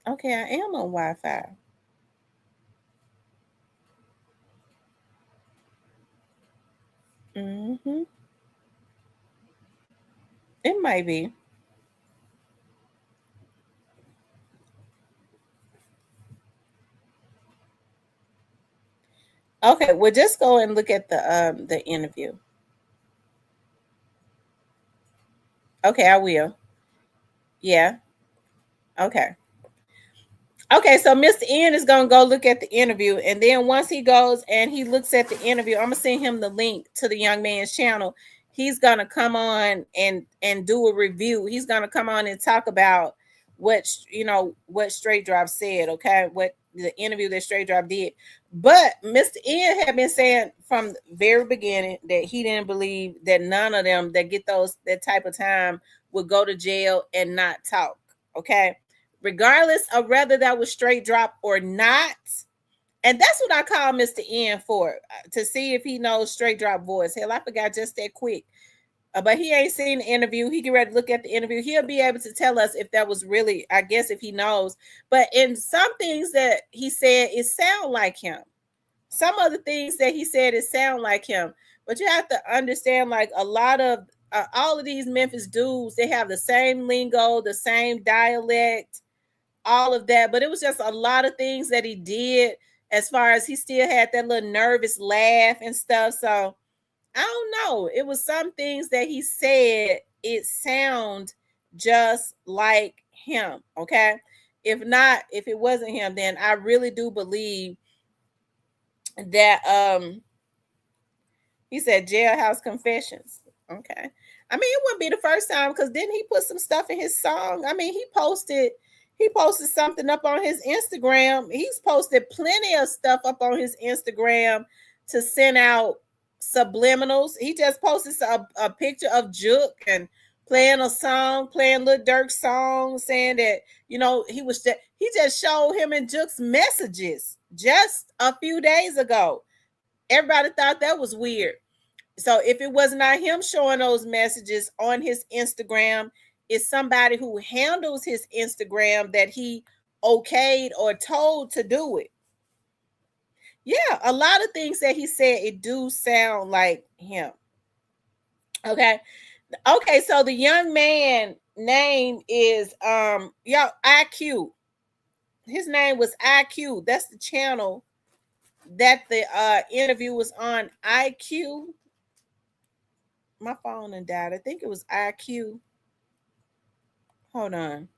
Okay, I am on Wi-Fi. It might be. Okay, we'll just go and look at the interview. Okay, I will. Yeah. Okay. Okay, so Mr. N is going to go look at the interview, and then once he goes and he looks at the interview, I'm going to send him the link to the young man's channel. He's going to come on and do a review. He's going to come on and talk about what Straight Drop said, okay? What the interview that Straight Drop did. But Mr. N had been saying from the very beginning that he didn't believe that none of them that get that type of time would go to jail and not talk, okay? Regardless of whether that was Straight Drop or not. And that's what I call Mr. N for, to see if he knows Straight Drop voice. Hell, I forgot just that quick. But he ain't seen the interview. He get ready to look at the interview. He'll be able to tell us if that was really, I guess, if he knows. But in some things that he said, it sound like him. Some other things that he said, it sound like him. But you have to understand, like, a lot of, all of these Memphis dudes, they have the same lingo, the same dialect, all of that. But it was just a lot of things that he did, as far as he still had that little nervous laugh and stuff. So I don't know. It was some things that he said, it sound just like him. Okay. If it wasn't him, then I really do believe that He said Jailhouse Confessions. Okay. I mean, it wouldn't be the first time because didn't he put some stuff in his song? I mean, he posted something up on his Instagram. He's posted plenty of stuff up on his Instagram to send out subliminals. He just posted a picture of Juke and playing a song, playing Lil Durk's song, saying that, you know, he just showed him and Juke's messages just a few days ago. Everybody thought that was weird. So if it was not him showing those messages on his Instagram, it's somebody who handles his Instagram that he okayed or told to do it. Yeah, a lot of things that he said, it do sound like him. Okay. So the young man name is IQ. His name was IQ. That's the channel that the interview was on. IQ. My phone done died. I think it was IQ. Hold on.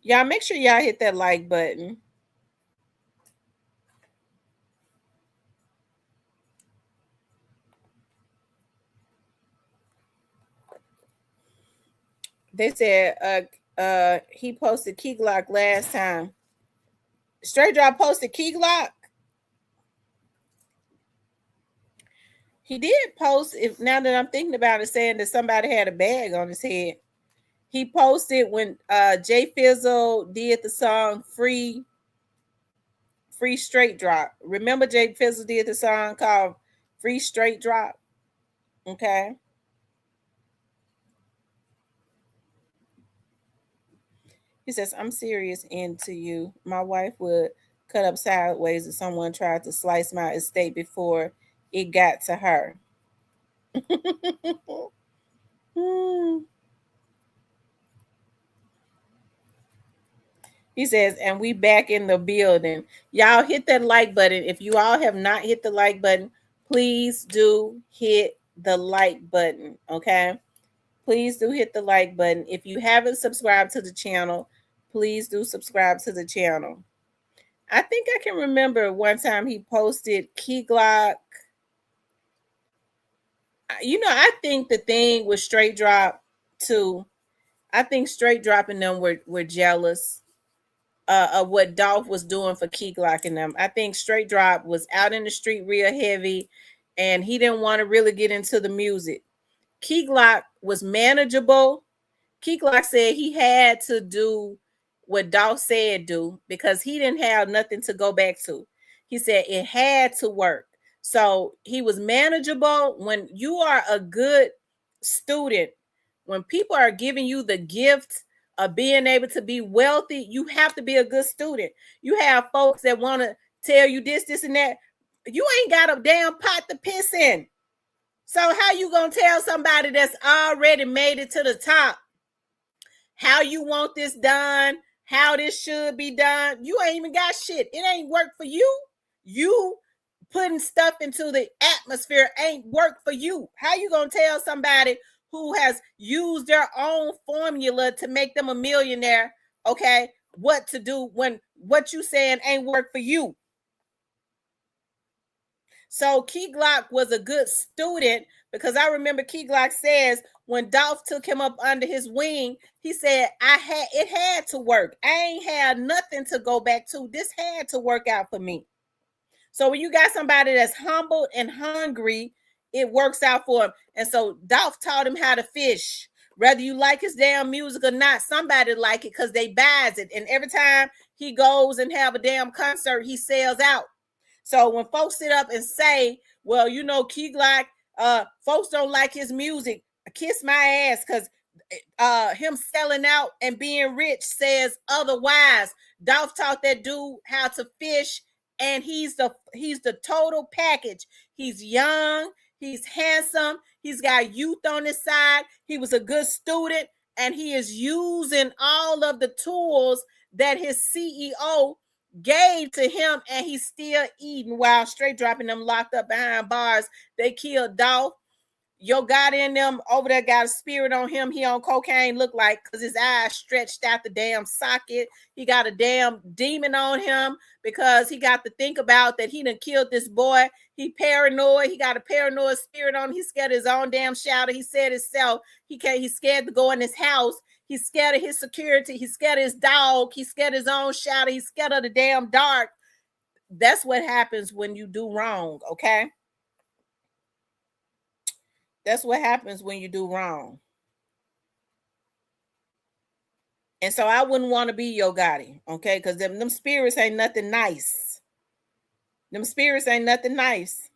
Y'all make sure y'all hit that like button. They said he posted Key Glock last time. Straight Drop posted Key Glock. He did post, if now that I'm thinking about it, saying that somebody had a bag on his head. He posted when Jay Fizzle did the song Free Straight Drop. Remember Jay Fizzle did the song called Free Straight Drop? Okay. He says, I'm serious into you. My wife would cut up sideways if someone tried to slice my estate before it got to her. He says, and we back in the building. Y'all hit that like button. If you all have not hit the like button, please do hit the like button, okay? Please do hit the like button. If you haven't subscribed to the channel, please do subscribe to the channel. I think I can remember one time he posted Key Glock. You know, I think the thing with Straight Drop too, I think Straight Drop and them were jealous of what Dolph was doing for Key Glock and them. I think Straight Drop was out in the street real heavy and he didn't want to really get into the music. Key Glock was manageable. Key Glock said he had to do what Dolph said do because he didn't have nothing to go back to. He said it had to work. So he was manageable. When you are a good student, when people are giving you the gift of being able to be wealthy, you have to be a good student. You have folks that want to tell you this, and that. You ain't got a damn pot to piss in. So how you gonna tell somebody that's already made it to the top how you want this done, how this should be done? You ain't even got shit. It ain't work for you. You putting stuff into the atmosphere ain't work for you. How you gonna tell somebody who has used their own formula to make them a millionaire, okay, what to do when what you saying ain't work for you? So Key Glock was a good student because I remember Key Glock says when Dolph took him up under his wing, he said, it had to work. I ain't had nothing to go back to. This had to work out for me. So when you got somebody that's humble and hungry, it works out for him. And so Dolph taught him how to fish. Whether you like his damn music or not, somebody like it because they buys it. And every time he goes and have a damn concert, he sells out. So when folks sit up and say, well, you know, Key Glock, folks don't like his music, kiss my ass because him selling out and being rich says otherwise. Dolph taught that dude how to fish, and he's the total package. He's young, he's handsome, he's got youth on his side, he was a good student, and he is using all of the tools that his CEO gave to him, and he's still eating while Straight Dropping them locked up behind bars. They killed Dolph. Yo got in them over there, got a spirit on him. He on cocaine, look like, because his eyes stretched out the damn socket. He got a damn demon on him because he got to think about that he done killed this boy. He paranoid. He got a paranoid spirit on him. He scared his own damn shadow. He said himself, he's scared to go in his house. He's scared of his security. He's scared of his dog. He's scared of his own shadow. He's scared of the damn dark. That's what happens when you do wrong, okay? That's what happens when you do wrong. And so I wouldn't want to be Yo Gotti, okay? Because them spirits ain't nothing nice. Them spirits ain't nothing nice.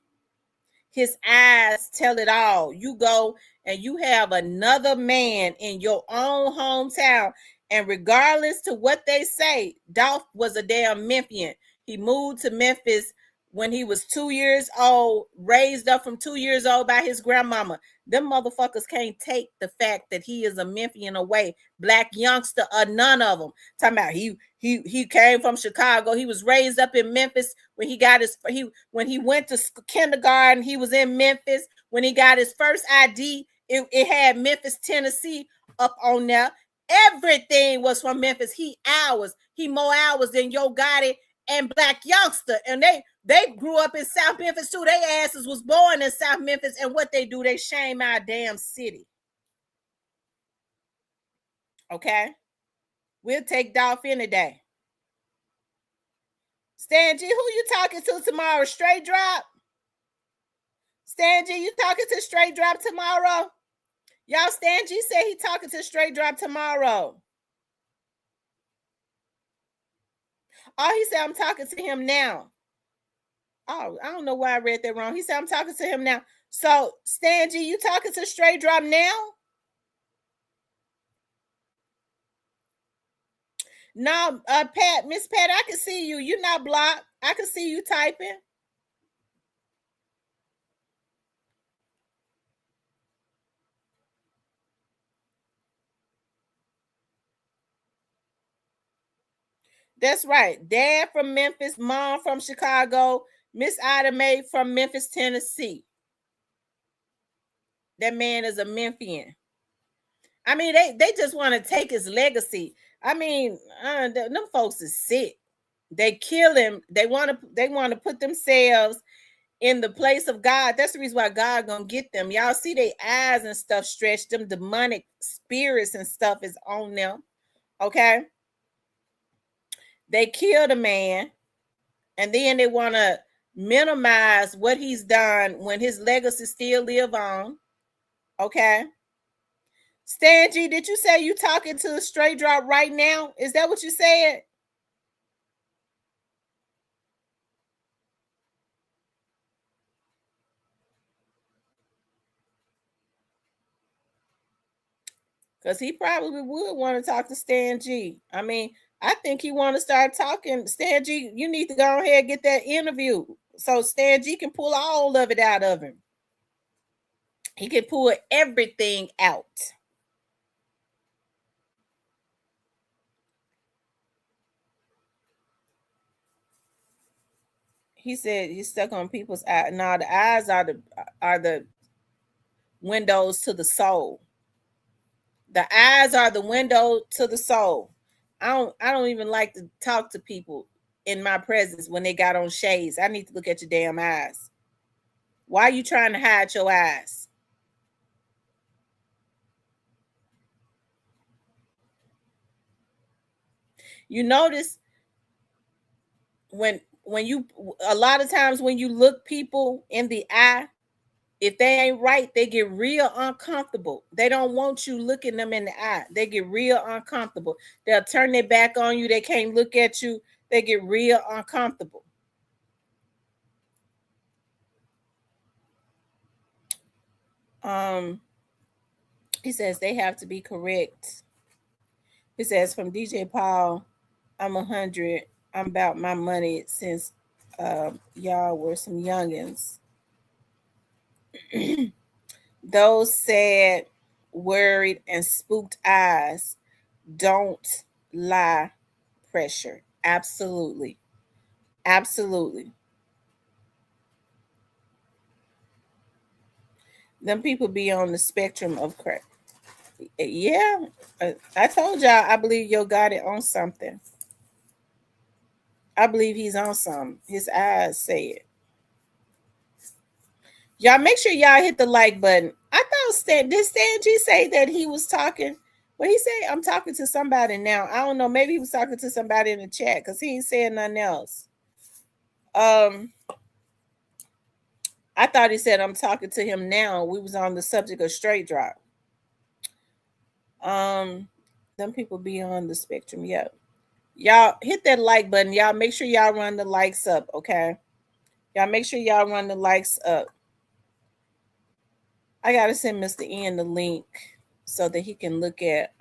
His eyes tell it all. You go and you have another man in your own hometown. And regardless to what they say, Dolph was a damn Memphian. He moved to Memphis when he was 2 years old, raised up from 2 years old by his grandmama. Them motherfuckers can't take the fact that he is a Memphian away. Black youngster, none of them. Talking about he came from Chicago. He was raised up in Memphis. When he got when he went to kindergarten, he was in Memphis. When he got his first ID, it had Memphis, Tennessee up on there. Everything was from Memphis. He more hours than Yo Gotti and Black Youngster, and they grew up in South Memphis too. They asses was born in South Memphis, and what they do, they shame our damn city. Okay, we'll take Dolph any day. Stan G, who you talking to tomorrow? Straight Drop? Stan G, you talking to Straight Drop tomorrow? Y'all, Stan G said he talking to Straight Drop tomorrow. Oh, he said I'm talking to him now. Oh, I don't know why I read that wrong. He said I'm talking to him now. So, Stan G, you talking to Straight Drop now? No, Pat, Miss Pat, I can see you. You're not blocked. I can see you typing. That's right. Dad from Memphis, mom from Chicago, Miss Ida Mae from Memphis, Tennessee. That man is a Memphian. I mean, they just want to take his legacy. I mean, them folks is sick. They kill him. They want to put themselves in the place of God. That's the reason why God gonna get them. Y'all see their eyes and stuff stretched. Them demonic spirits and stuff is on them. Okay. They killed a man, and then they want to minimize what he's done when his legacy still live on. Okay. Stan G, did you say you talking to Straight Drop right now? Is that what you said? Because he probably would want to talk to Stan G. I mean, I think he want to start talking. Stan G, you need to go ahead and get that interview so Stan G can pull all of it out of him. He can pull everything out. He said he's stuck on people's eyes. Now the eyes are the windows to the soul. The eyes are the window to the soul. I don't even like to talk to people in my presence when they got on shades. I need to look at your damn eyes. Why are you trying to hide your eyes? You notice when you, a lot of times when you look people in the eye, if they ain't right, they get real uncomfortable. They don't want you looking them in the eye. They get real uncomfortable. They'll turn their back on you. They can't look at you. They get real uncomfortable. He says they have to be correct. He says from DJ Paul, I'm 100. I'm about my money since y'all were some youngins. Those sad, worried, and spooked eyes don't lie. Pressure. Absolutely. Absolutely. Them people be on the spectrum of crack. Yeah, I told y'all. I believe Yo Gotti on something. I believe he's on something. His eyes say it. Y'all make sure y'all hit the like button. I thought did Stan G say that he was talking? Well, he said I'm talking to somebody now. I don't know. Maybe he was talking to somebody in the chat because he ain't saying nothing else. I thought he said I'm talking to him now. We was on the subject of straight drop. Them people be on the spectrum. Yep. Y'all hit that like button. Y'all make sure y'all run the likes up, okay? Y'all make sure y'all run the likes up. I gotta send Mr. Ian the link so that he can look at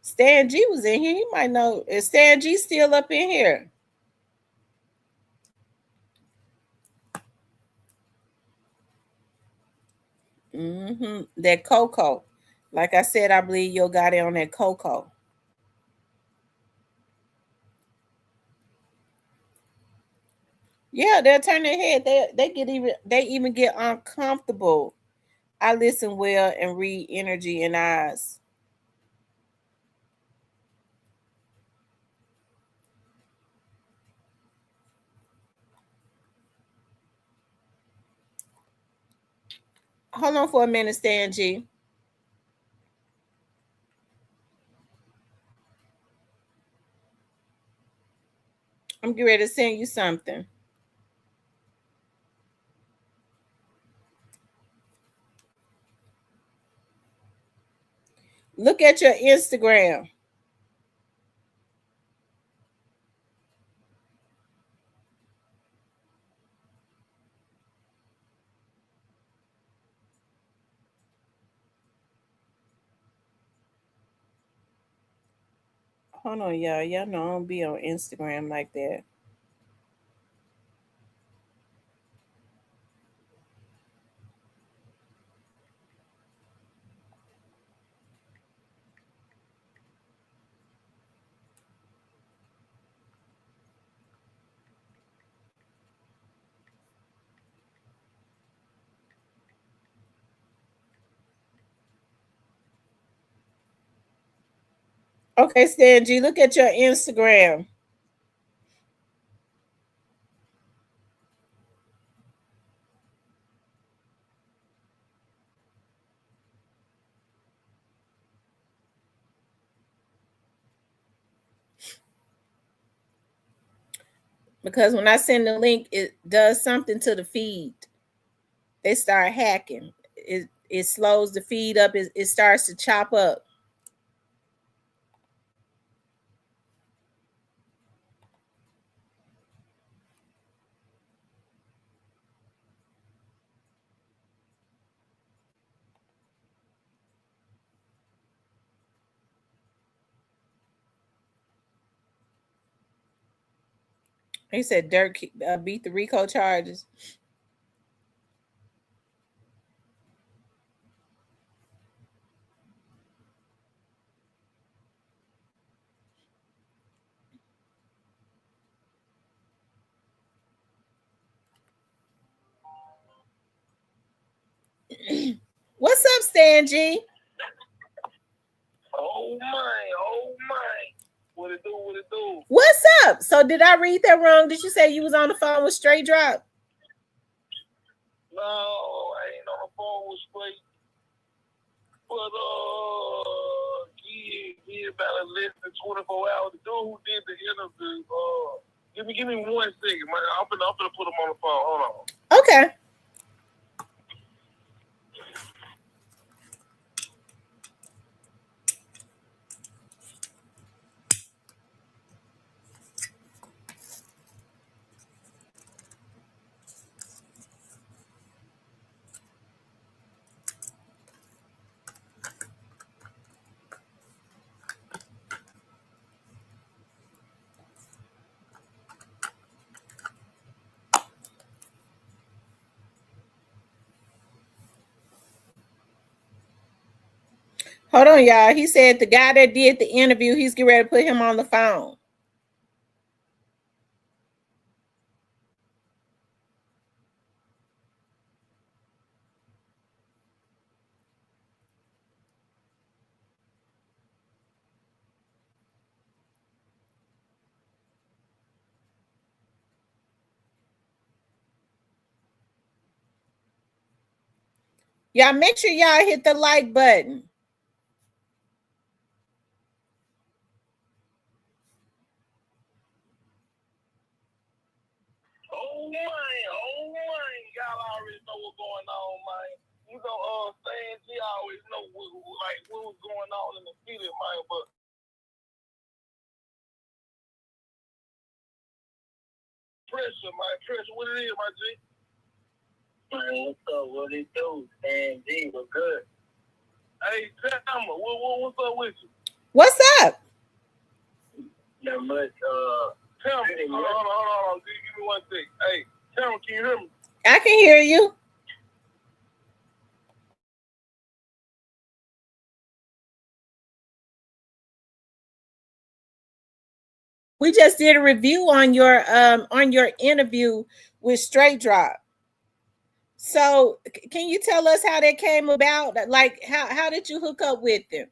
Stan G was in here. He might know. Is Stan G still up in here? That Coco. Like I said, I believe Yo got it on that Coco. Yeah, they'll turn their head. They even get uncomfortable. I listen well and read energy and eyes. Hold on for a minute, Stan G. I'm getting ready to send you something. Look at your Instagram. Hold on, y'all. Y'all know I don't be on Instagram like that. Okay, Stan G, look at your Instagram. Because when I send the link, it does something to the feed. They start hacking. It slows the feed up. It starts to chop up. He said Dirk beat the RICO charges. What's up, Stan G? Oh my. What it do? What's up? So did I read that wrong? Did you say you was on the phone with Straight Drop? No, I ain't on the phone with Straight. But he about less than 24 hours. The dude who did the interview, give me 1 second, man. I'm gonna put him on the phone. Hold on. Okay. Hold on, y'all. He said the guy that did the interview, he's getting ready to put him on the phone. Y'all make sure y'all hit the like button. Oh man, y'all already know what's going on, man. You know, Stan G always know what was going on in the city, man. But pressure, what it is, my G? Man, what's up? What it do? Stan G was good. Hey, tell me, what's up with you? What's up? Not much. Tell me. Hold on. Give me one thing. Hey, tell me, can you hear me? I can hear you. We just did a review on your interview with Straight Drop. So can you tell us how that came about? Like how did you hook up with them?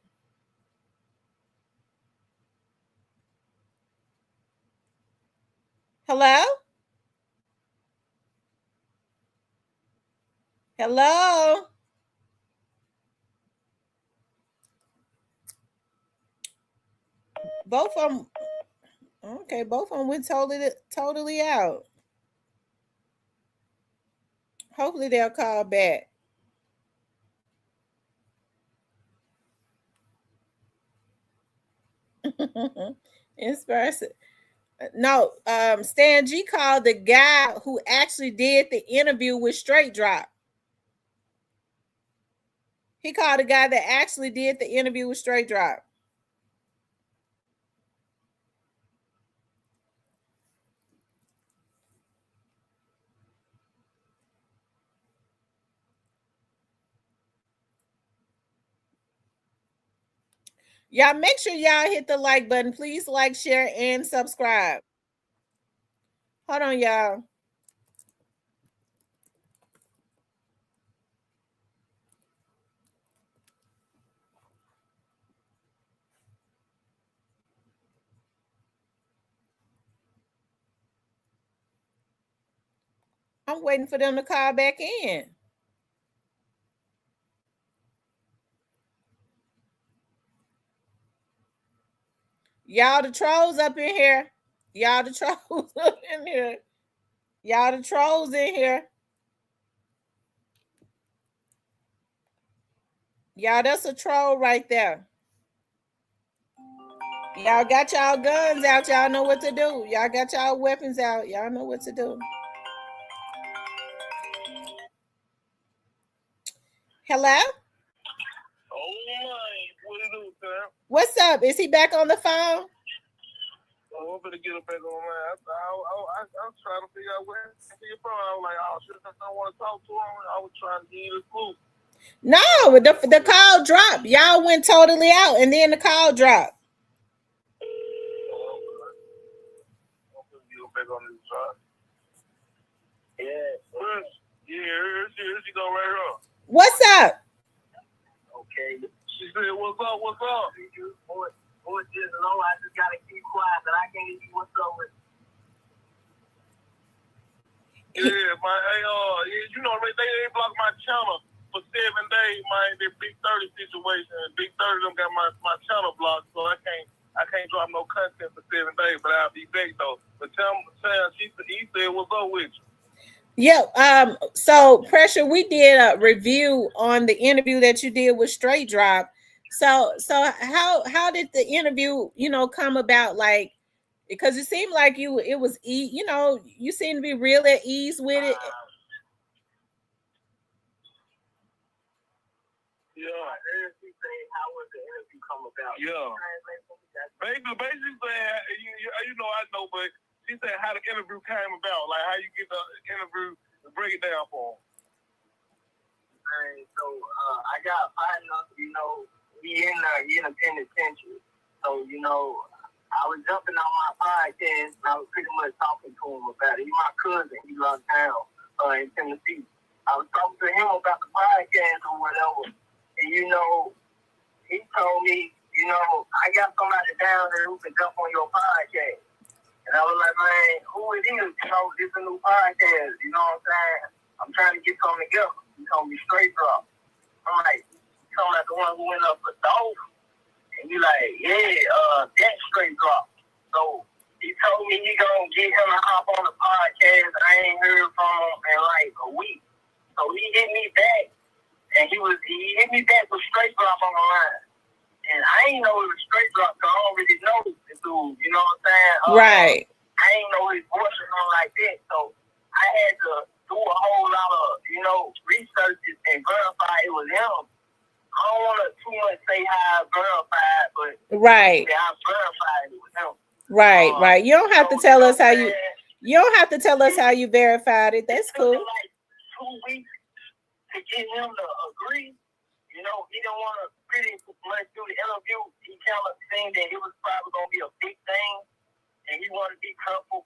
Hello? Hello? Both of them. Okay, both of them went totally out. Hopefully they'll call back. Inspiration. No, Stan G called the guy who actually did the interview with Straight Drop. He called the guy that actually did the interview with Straight Drop. Y'all make sure y'all hit the like button. Please like, share, and subscribe. Hold on, y'all. I'm waiting for them to call back in. Y'all the trolls up in here. Y'all the trolls up in here. Y'all the trolls in here. Y'all, that's a troll right there. Y'all got y'all guns out. Y'all know what to do. Y'all got y'all weapons out. Y'all know what to do. Hello? Oh my, what it do, Sam? What's up? Is he back on the phone? Oh, I'm gonna get him back on line. I'm trying to figure out where to see your phone. I was like, oh shit, I don't want to talk to him. I was trying to get you the clue. No, the call dropped. Y'all went totally out, and then the call dropped. Back on this side. Yeah. Here she go right here. What's up? Okay. She said, what's up? Boy, just know I just gotta keep quiet, but I can't see what's up with. Yeah, man. Hey, you know, they blocked my channel for 7 days, man. The Big 30 situation. Big 30 them got my channel blocked, so I can't drop no content for 7 days, but I'll be back though. But he said, what's up with you? Yeah. So Pressure, we did a review on the interview that you did with Straight Drop. So how did the interview, come about? Like, because it seemed like you seem to be real at ease with it. Yeah. How was the interview come about? Yeah. Basically saying, I know, but she said how the interview came about, like how you get the interview to break it down for them. So I got a partner, he in a penitentiary. So, you know, I was jumping on my podcast and I was pretty much talking to him about it. He's my cousin. He locked down in Tennessee. I was talking to him about the podcast or whatever. And, you know, he told me, you know, I got somebody down here who can jump on your podcast. And I was like, man, who it is? You know, this is a new podcast. You know what I'm saying? I'm trying to get something together. He told me straight Dropp. I'm like, you talking about the one who went up for Dolph? And he like, yeah, that's straight Dropp. So he told me he gonna get him to hop on the podcast. I ain't heard from him in like a week. So he hit me back, and he hit me back with straight Dropp on the line. And I ain't know it was straight Dropp, because I don't really know the dude. You know what I'm saying? Right. I ain't know his voice or nothing like that. So I had to do a whole lot of, you know, researches and verify it was him. I don't want to too much say how I verified, but right. I verified it with him. Right, right. You don't have to tell us how you. You don't have to tell us how you verified it. That's cool. It took like 2 weeks to get him to agree. You know, he didn't want to pretty much do the interview. He kind of seen that it was probably going to be a big thing, and he wanted to be careful.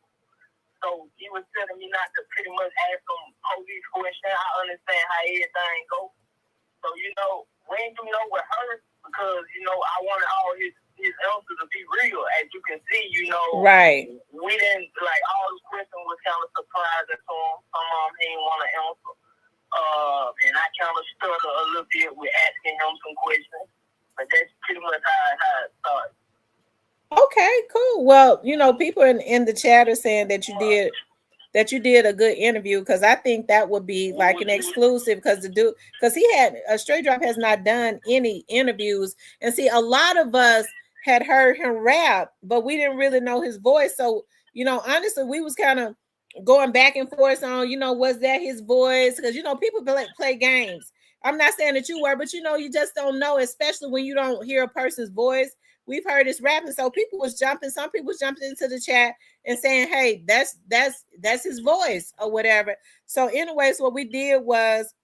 So he was telling me not to pretty much ask him police questions. I understand how everything goes. So, you know, when you know with her, because, you know, I wanted all his answers to be real. As you can see, you know, right. We didn't, like, all the questions was kind of surprising to him. Some of them he didn't want to answer. And I kind of stuttered a little bit with asking him some questions. But that's pretty much how it started. Okay, cool. Well, you know, people in the chat are saying that you did a good interview, because I think that would be like an exclusive, because Straight Dropp has not done any interviews. And see, a lot of us had heard him rap, but we didn't really know his voice. So, you know, honestly, we was kind of going back and forth on, you know, was that his voice? Because, you know, people play games. I'm not saying that you were, but, you know, you just don't know, especially when you don't hear a person's voice. We've heard this rapping, so people was jumping. Some people was jumping into the chat and saying, "Hey, that's his voice," or whatever. So, anyways, what we did was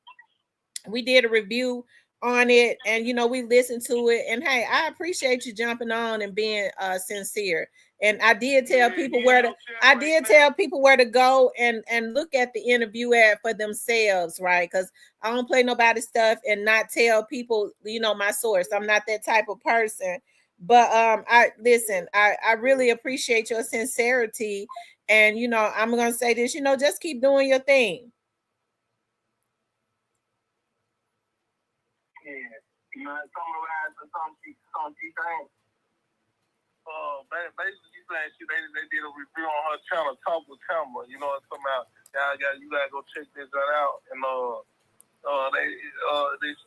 we did a review on it, and you know, we listened to it. And hey, I appreciate you jumping on and being sincere. And I did tell people where to go and look at the interview ad for themselves, right? Because I don't play nobody's stuff and not tell people, you know, my source. I'm not that type of person. But I really appreciate your sincerity. And, you know, I'm going to say this, you know, just keep doing your thing. Yeah. You know, summarize for some things. Basically, you saying they did a review on her channel, Talk with Tamara. You know what I'm talking about? You gotta go check this out. And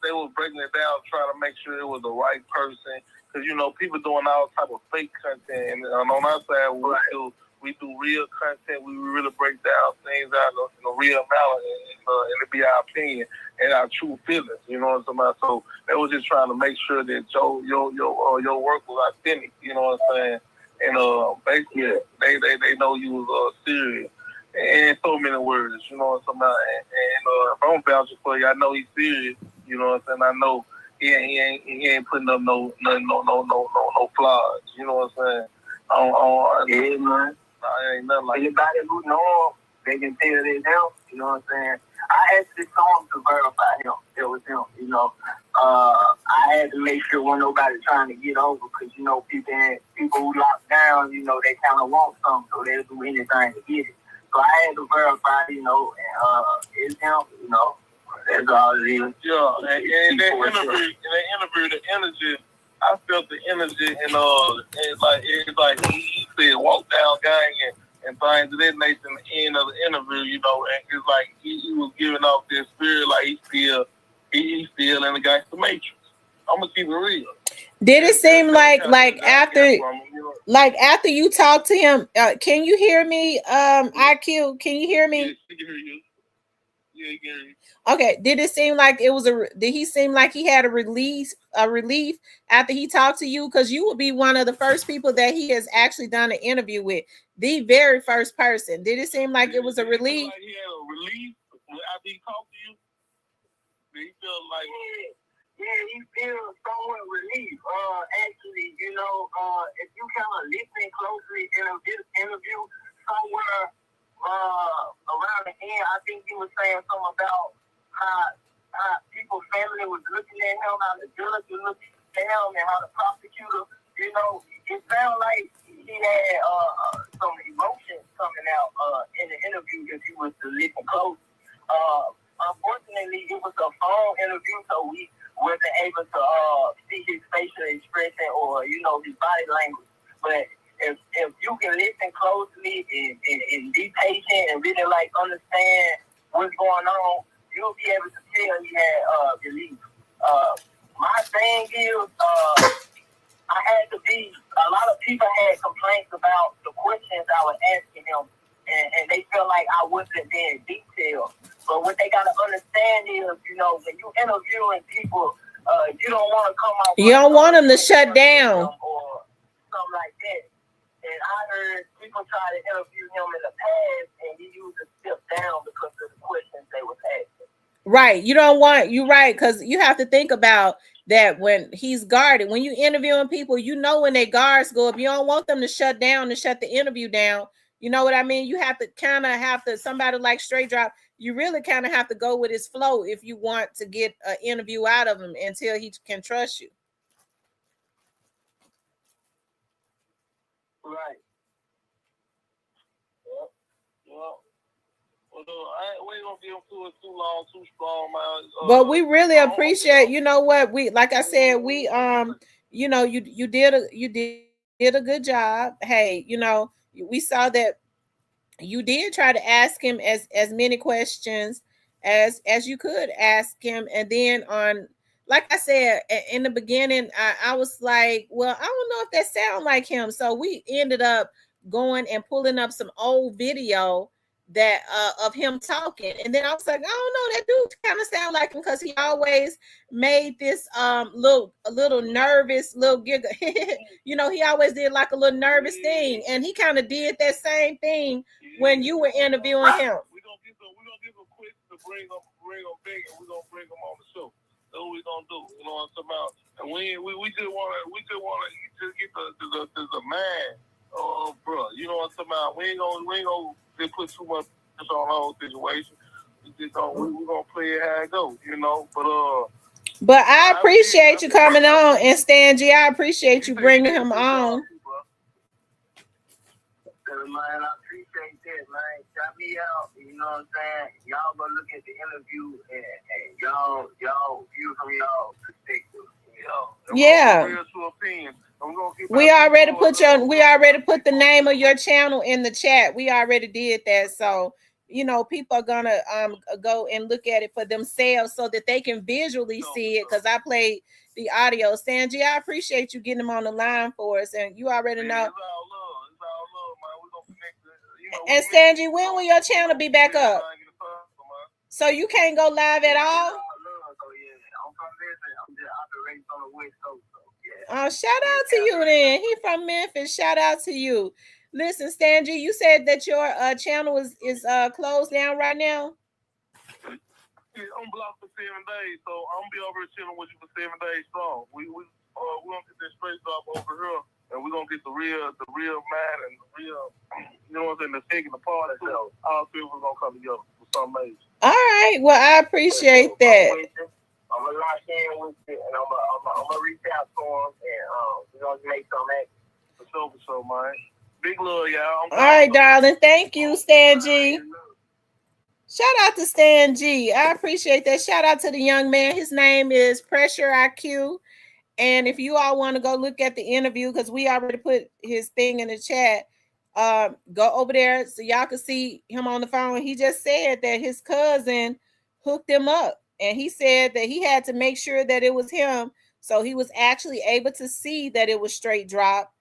they were breaking it down, trying to make sure it was the right person. Because, you know, people doing all type of fake content. And on our side, we do real content. We really break down things out in a real manner, and it be our opinion and our true feelings. You know what I'm talking about? So they was just trying to make sure that your work was authentic. You know what I'm saying? And basically, they know you was serious. In so many words, you know what I'm talking about? And if I'm vouching for you, I know he's serious. You know what I'm saying? I know he ain't putting up no flaws. You know what I'm saying? Yeah, man. I ain't nothing like anybody who know him, they can tell they him. You know what I'm saying? I actually saw him to verify him. It was him. You know, I had to make sure wasn't nobody trying to get over, because, you know, people who locked down, you know, they kind of want something, so they'll do anything to get it. So I had to verify, you know, and it's him, you know. That's all it is. Yeah, and in that interview, the energy, I felt the energy, and it's like he said, walk down gang and things of that nature in the end of the interview, you know, and it's like he was giving off this spirit like he's still in the gangster matrix. I'm gonna keep it real. Did it seem like after you talked to him? Can you hear me? IQ, can you hear me? Yeah, I can hear you. Yeah, I can hear you. Okay. Did it seem like did he seem like he had a relief after he talked to you? Because you would be one of the first people that he has actually done an interview with, the very first person. Did it seem like it was a relief? Like he had a relief after he talked to you? Did he feel like Yeah, he feels somewhat relief. Actually, you know, if you kind of listen closely in this interview, somewhere around the end, I think he was saying something about how people's family was looking at him, how the judge was looking at him, and how the prosecutor, you know, it sounded like he had some emotions coming out in the interview if you was to listen close. Unfortunately, it was a phone interview, so we wasn't able to see his facial expression or, you know, his body language. But if you can listen closely and be patient and really like understand what's going on, you'll be able to tell he had relief. My thing is, I had to be. A lot of people had complaints about the questions I was asking him, and they felt like I wasn't being detailed. But what they gotta understand is, you know, when you interviewing people, you don't want to come out. You don't want them to shut down or something like that. And I heard people try to interview him in the past, and he used to step down because of the questions they was asking. Right. You don't want, you're right, because you have to think about that when he's guarded. When you interviewing people, you know when their guards go up, you don't want them to shut down and shut the interview down. You know what I mean? You have to kind of somebody like Straight Drop, you really kind of have to go with his flow if you want to get an interview out of him until he can trust you. Right. Well, we ain't gonna get into it too long, too strong, man. But we really appreciate, you know what, we, like I said, we you know, you did a good job. Hey, you know, we saw that you did try to ask him as many questions as you could ask him, and then on, like I said in the beginning, I was like, well, I don't know if that sound like him, so we ended up going and pulling up some old video that of him talking, and then I was like, I don't know, that dude kind of sound like him, because he always made this a little nervous little giggle. You know, he always did like a little nervous thing, and he kind of did that same thing when you were interviewing him. We're gonna give him quick to bring him big, and we're gonna bring him on the show. That's what we're gonna do. You know what I'm talking about? And we just wanna just get the man, bro. You know what I'm talking about? We ain't gonna just put too much on the whole situation. We're gonna play it how it goes, you know. But I appreciate you coming on, and Stan G, I appreciate you bringing him on. Man, I appreciate that, man. Shout me out. You know what I'm saying? Y'all go look at the interview and y'all view from y'all perspective. Yeah. We already put the name of your channel in the chat. We already did that. So, you know, people are gonna go and look at it for themselves so that they can visually see it, because I played the audio. Sanji, I appreciate you getting them on the line for us, and you already know. And Sanji, when will your channel be back up? So you can't go live at all? Oh, shout out to you then. He from Memphis. Shout out to you. Listen, Stanji, you said that your channel is closed down right now. Yeah, I'm blocked for 7 days, so I'm gonna be over here chilling with you for 7 days strong. We gonna get this Straight Drop over here, and we're gonna get the real man and the real, you know what I'm saying, the thing and the party. So all three of us gonna come together for some major. All right. Well, I appreciate that. I'm gonna lock in with you, and I'm gonna reach out to him, and we're gonna make some action. For sure, man. Big love, y'all. All right, darling. Thank you, Stan G. Shout out to Stan G. I appreciate that. Shout out to the young man. His name is Pressure IQ. And if you all want to go look at the interview, because we already put his thing in the chat, go over there so y'all can see him on the phone. He just said that his cousin hooked him up, and he said that he had to make sure that it was him, so he was actually able to see that it was Straight Drop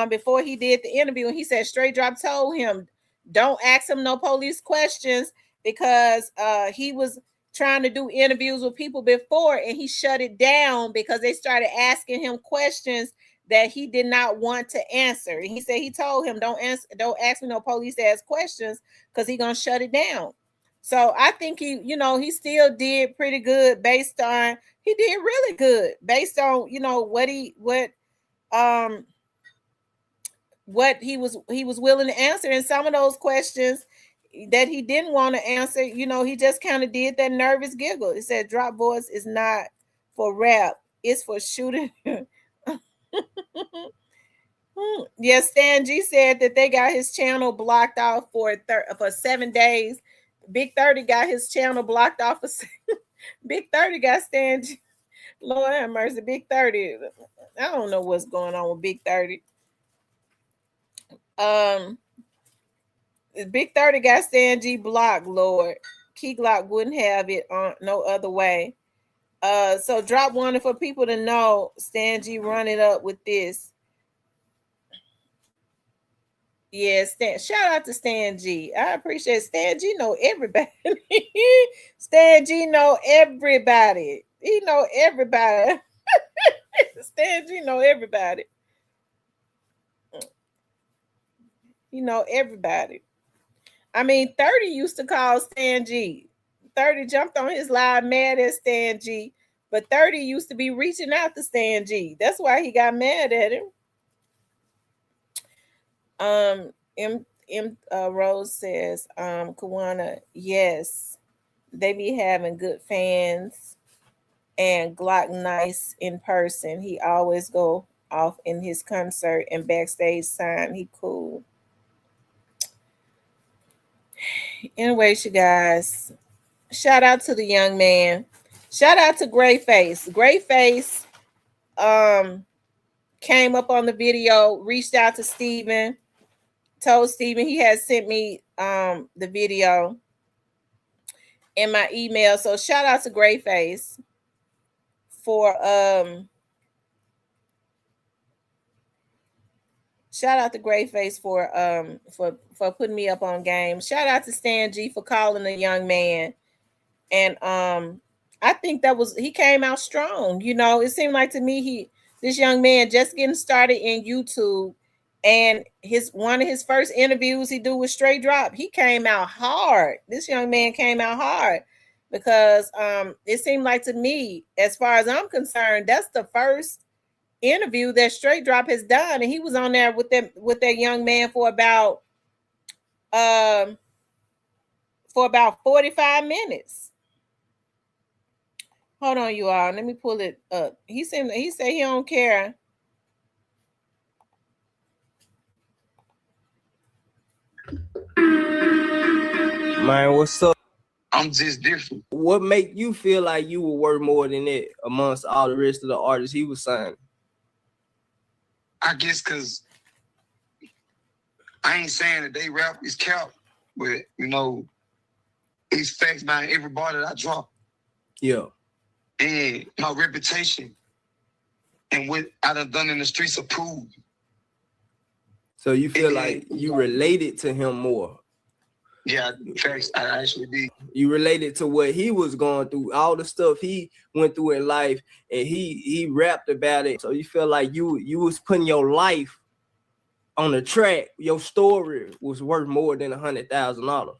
before he did the interview. And he said Straight Drop told him, don't ask him no police questions, because he was trying to do interviews with people before, and he shut it down because they started asking him questions that he did not want to answer. And he said he told him, don't ask me no police ass questions, because he gonna shut it down. So I think he, you know, he still did pretty good based on, he did really good based on, you know, what he was willing to answer. And some of those questions that he didn't want to answer, you know, he just kind of did that nervous giggle. It said drop voice is not for rap, it's for shooting. Yes, Stan G said that they got his channel blocked off for 7 days. Big 30 got his channel blocked off for Big 30 got Stan G. Lord have mercy, Big 30. I don't know what's going on with Big 30. Big 30 got Stan G blocked, Lord. Key Glock wouldn't have it on no other way. So Drop wanted for people to know Stan G run it up with this. Yeah, shout out to Stan G. I appreciate Stan G know everybody. Stan G know everybody. He know everybody. Stan G know everybody. You know everybody. I mean, 30 used to call Stan G. 30 jumped on his live mad at Stan G. But 30 used to be reaching out to Stan G. That's why he got mad at him. Rose says, Kawana, yes, they be having good fans, and Glock nice in person. He always go off in his concert and backstage sign. He cool. Anyways, you guys, shout out to the young man. Shout out to Greyface. Greyface came up on the video, reached out to Steven, told Steven he had sent me the video in my email. So shout out to Greyface for for putting me up on game. Shout out to Stan G for calling the young man. And I think he came out strong. You know, it seemed like to me this young man just getting started in YouTube, and one of his first interviews he do with Straight Drop, he came out hard. This young man came out hard because it seemed like to me, as far as I'm concerned, that's the first interview that Straight Drop has done, and he was on there with that young man for about 45 minutes. Hold on, you all. Let me pull it up. He said he don't care. Man, what's up? I'm just different. What make you feel like you were worth more than that amongst all the rest of the artists he was signing? I guess because I ain't saying that they rap is cap, but you know, it's facts behind every bar that I drop. Yeah. And my reputation and what I done in the streets of prove. So you feel like you related to him more? Yeah, facts. I actually did. You related to what he was going through, all the stuff he went through in life, and he rapped about it. So you feel like you was putting your life on the track. Your story was worth more than $100,000.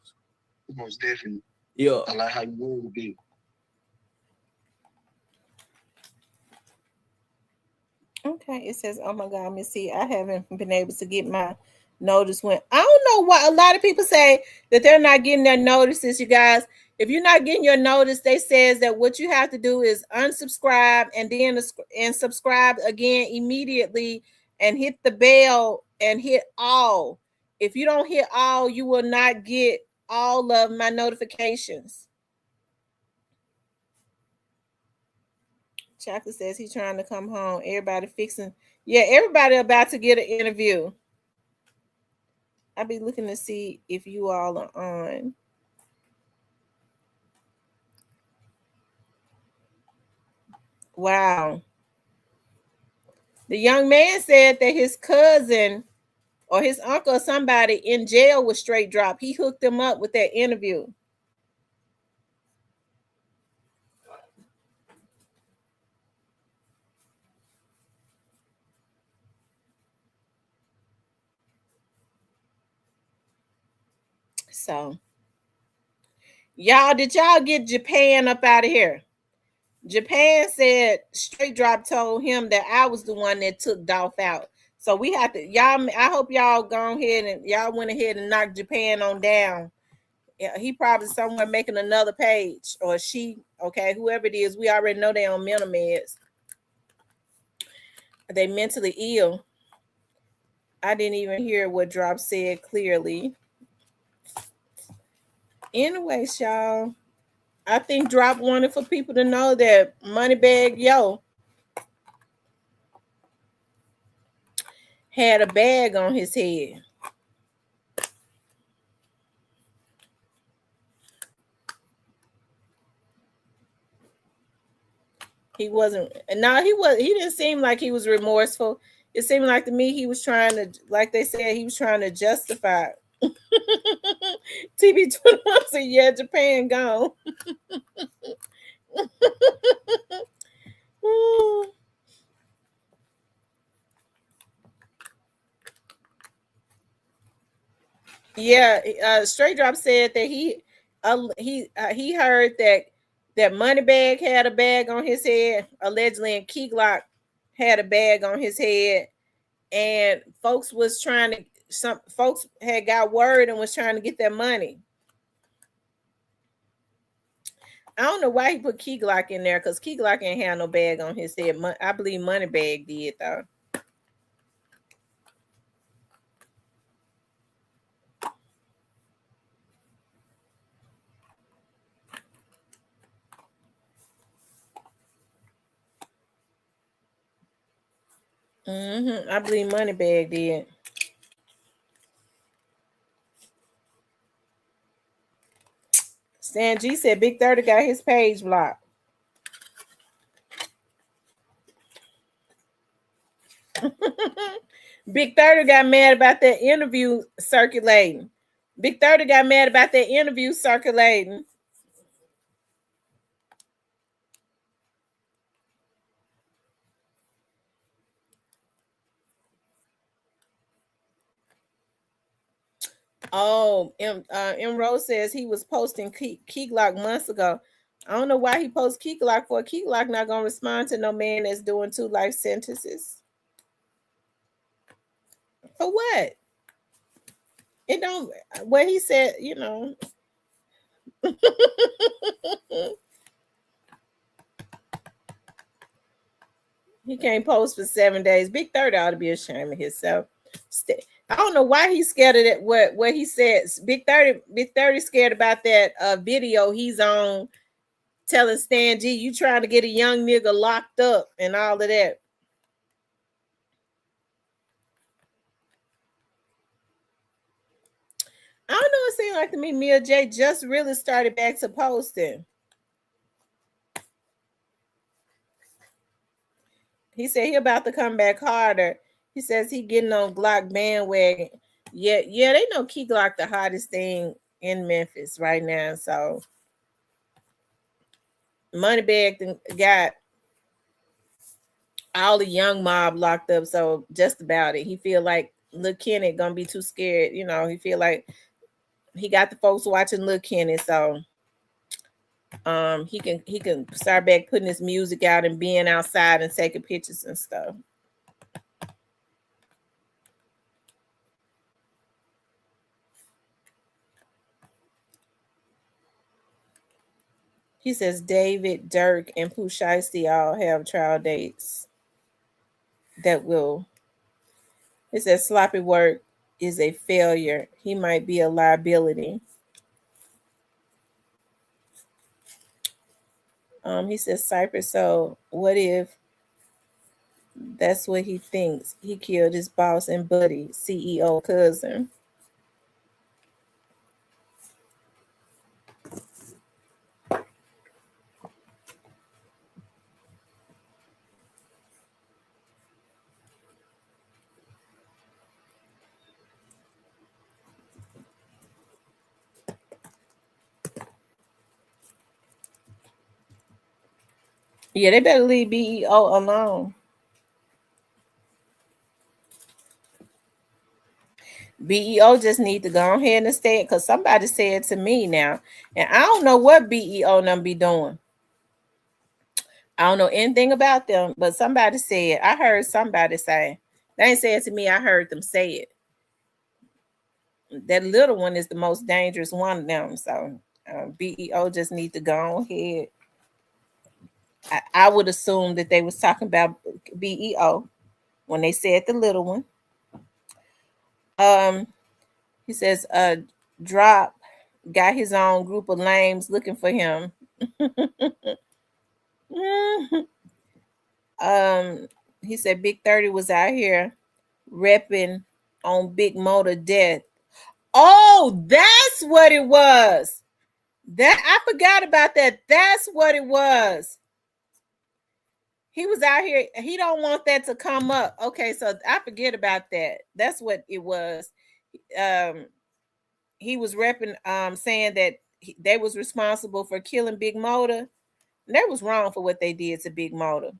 Most definitely. Yeah. I like how you worded it. Okay, it says, oh my God, Missy, I haven't been able to get my notice when I don't know why a lot of people say that they're not getting their notices. You guys, if you're not getting your notice, they says that what you have to do is unsubscribe and then subscribe again immediately and hit the bell and hit all. If you don't hit all, you will not get all of my notifications. Chocolate says he's trying to come home. Everybody fixing. Yeah, everybody about to get an interview. I'll be looking to see if you all are on. Wow. The young man said that his cousin or his uncle or somebody in jail with Straight Drop, he hooked him up with that interview. So Y'all, did y'all get Japan up out of here? Japan said Straight Drop told him that I was the one that took Dolph out. So we have to, y'all. I hope y'all go ahead and y'all went ahead and knocked Japan on down. Yeah, he probably somewhere making another page, or she. Okay, whoever it is, we already know they on mental meds. They mentally ill. I didn't even hear what Drop said clearly. Anyways, y'all, I think Drop wanted for people to know that Moneybag Yo had a bag on his head. He wasn't. No, he was. He didn't seem like he was remorseful. It seemed like to me he was trying to, like they said, he was trying to justify. TB21 said, "Yeah, Japan gone." Yeah, Straight Drop said that he heard that Moneybag had a bag on his head, allegedly, and Key Glock had a bag on his head, and some folks had got word and was trying to get their money. I don't know why he put Key Glock in there, because Key Glock ain't had no bag on his head. I believe Moneybag did though. I believe Moneybag did. Stan G said Big 30 got his page blocked. Big 30 got mad about that interview circulating. Big 30 got mad about that interview circulating. Oh, M Rose says he was posting Key Glock months ago. I don't know why he posts Key Glock for. Key Glock not gonna respond to no man that's doing 2 life sentences. For what? It don't. What he said, you know. He can't post for 7 days. Big 30 ought to be ashamed of himself. I don't know why he's scared of that. What he says. Big 30 scared about that video he's on telling Stan G, you trying to get a young nigga locked up and all of that. I don't know. It seemed like to me Mia J just really started back to posting. He said he about to come back harder. He says he getting on Glock bandwagon. Yeah, they know Key Glock the hottest thing in Memphis right now. So Moneybag got all the young mob locked up. So just about it. He feel like Lil Kenny gonna be too scared. You know, he feel like he got the folks watching Lil Kenny. So he can start back putting his music out and being outside and taking pictures and stuff. He says David, Dirk, and Pooh Shiesty all have trial dates that will. It says sloppy work is a failure. He might be a liability. He says Cypress. So what if that's what he thinks? He killed his boss and buddy, CEO cousin. Yeah, they better leave BEO alone. BEO just need to go ahead and stay, because somebody said to me now, and I don't know what BEO them be doing. I don't know anything about them, but somebody said, I heard somebody say, they ain't said to me, I heard them say it. That little one is the most dangerous one of them. So BEO just need to go ahead. I would assume that they was talking about BEO when they said the little one. He says, Dropp got his own group of lames looking for him. He said Big 30 was out here repping on Big Motor death. Oh, that's what it was. That I forgot about that. That's what it was. He was out here. He don't want that to come up. Okay, so I forget about that. That's what it was. He was repping, saying that they was responsible for killing Big Motor. They was wrong for what they did to Big Motor.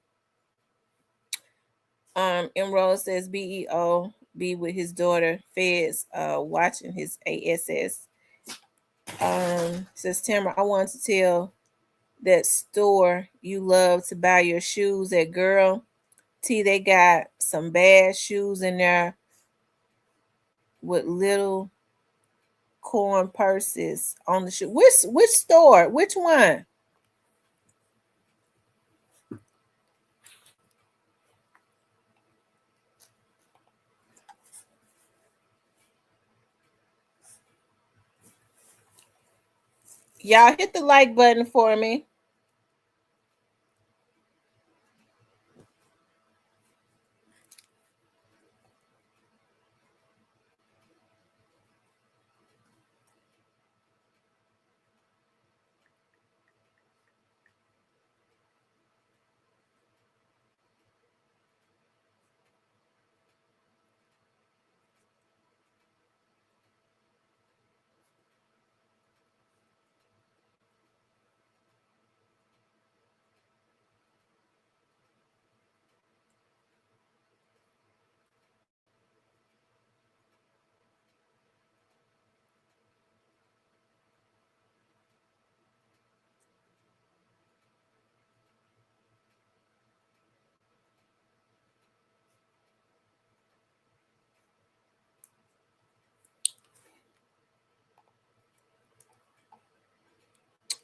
Emerald says BEO be with his daughter Feds watching his ASS. Says Tamara, I want to tell that store you love to buy your shoes at Girl T, they got some bad shoes in there with little corn purses on the shoe. Which store? Which one? Y'all hit the like button for me.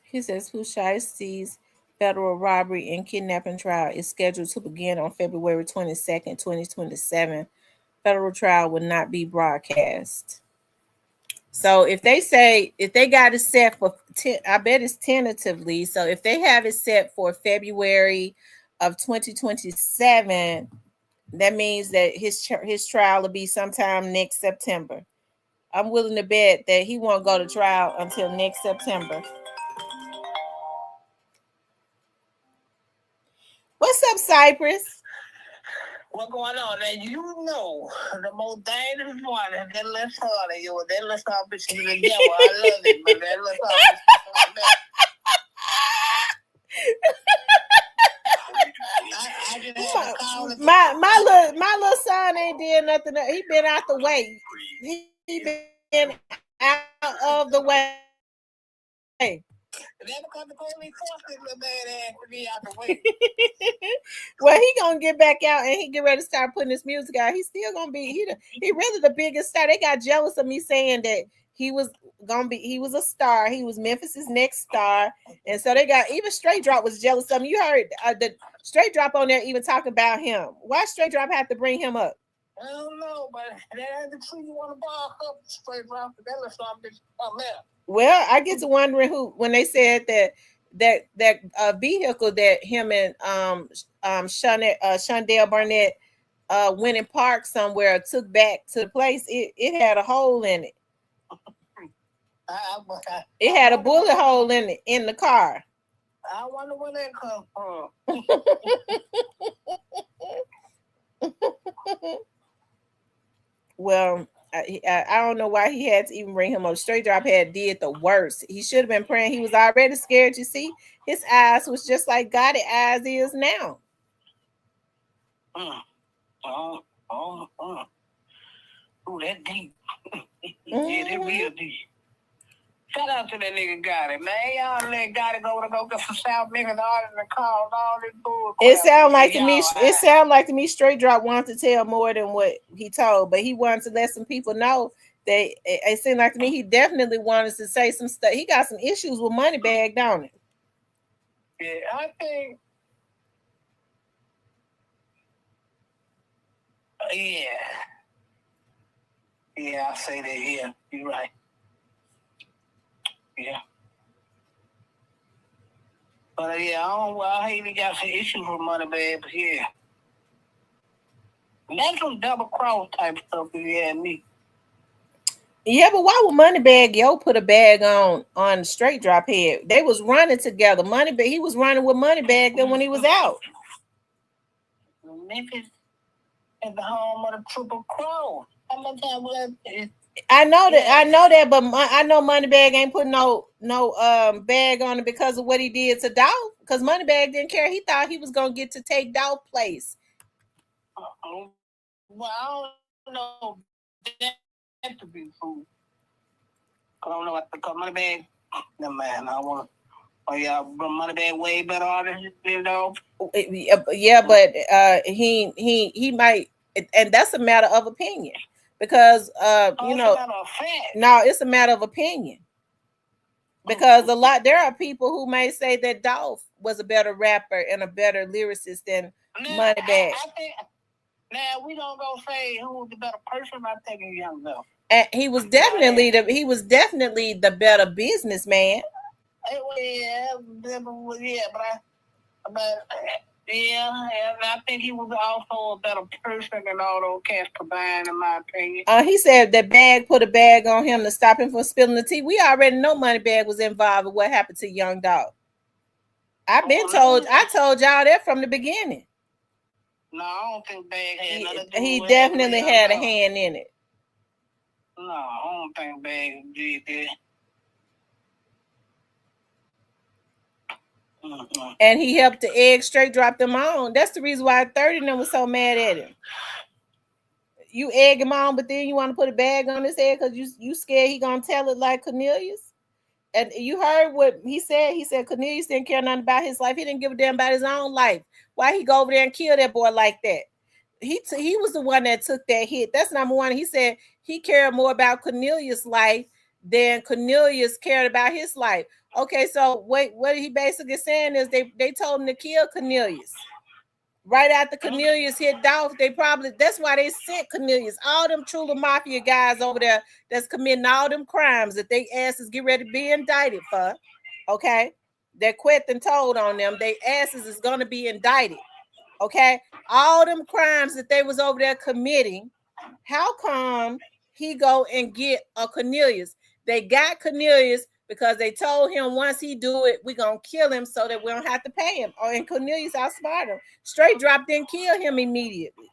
He says Hushai's federal robbery and kidnapping trial is scheduled to begin on February 22nd, 2027. Federal trial will not be broadcast. So if they got it set for, I bet it's tentatively. So if they have it set for February of 2027, that means that his trial will be sometime next September. I'm willing to bet that he won't go to trial until next September. What's up, Cypress? What's going on? And you know, the most dangerous one is that little son of yours. That little son bitch is the devil. I love it, but that little son bitch is my little son ain't did nothing. He been out the way. He been out of the way. Well, he gonna get back out and he get ready to start putting his music out. He's still gonna be he really the biggest star. They got jealous of me saying that he was a star. He was Memphis's next star, and so they got even Straight Drop was jealous of him. You heard the Straight Drop on there even talk about him. Why Straight Drop have to bring him up? I don't know, but that the truth you want to buy up Straight Drop. That little son bitch come there. Well, I get to wondering who when they said that vehicle that him and Shondell Barnett went and parked somewhere, took back to the place. It had a hole in it. It had a bullet hole in it in the car. I wonder where that come from. Well, I don't know why he had to even bring him up. Straight Drop had did the worst. He should have been praying. He was already scared. You see, his eyes was just like Gotti eyes is now. Ooh, that deep. Yeah, that real deep. Shout out to that nigga Gotti, man. Y'all let Gotti go get some South niggas all in the car and all this bull. It sound like to me. It sound like to me. Straight Drop wanted to tell more than what he told, but he wanted to let some people know that it seemed like to me he definitely wanted to say some stuff. He got some issues with Moneybag, don't it? Yeah, I think. Yeah, I say that. Yeah, you're right. Yeah. But yeah, I hate he got some issues with Moneybag, but yeah. That's some double cross type stuff if you had me. Yeah, but why would Moneybag put a bag on Straight Drop head? They was running together. Moneybag, he was running with Moneybag then when he was out. Memphis is the home of the Triple Cross. How much time was it? I know that, but I know Moneybag ain't put no bag on it because of what he did to Dolph. Because Moneybag didn't care. He thought he was gonna get to take Dolph's place. Well, I don't know that to be true. I don't know what the Moneybag. No man, I want. Oh yeah, Moneybag way better artist, you know. Yeah, but he might, and that's a matter of opinion. Because you know, no, it's a matter of opinion. Because there are people who may say that Dolph was a better rapper and a better lyricist than Moneybag. I think now we don't go say who was the better person. I'm taking Young Dolph. And he was definitely the better businessman. Yeah, and I think he was also a better person than all those cats combined, in my opinion. He said that Bag put a bag on him to stop him from spilling the tea. We already know Moneybag was involved with what happened to Young Dolph. I told y'all that from the beginning. No, I don't think Bag had nothing to do He with definitely had a hand in it. No, I don't think Bag did that. And he helped the egg Straight Drop them on. That's the reason why 30 of them was so mad at him. You egg him on, but then you want to put a bag on his head because you scared he gonna tell it like Cornelius. And you heard what he said. He said Cornelius didn't care nothing about his life. He didn't give a damn about his own life. Why he go over there and kill that boy like that? He was the one that took that hit. That's number one. He said he cared more about Cornelius' life than Cornelius cared about his life. Okay, so what he basically saying is they told him to kill Cornelius. Right after Cornelius hit Dolph, that's why they sent Cornelius, all them Trula Mafia guys over there that's committing all them crimes that they asses get ready to be indicted for. Okay, that quit and told on them, they asses is gonna be indicted. Okay, all them crimes that they was over there committing. How come he go and get a Cornelius? They got Cornelius because they told him once he do it, we gonna kill him so that we don't have to pay him. Oh, and Cornelius outsmarted him. Straight Drop didn't kill him immediately.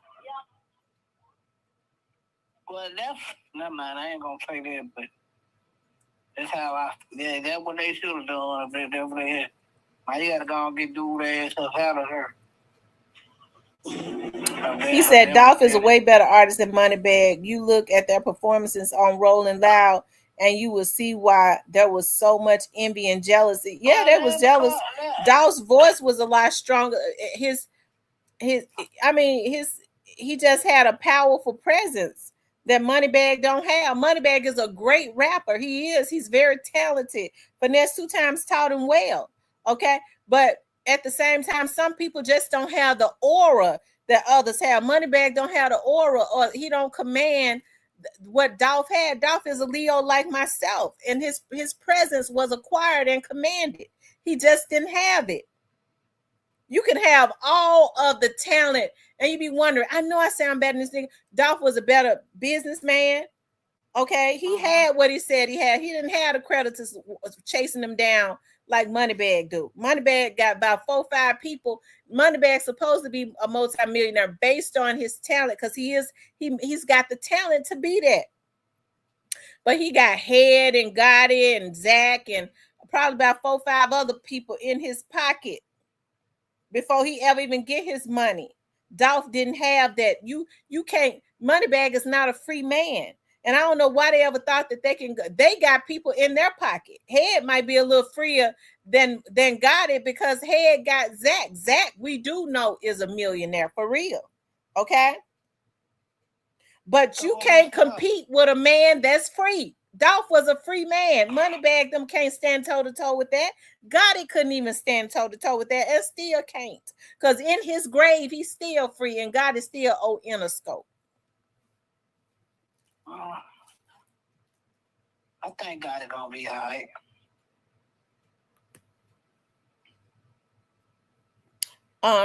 Well, never mind. I ain't gonna say that, but that's how that's what they should have done. That's what they had. Now you gotta go and get dude ass stuff out of her. He said Dolph is a way better artist than Moneybag. You look at their performances on Rolling Loud and you will see why there was so much envy and jealousy. Yeah, there was jealous. Dolph's voice was a lot stronger. He just had a powerful presence that Moneybag don't have. Moneybag is a great rapper. He's very talented. Finesse 2 times taught him well. Okay, but at the same time, some people just don't have the aura that others have. Moneybag don't have the aura, or he don't command what Dolph had. Dolph is a Leo like myself, and his presence was acquired and commanded. He just didn't have it. You can have all of the talent, and you be wondering, I know I sound better than this nigga. Dolph was a better businessman. Okay, he had what he said he had. He didn't have the creditors chasing him down like Moneybag do. Moneybag got about 4 or 5 people. Moneybag's supposed to be a multimillionaire based on his talent because he's got the talent to be that. But he got Head and Gotti and Zach and probably about 4 or 5 other people in his pocket before he ever even get his money. Dolph didn't have that. You can't. Moneybagg is not a free man. And I don't know why they ever thought that they can go. They got people in their pocket. Head might be a little freer than got it because Head got Zach. Zach, we do know, is a millionaire for real. Okay. But you can't compete with a man that's free. Dolph was a free man. Moneybagg them can't stand toe-to-toe with that. Gotti couldn't even stand toe-to-toe with that and still can't. Because in his grave, he's still free and Gotti still owe Interscope. I think Gotti gonna be all right.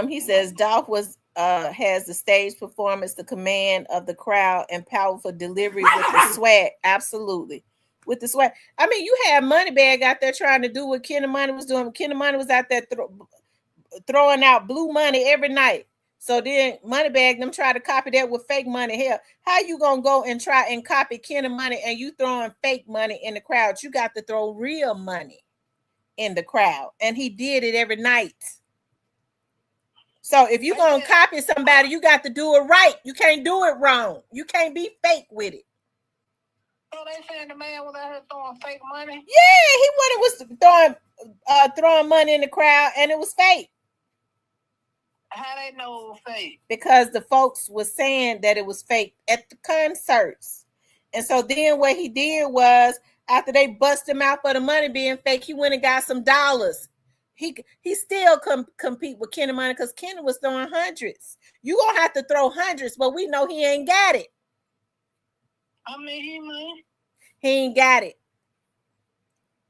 He says Dolph has the stage performance, the command of the crowd, and powerful delivery with the swag. Absolutely. With the swag. I mean, you had Moneybagg out there trying to do what Kenny Money was doing. Kenny Money was out there throwing out blue money every night. So then Moneybagg them try to copy that with fake money. Hell, how you gonna go and try and copy Kenny Money and you throwing fake money in the crowd? You got to throw real money in the crowd. And he did it every night. So if you're going to copy somebody, you got to do it right. You can't do it wrong. You can't be fake with it. So they saying the man was out here throwing fake money? Yeah, he was throwing money in the crowd and it was fake. How they know it was fake? Because the folks was saying that it was fake at the concerts. And so then what he did was, after they bust him out for the money being fake, he went and got some dollars. He still compete with Kenny Money because Kenny was throwing hundreds. You gonna have to throw hundreds, but we know he ain't got it. I mean, he ain't got it.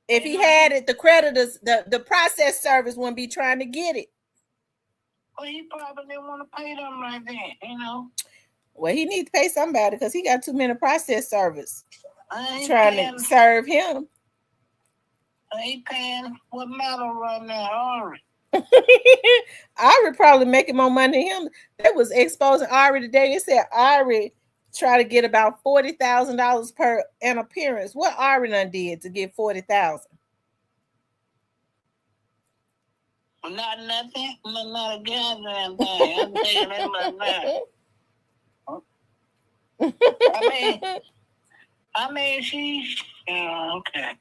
If he had it, the creditors, the process service wouldn't be trying to get it. Well, he probably didn't want to pay them right then, you know. Well, he needs to pay somebody because he got too many process service trying to serve him. I ain't paying what matter right now, Ari. Ari probably making more money than him. That was exposing Ari today. It said Ari try to get about $40,000 per an appearance. What Ari done did to get $40,000? Not nothing. Not a goddamn thing. I'm taking that much now. I mean, she's okay.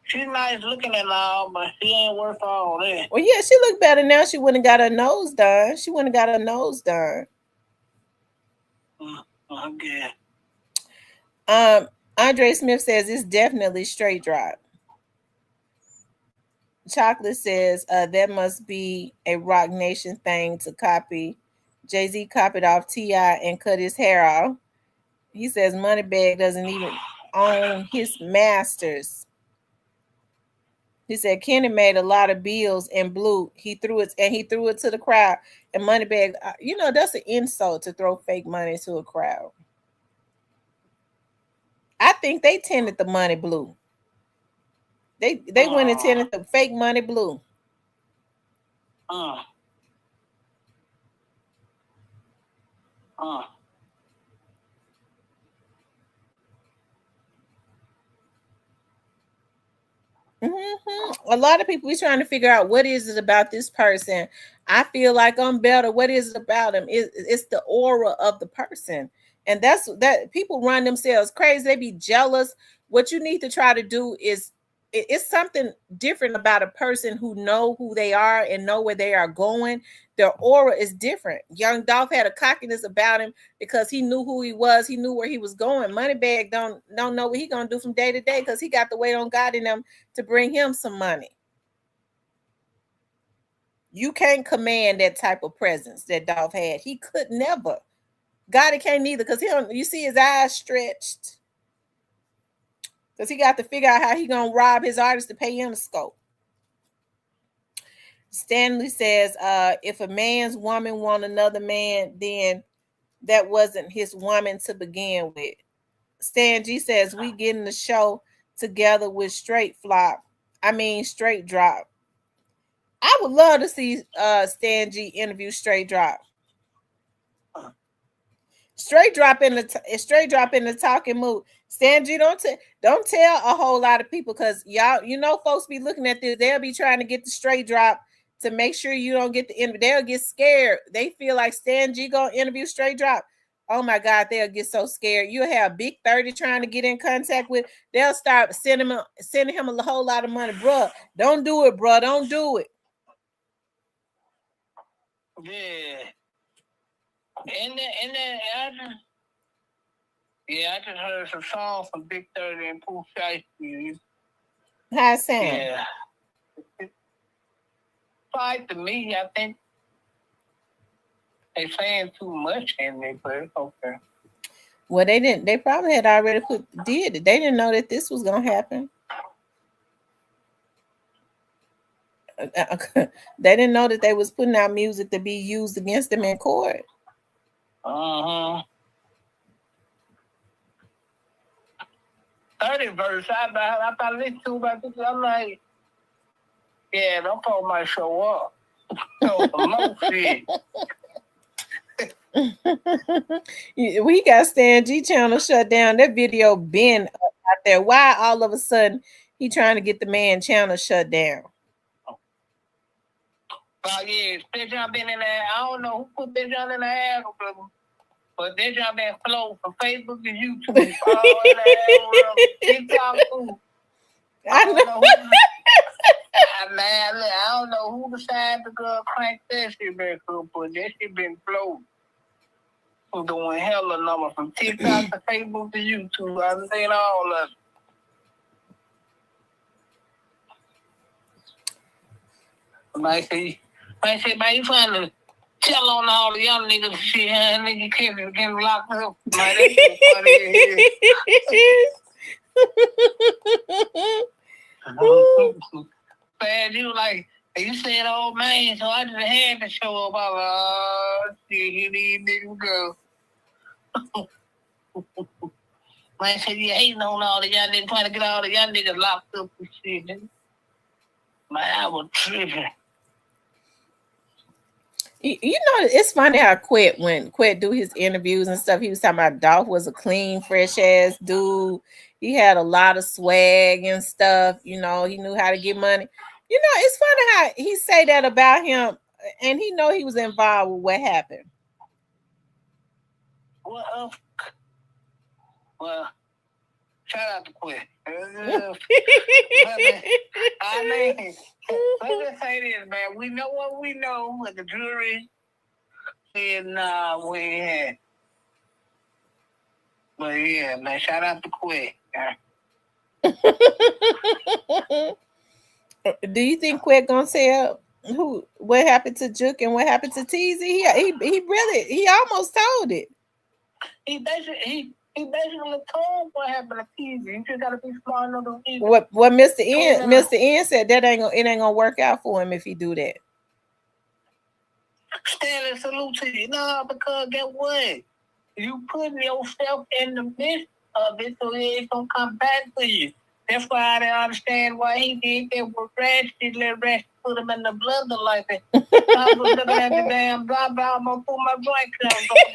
She's nice looking and all, but she ain't worth all that. Well, yeah, she look better now. She wouldn't have got her nose done. Okay. Andre Smith says it's definitely straight drop. Chocolate says that must be a Rock Nation thing to copy. Jay-Z copied off T.I. and cut his hair off. He says Moneybagg doesn't even own his masters. He said Kenny made a lot of bills in blue. He threw it to the crowd. And Moneybagg, that's an insult to throw fake money to a crowd. I think they tinted the money blue. They went and tinted the fake money blue. A lot of people be trying to figure out what is it about this person. I feel like I'm better. What is it about him? It's the aura of the person. And that's that people run themselves crazy. They be jealous. What you need to try to do is it's something different about a person who know who they are and know where they are going. Their aura is different. Young Dolph had a cockiness about him because he knew who he was. He knew where he was going. Moneybagg don't know what he gonna do from day to day because he got the weight on God in him to bring him some money. You can't command that type of presence that Dolph had. He could never. God, it can't neither because you see his eyes stretched. Because he got to figure out how he gonna rob his artist to pay him a scope. Stanley says, if a man's woman want another man, then that wasn't his woman to begin with. Stan G says, we getting the show together with Straight Drop. I would love to see Stan G interview Straight Drop. Straight drop in the talking mood. Stan G, don't tell a whole lot of people because y'all, folks be looking at this. They'll be trying to get the straight drop to make sure you don't get the interview. They'll get scared. They feel like Stan G gonna interview Straight Drop. oh my God, they'll get so scared. You'll have Big 30 trying to get in contact with. They'll start sending him a whole lot of money. Bruh, don't do it, bruh. Don't do it. Yeah. And then I just heard some songs from Big 30 and Pooh Shiesty. How it sound? Yeah. Like to me, I think they saying too much in it, but it's okay. Well, they didn't. They probably had already did it. They didn't know that this was gonna happen. They didn't know that they was putting out music to be used against them in court. 30 verse. I thought listening to about this. I'm like, yeah, them folks might show up. No shit. We got Stan G channel shut down. That video been out there. Why all of a sudden he trying to get the man channel shut down? Oh yeah, that jump been in there. I don't know who put that jump in the algorithm, but that jump been flow from Facebook to YouTube. All in the TikTok too. I don't know I don't know who decided to go crank that shit back up, but that shit been flow. I'm doing hella numbers from TikTok to Facebook to YouTube. I've seen all of it. I say, man, you trying to tell on all the young niggas shit, and nigga kids getting locked up. Man, that shit funny. Man, you like, you said old man, so I just had to show up. I was like, shit, here these niggas go. Man said, you hating on all the young niggas, trying to get all the young niggas locked up and shit. Man, I was tripping. You know, it's funny how when Quet do his interviews and stuff, he was talking about Dolph was a clean, fresh ass dude. He had a lot of swag and stuff. You know, he knew how to get money. You know, it's funny how he say that about him, and he know he was involved with what happened. Well, shout out to Quet. I mean, let's just say this, man. We know what we know, but the jury said, nah, we ain't had. But yeah, man, shout out to Quet. Do you think Quet gonna tell what happened to Juke and what happened to Teasy? He almost told it. He basically told what happened to Teasy. You just gotta be smart enough to read. What Mr. N said that it ain't gonna work out for him if he do that. Stanley, salute to you. No, because get what? You putting yourself in the midst of it, so it's gonna come back to you. That's why I didn't understand why he did that with Ratchet. Let Ratchet put him in the blender like that. I was looking at the damn drop out, I'm gonna pull my drink down. What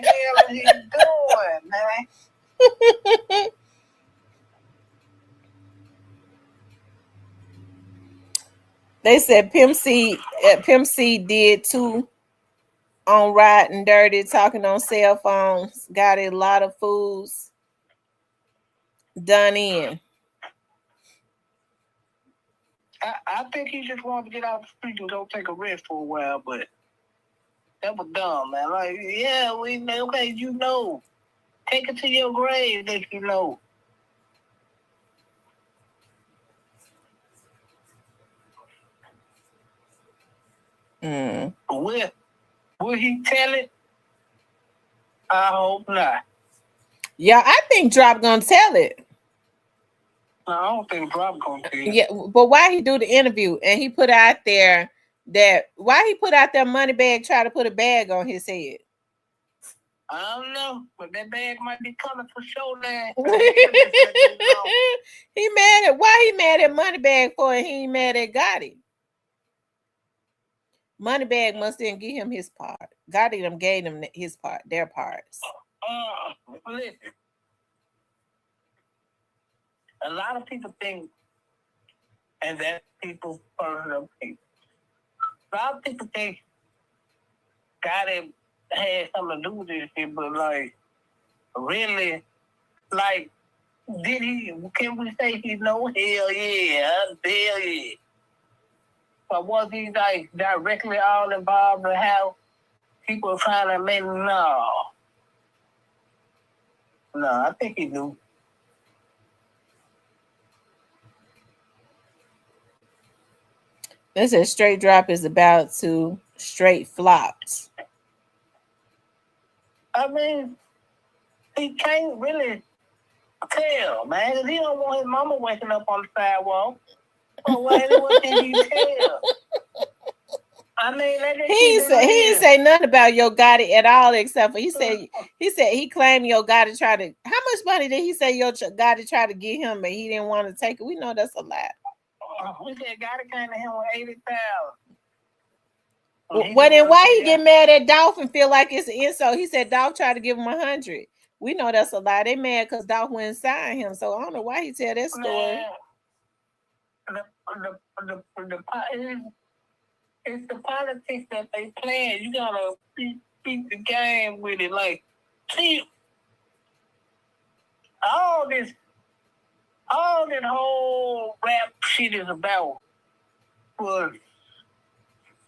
the hell is he doing, man? They said Pimp C did too on Riding Dirty, talking on cell phones. Got a lot of fools done in. I think he just wanted to get out the street and go take a rest for a while, but that was dumb, man. Like, yeah, we know, okay, you know. Take it to your grave that you know. Will he tell it? I hope not. Yeah, I think Dropp gonna tell it. No, I don't think Dropp gonna tell it. Yeah, but why he do the interview and he put out there that money bag, try to put a bag on his head? I don't know, but that bag might be coming for sure now. Why he mad at Moneybag for it? He ain't mad at Gotti. Moneybag must didn't give him his part. Gotti them gave him his part, their parts. Listen. A lot of people think, and that's people's personal opinion. A lot of people think Gotti had something to do with this shit, but like, really, like, did he? Can we say he know? Hell yeah, hell yeah. But was he like directly all involved in how people trying to make? No, I think he knew. This is Straight Drop is about to straight flops. I mean, he can't really tell, man, 'cause he don't want his mama waking up on the sidewalk. So what can he tell? I mean, he didn't say nothing about Yo Gotti at all, except for he said he claimed Yo Gotti tried to. How much money did he say Yo Gotti tried to get him, but he didn't want to take it? We know that's a lie. We said Gotti came to him with 80,000. Well, then why he get mad at Dolph and feel like it's an insult? He said Dolph tried to give him 100. We know that's a lie. They mad because Dolph wouldn't sign him. So I don't know why he tell that story. It's the politics that they playing. You gotta beat the game with it. Like, see, all this whole rap shit is about was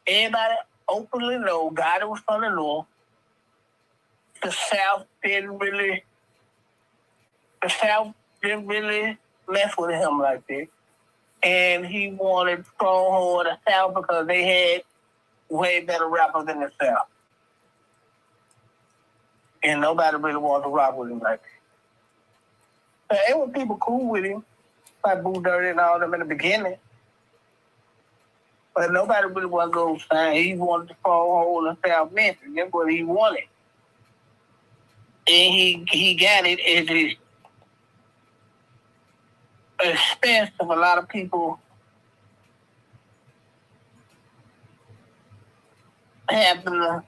everybody openly know God was from the North. The South didn't really mess with him like that. And he wanted stronghold of the South because they had way better rappers than the South. And nobody really wanted to rock with him like that. But it was people cool with him, like Boo Dirty and all them in the beginning. But nobody really wanted to go sign. He wanted the stronghold of South Memphis. That's what he wanted. And he got it at his expense of a lot of people having to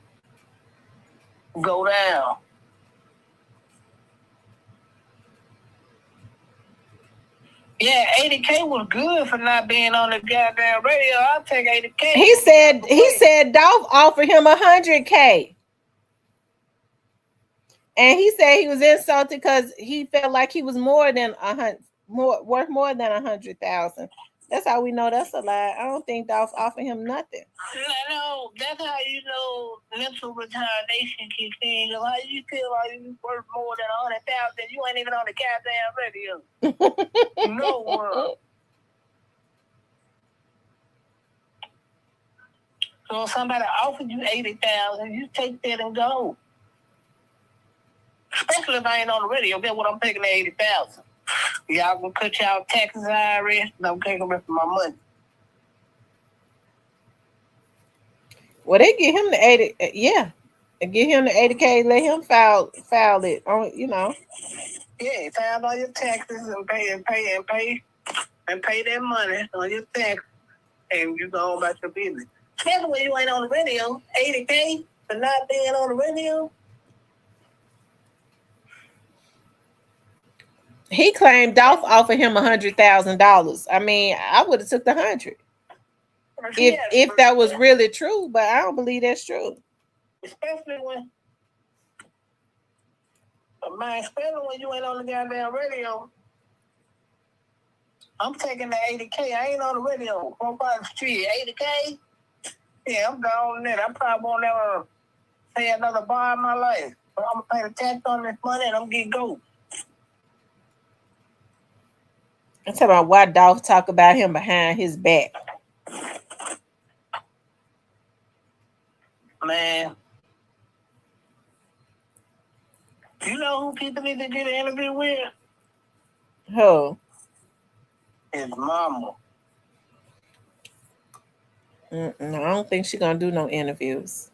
go down. Yeah, 80K was good for not being on the goddamn radio. I'll take 80K. He said Dolph offered him 100K. And he said he was insulted because he felt like he was worth more than 100,000. That's how we know that's a lie. I don't think Dolph offered him nothing. No, that's how you know mental retardation kicks in. How you feel like you worth more than 100,000? You ain't even on the goddamn radio. No world. So if somebody offered you 80,000, you take that and go. Especially if I ain't on the radio, guess what? I'm taking the 80,000. Y'all gonna cut y'all taxes, IRS, and I'm taking the rest of my money. Well, they get him the 80, yeah. And get him the 80K, let him file it on, you know. Yeah, file all your taxes and pay that money on your tax, and you go on about your business. Especially when you ain't on the radio, 80K for not being on the radio. He claimed Dolph offered him $100,000. I mean, I would have took the 100 if that was really true, but I don't believe that's true. Especially when you ain't on the goddamn radio. I'm taking the 80K. I ain't on the radio. I'm by the street. 80K? Yeah, I'm gone there. I probably won't ever say another bar in my life. But I'm going to pay the tax on this money and I'm going to get go. I'm talking about why Dolph talk about him behind his back. Man. You know who people need to get an interview with? Who? His mama. I don't think she's gonna do no interviews.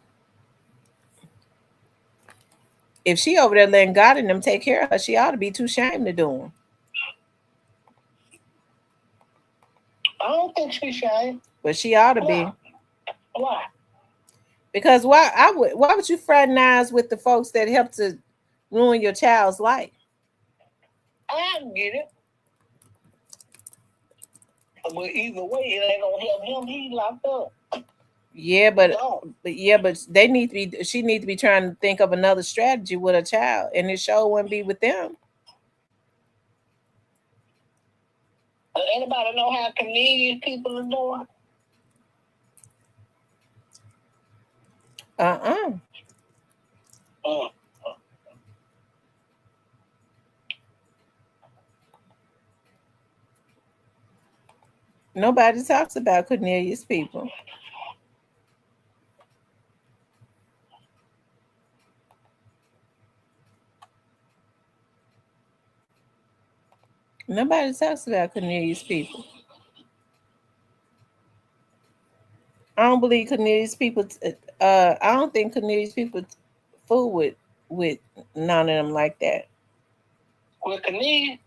If she over there letting God and them take care of her, she ought to be too ashamed to do them. I don't think she's shy. But she ought to be. Why? Because why would you fraternize with the folks that help to ruin your child's life? I get it. But either way, it ain't gonna help him. He's locked up. Yeah, but they need to be. She need to be trying to think of another strategy with a child, and it sure wouldn't be with them. Anybody know how Canadian people are doing? Nobody talks about Cornelius people. Nobody talks about Cornelius people. I don't believe Cornelius people. I don't think Cornelius people fool with none of them like that. With Cornelius?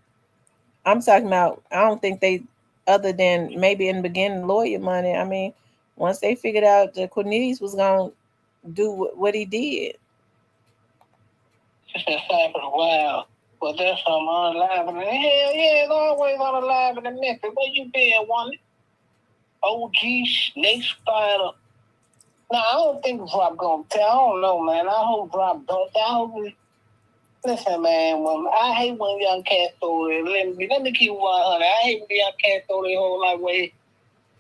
I'm talking about. I don't think they, other than maybe in the beginning, lawyer money. I mean, once they figured out that Cornelius was gonna do what he did. It's just happened a while. But that's some unlive. Hell yeah, it's always unalive in the Memphis. Where you been, woman? OG, Snake Spider. No, I don't think Dropp gonna tell. I don't know, man. I hope Dropp don't. I hope we... Listen, man, I hate when young cats throw it. Let me keep 100. I hate when young cats throw their whole life away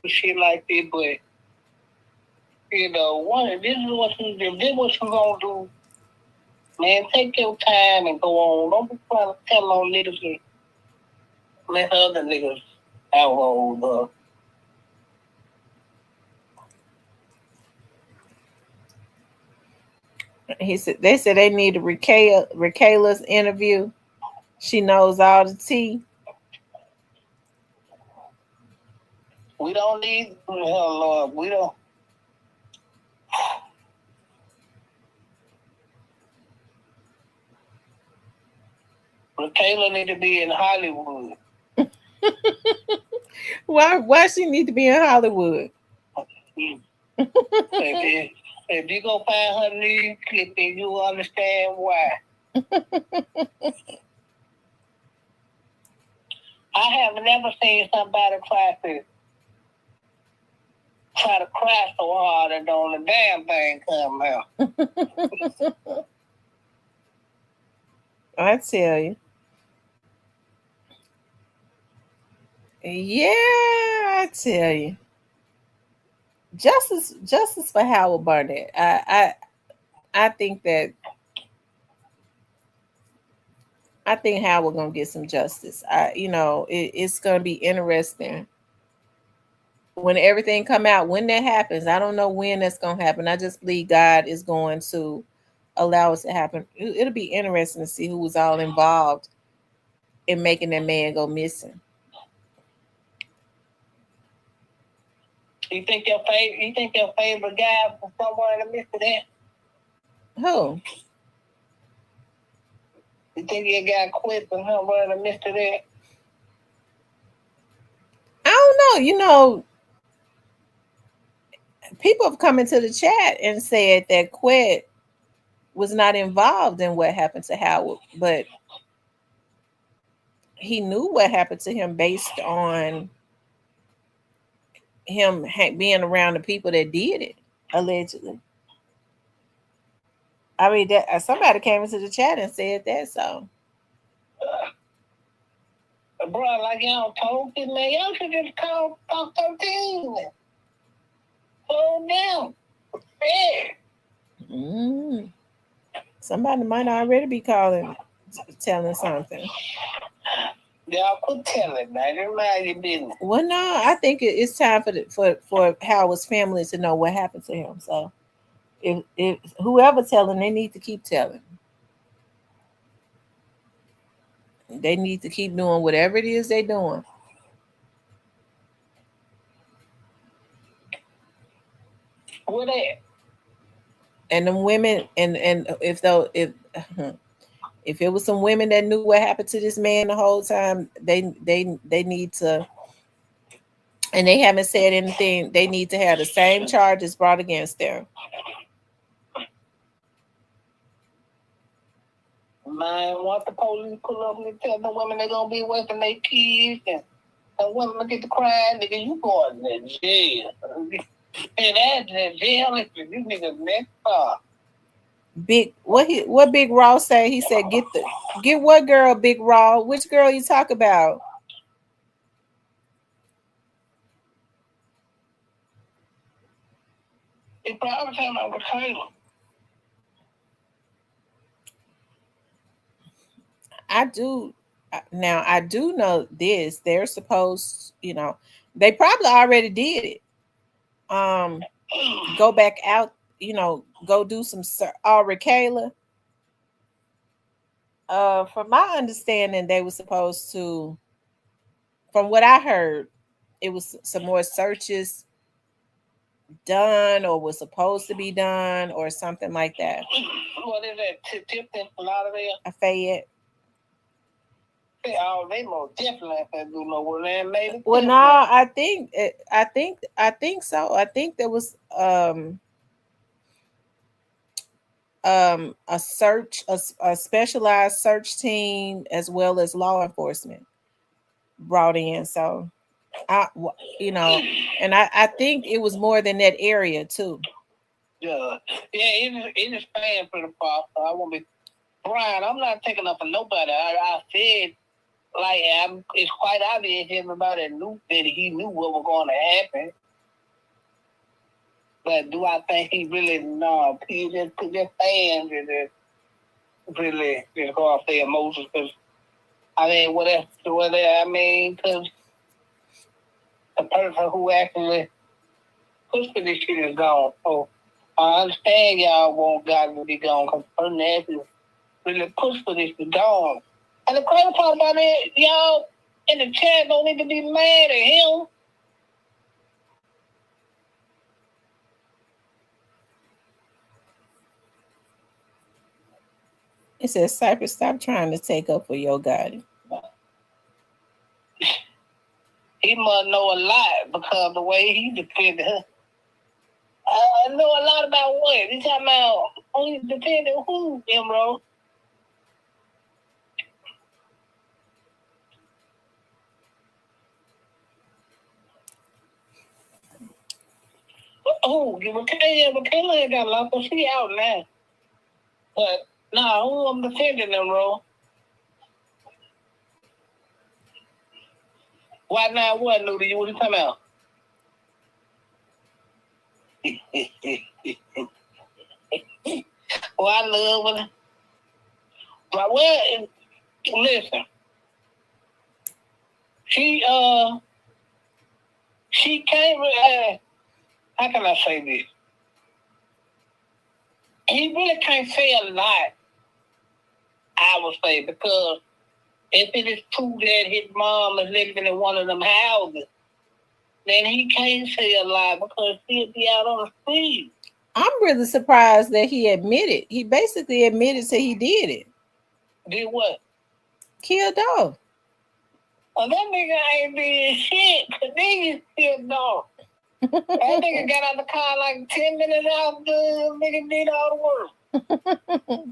with shit like this, but you know, this is what you gonna do. Man, take your time and go on. Don't be trying to tell no niggas and let other niggas outroll up. They said they need a Rakayla's interview. She knows all the tea. We don't need, Lord, we don't. Rakayla need to be in Hollywood. Why she need to be in Hollywood? If you go find her new clip, then you understand why. I have never seen somebody try to cry so hard and don't the damn thing come out. I tell you. Yeah, I tell you. Justice for Howard Barnett. I think Howard gonna get some justice. It's gonna be interesting when everything come out. When that happens, I don't know when that's gonna happen. I just believe God is going to allow it to happen. It'll be interesting to see who was all involved in making that man go missing. You think your favorite guy was somewhere in the midst of that? Who? You think your guy quit from somewhere in the midst of that? I don't know. People have come into the chat and said that Quet was not involved in what happened to Howard, but he knew what happened to him based on him being around the people that did it, allegedly. I mean, that somebody came into the chat and said that. So, bro, like y'all told me, man, y'all should just call 13. Slow down. Yeah. Somebody might already be telling something. Y'all could tell it, man. It mind your business. Well, no, I think it's time for Howard's family to know what happened to him. So, if whoever telling, they need to keep telling. They need to keep doing whatever it is they're doing. What that? And them women, and if it was some women that knew what happened to this man the whole time, they need to, and they haven't said anything, they need to have the same charges brought against them. Man, once the police pull up and tell the women they're gonna be away from their kids and women get to crying, nigga, you going to jail. And that's the jail. You niggas next up. Big what Big Raw say? He said get what girl, Big Raw? Which girl you talk about? He probably talking about Kayla. I do know this. They're supposed, they probably already did it. Go back out, go do some Kayla. From my understanding, they were supposed to, from what I heard, it was some more searches done or was supposed to be done or something like that. What is that? Tipton, Lauderdale? Fayette. Oh, they most definitely have do no more than maybe. Well, no, I think so. I think there was a specialized search team as well as law enforcement brought in. So and I think it was more than that area too. Yeah, it is paying for the part. I won't be Brian. I'm not taking up for nobody. I said like it's quite obvious everybody knew that he knew what was going to happen. But do I think he really he just put his hands in it really go off their emotions? Because I mean, because the person who actually pushed for this shit is gone. So I understand y'all want God to be gone because the person that actually really pushed for this is gone. And the crazy part about it, y'all in the chat don't need to be mad at him. It says, Cypress, stop trying to take up for your God. He must know a lot because the way he defended her. I know a lot about what? He's talking about only defending who, Emerald? Oh, Kayla ain't got a lot, but she out now. But, who I'm defending them, bro? Why not what, Nudie? What are you talking about? Well, I love her. But, listen. She came with, how can I say this? He really can't say a lot, I would say, because if it is true that his mom is living in one of them houses, then he can't say a lot because he'll be out on the street. I'm really surprised that he admitted. He basically admitted that he did it. Did what? Killed Dolph. Well, that nigga ain't did shit. The nigga killed Dolph. That nigga got out the car like 10 minutes after the nigga did all the work.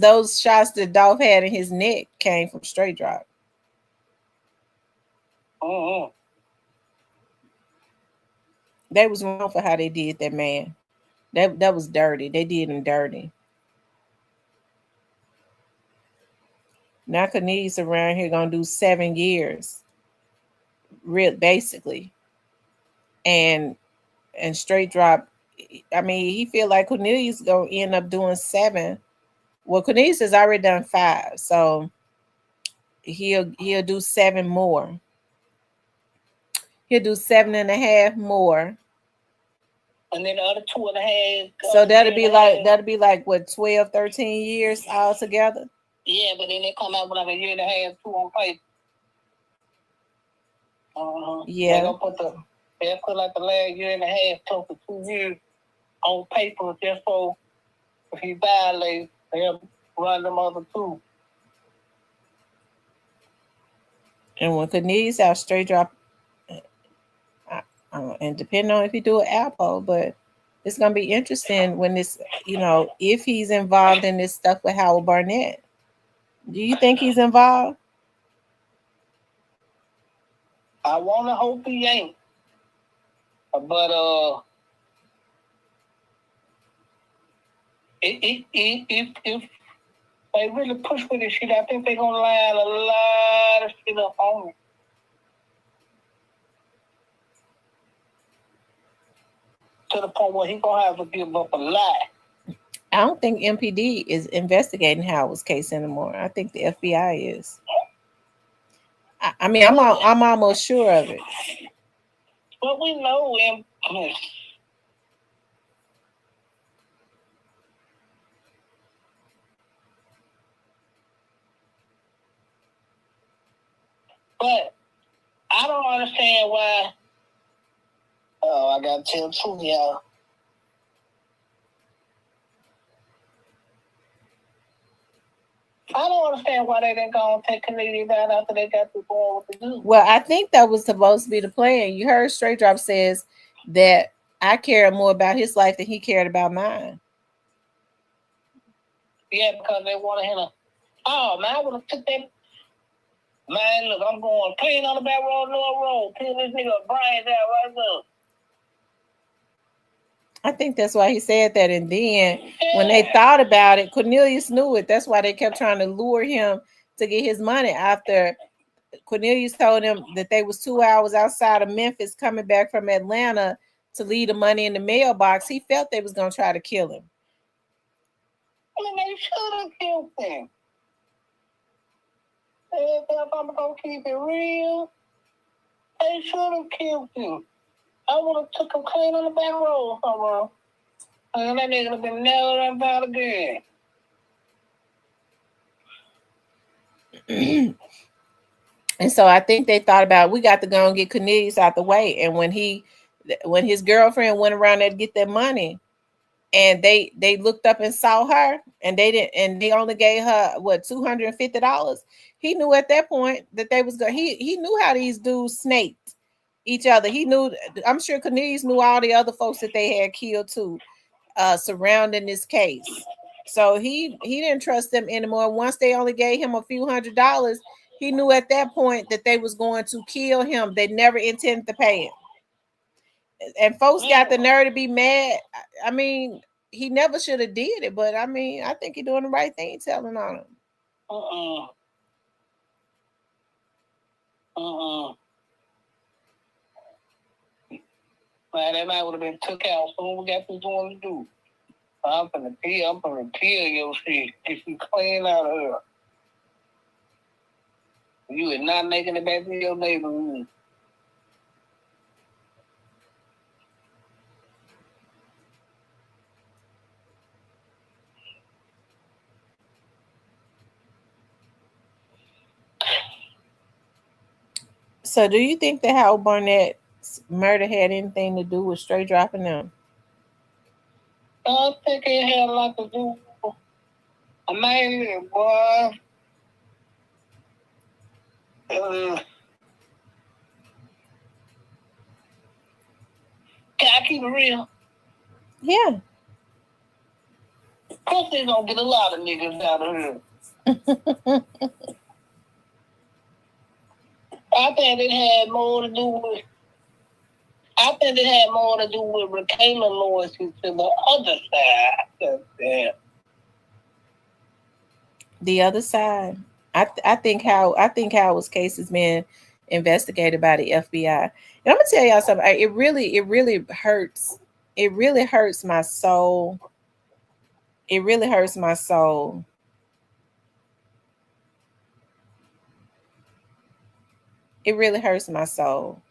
Those shots that Dolph had in his neck came from straight drop. Uh-huh. They was wrong for how they did that man. That was dirty. They did him dirty. Now Cornelius around here gonna do 7 years, basically, and straight drop. I mean, he feel like Cornelius gonna end up doing 7. Well, Cornelius has already done 5, so he'll do 7 more. He'll do 7.5 more. And then the other 2.5. So that'll be like what, 12, 13 years all together? Yeah, but then they come out with like 1.5 years, 2 on paper. Yeah. They'll put like the last 1.5 years, close to 2 years on paper just so if he violates, they'll run them other 2. And when Cornelius out straight drop, and depending on if you do an Alpo, but it's gonna be interesting when this, if he's involved in this stuff with Howard Barnett. Do you think he's involved? I wanna hope he ain't. But if they really push with this shit, I think they're gonna line a lot of shit up on it. To the point where he gonna have to give up a lot. I don't think MPD is investigating Howard's case anymore. I think the FBI is. I mean, I'm almost sure of it. But we know him. But I don't understand why. Oh, I gotta tell the truth, y'all. I don't understand why they didn't go and take Canadian down after they got to going what to do. Well, I think that was supposed to be the plan. You heard Straight Drop says that I cared more about his life than he cared about mine. Yeah, because they wanted him to. Oh, man, I would have took that. Man, look, I'm going clean on the back road, no road. Peel this nigga brains out right now. I think that's why he said that. And then when they thought about it, Cornelius knew it. That's why they kept trying to lure him to get his money after Cornelius told him that they was 2 hours outside of Memphis coming back from Atlanta to leave the money in the mailbox. He felt they was going to try to kill him. I mean, they should have killed him. If I'm going to keep it real, they should have killed him. I would have took him clean on the back road somewhere. And that nigga would have been nailed up out again. And so I think they thought about, we got to go and get Cornelius out the way. And when his girlfriend went around there to get their money, and they looked up and saw her, and they only gave her $250. He knew at that point that they was going. He knew how these dudes snaked each other. He knew. I'm sure Cornelius knew all the other folks that they had killed too, surrounding this case. So he didn't trust them anymore. Once they only gave him a few $100s, he knew at that point that they was going to kill him. They never intended to pay him. And folks got the nerve to be mad. I mean, he never should have did it, but I mean, I think he's doing the right thing telling on him. Man, that man would have been took out soon we got this one to do. I'm gonna kill your shit. Get you clean out of here. You is not making it back to your neighborhood. So do you think that Howard Barnett's murder had anything to do with Straight dropping them? I think it had a lot to do with I mean, boy. Can I keep it real? Yeah. Of course they gonna get a lot of niggas out of here. I think it had more to do with Michaela loyalty to the other side. The other side. I think Howard's case has been investigated by the FBI. And I'm gonna tell y'all something. It really hurts. It really hurts my soul. It really hurts my soul. It really hurts my soul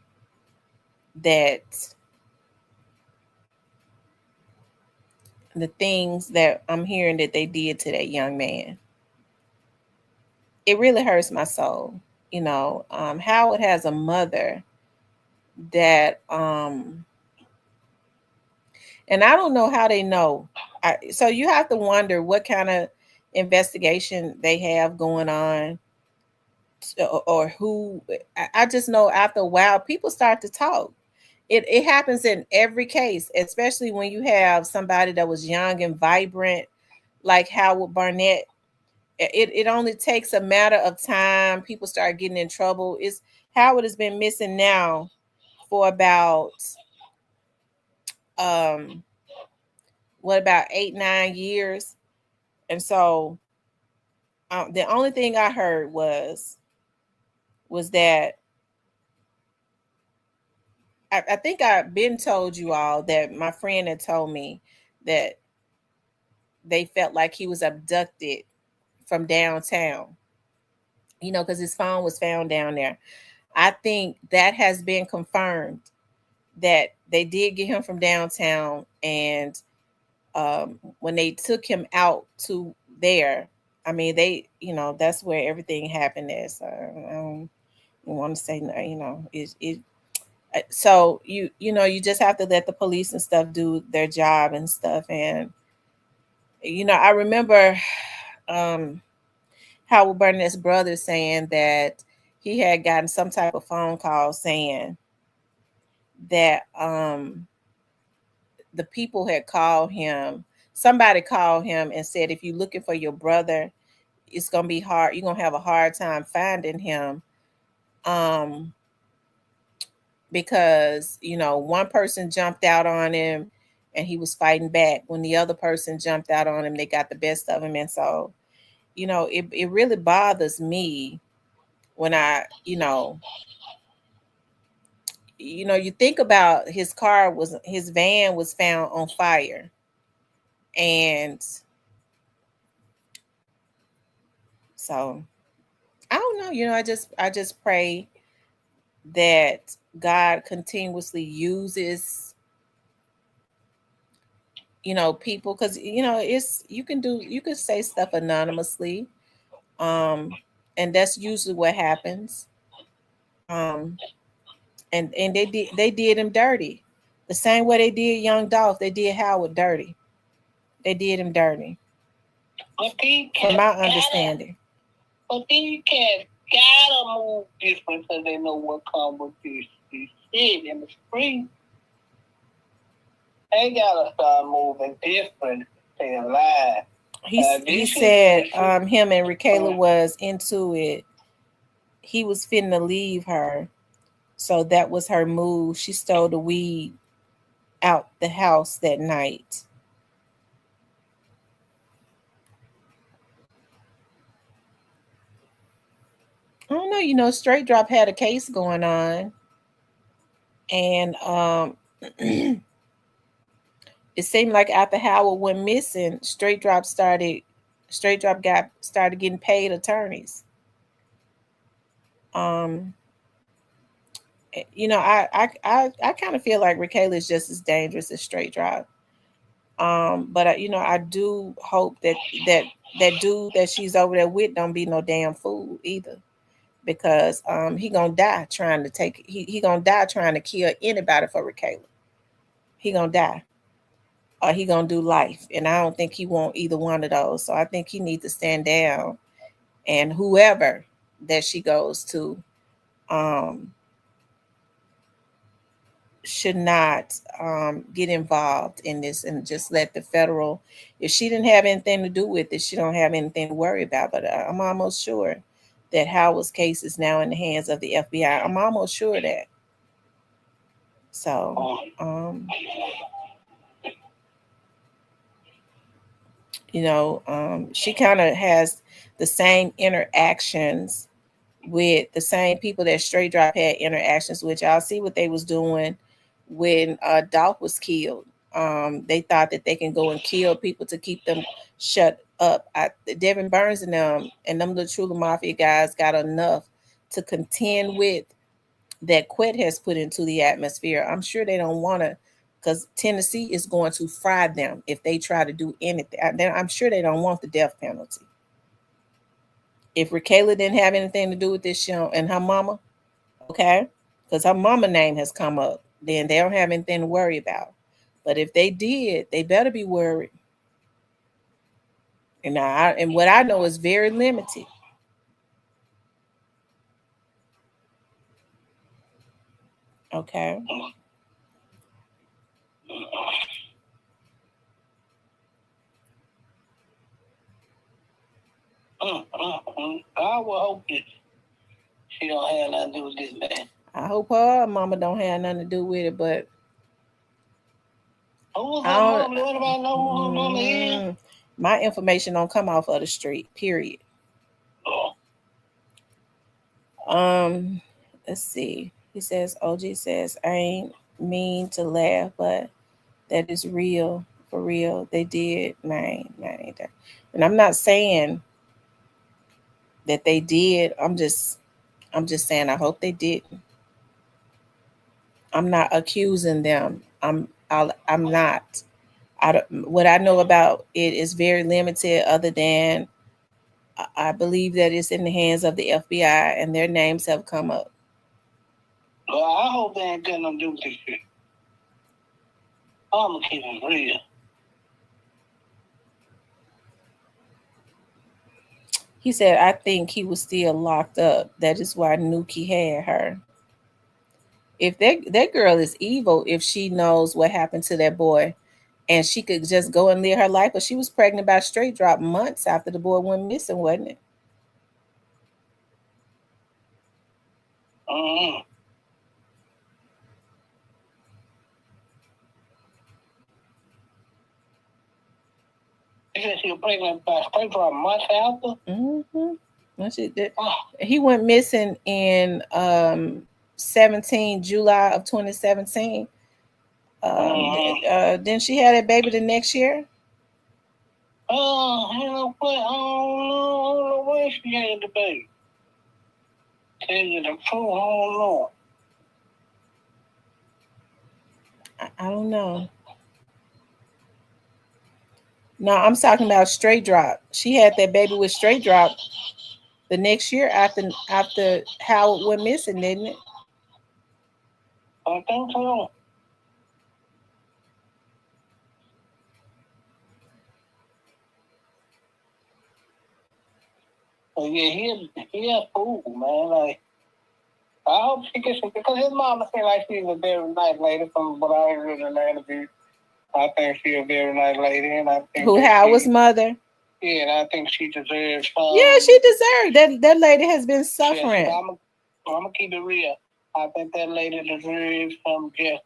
that the things that I'm hearing that they did to that young man. It really hurts my soul. You know, Howard has a mother that, and I don't know how they know. So you have to wonder what kind of investigation they have going on, or who. I just know after a while, people start to talk. It happens in every case, especially when you have somebody that was young and vibrant, like Howard Barnett. It only takes a matter of time. People start getting in trouble. Howard has been missing now for about what about 8-9 years? And so the only thing I heard was that I think I've been told you all that my friend had told me that they felt like he was abducted from downtown, because his phone was found down there. I think that has been confirmed that they did get him from downtown. And when they took him out to there, I mean, that's where everything happened at. So I don't want to say, so you just have to let the police and stuff do their job and stuff. And I remember Howard Burnett's brother saying that he had gotten some type of phone call saying that the people had called him. Somebody called him and said, if you're looking for your brother, it's gonna be hard. You're gonna have a hard time finding him. Because one person jumped out on him and he was fighting back. When the other person jumped out on him, they got the best of him. And so it really bothers me when you think about his van was found on fire. And so I don't know, I just pray that God continuously uses people, because you can say stuff anonymously, and that's usually what happens. And they did him dirty, the same way they did young Dolph. They did Howard dirty. They did him dirty, from my understanding. But these cats gotta move different because they know what comes with this shit in the street. They gotta start moving different. Stay alive. He said him and Rakayla was into it. He was finna leave her, so that was her move. She stole the weed out the house that night. I don't know, Straight Drop had a case going on, and it seemed like after Howard went missing, Straight Drop started getting paid attorneys. I kind of feel like Rakayla is just as dangerous as Straight Drop. But I do hope that dude that she's over there with don't be no damn fool either, because he gonna die trying to he gonna die trying to kill anybody for Rakayla. He gonna die, or he gonna do life, and I don't think he want either one of those. So I think he needs to stand down, and whoever that she goes to should not get involved in this, and just let the federal, if she didn't have anything to do with it, she don't have anything to worry about. But I'm almost sure that Howard's case is now in the hands of the FBI. I'm almost sure of that. So she kind of has the same interactions with the same people that Straight Drop had interactions with. Y'all see what they was doing when Dolph was killed. They thought that they can go and kill people to keep them shut up. Devin Burns and them the Trula Mafia guys got enough to contend with that Quet has put into the atmosphere. I'm sure they don't want to, because Tennessee is going to fry them if they try to do anything. I'm sure they don't want the death penalty. If Rakayla didn't have anything to do with this show, and her mama, okay, because her mama name has come up, then they don't have anything to worry about. But if they did, they better be worried. And what I know is very limited. Okay. I will hope that she don't have nothing to do with this man. I hope her mama don't have nothing to do with it, but My information don't come off of the street, period. Let's see. He says, OG says, I ain't mean to laugh, but that is real. For real. They did. Man, ain't that. And I'm not saying that they did. I'm just saying I hope they didn't. I'm not accusing them. I'm not. What I know about it is very limited, other than I believe that it's in the hands of the FBI and their names have come up. Well, I hope they ain't gonna do this shit. I'm gonna keep it real. He said, I think he was still locked up. That is why Nuki had her. If that girl is evil, if she knows what happened to that boy, and she could just go and live her life, but she was pregnant by straight drop months after the boy went missing, wasn't it? You said she was pregnant by straight drop months after? He went missing in July of 2017. Then she had a baby the next year. You know what? I don't know where she had the baby. Tell you the truth, I don't know. I don't know. No, I'm talking about straight drop. She had that baby with straight drop the next year after Howard went missing, didn't it? I think so. Oh yeah, he a fool, man. Like, I hope she gets some, because his mama seemed like she's a very nice lady from what I heard in the interview. I think she's a very nice lady, and I think who Howard's mother. Yeah, and I think she deserves. Yeah, she deserved. That lady has been suffering. Yeah, I'm gonna keep it real. I think that lady deserves some justice.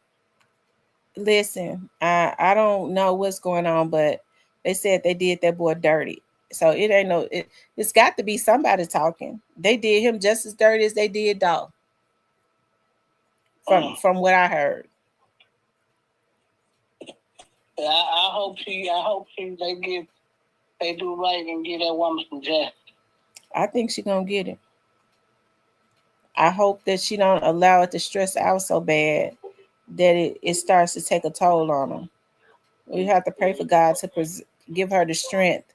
Listen, I don't know what's going on, but they said they did that boy dirty. So it ain't no. It's got to be somebody talking. They did him just as dirty as they did Dolph. From what I heard. Yeah, I hope they do right and give that woman some justice. I think she's gonna get it. I hope that she don't allow it to stress out so bad that it starts to take a toll on her. We have to pray for God to give her the strength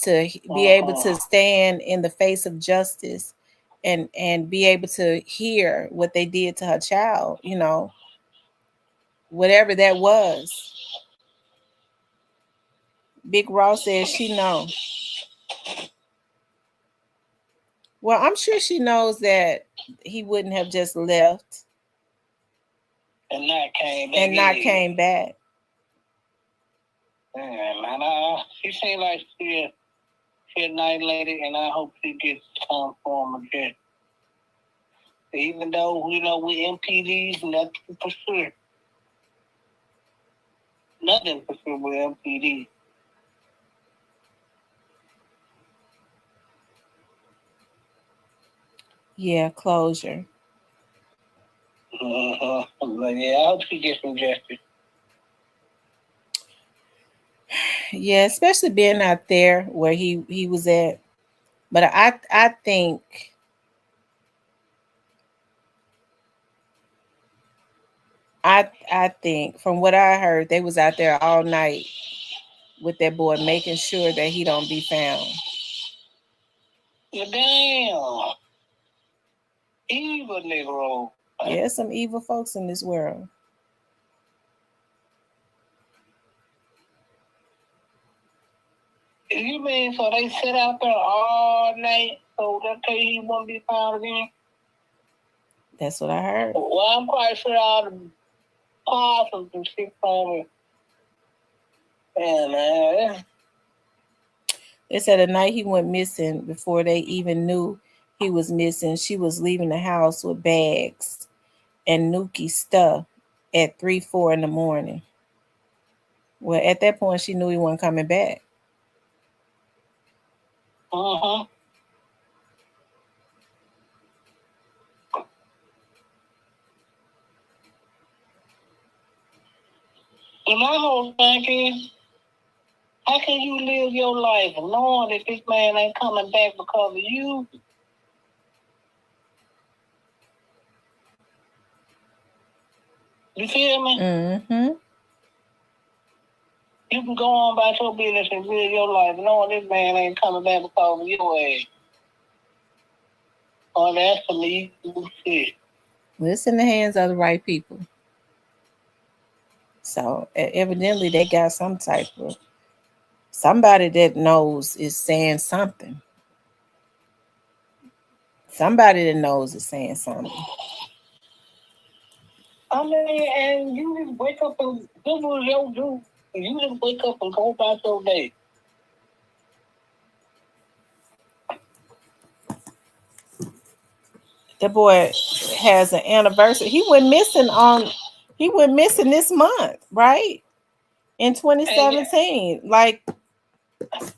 to be able to stand in the face of justice and be able to hear what they did to her child, you know, whatever that was. Big Ross says she knows. Well, I'm sure she knows that he wouldn't have just left and not came back. Yeah, man, she seems like she a nice lady, and I hope she gets some form of justice. Even though, you know, with MPDs, nothing for sure. Nothing for sure with MPD. Yeah, closure. But yeah, I hope she gets some justice. Yeah, especially being out there where he was at. But I think I think from what I heard, they was out there all night with that boy, making sure that he don't be found. Damn. Evil Negro. Yeah, some evil folks in this world. You mean so they sit out there all night so that he won't be found again? That's what I heard. Well, I'm quite sure all the possums and shit from it. Yeah, man. They said the night he went missing, before they even knew he was missing, she was leaving the house with bags and Nuki stuff at 3-4 in the morning. Well, at that point, she knew he wasn't coming back. Uh-huh. And my whole thing is, how can you live your life knowing that this man ain't coming back because of you? You feel me? Mm-hmm. You can go on about your business and live your life knowing this man ain't coming back because of your ass. Oh, that's for me. Shit. Well, it's in the hands of the right people. So evidently they got some type of somebody that knows is saying something. Somebody that knows is saying something. I mean, and you just wake up and this was your dude. You just wake up and go about your day. The boy has an anniversary. He went missing this month, right? In 2017. Like, and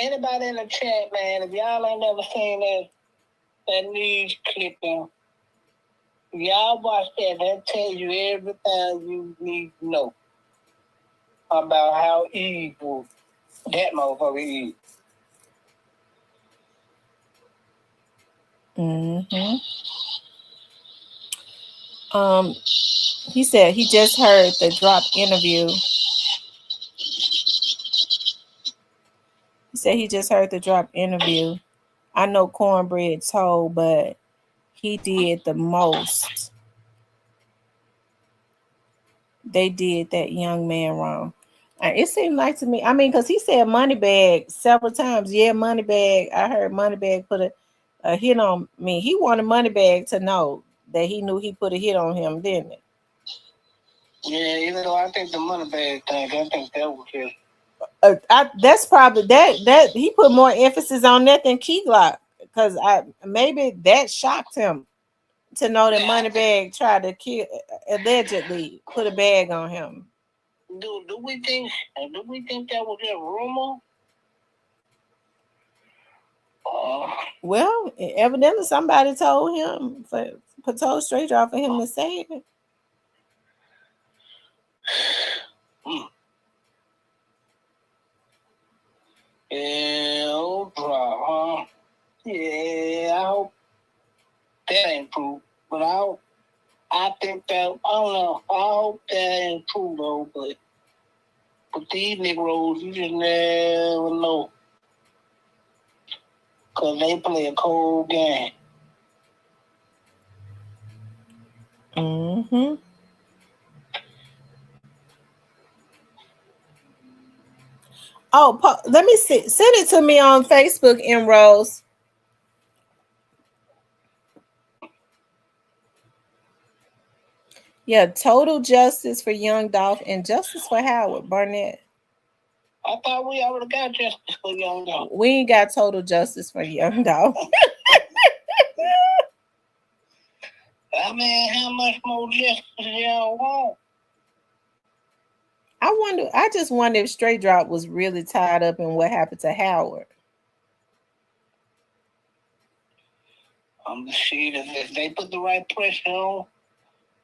anybody in the chat, man, if y'all ain't never seen that news clipping, y'all watch that. That tells you everything you need to know about how evil that motherfucker is. mm-hmm. He said he just heard the Dropp interview. He said he just heard the Dropp interview. I know Cornbread told, but he did the most. They did that young man wrong. It seemed like to me, I mean, because he said Moneybag several times. Yeah, Moneybag. I heard Moneybag put a hit on me. He wanted Moneybag to know that he knew he put a hit on him, didn't it? Yeah, even though I think the Moneybag thing, I think that was his. That's probably that he put more emphasis on that than Key Glock, because maybe that shocked him to know that Moneybag tried to kill, allegedly put a bag on him. Do we think that was just rumor? Well, evidently somebody told him told Straight Dropp for him to say it. Yeah, Dropp, huh? Yeah, I hope that ain't true. But I think that, I don't know, I hope that ain't true though, but these Negroes, you just never know. Because they play a cold game. Mm-hmm. Oh, let me see. Send it to me on Facebook, Rose. Yeah, total justice for young Dolph and justice for Howard Barnett. I thought we already got justice for young Dolph. We ain't got total justice for young Dolph. I mean, how much more justice y'all want? I just wonder if Straight Dropp was really tied up in what happened to Howard. Shit, if they put the right pressure on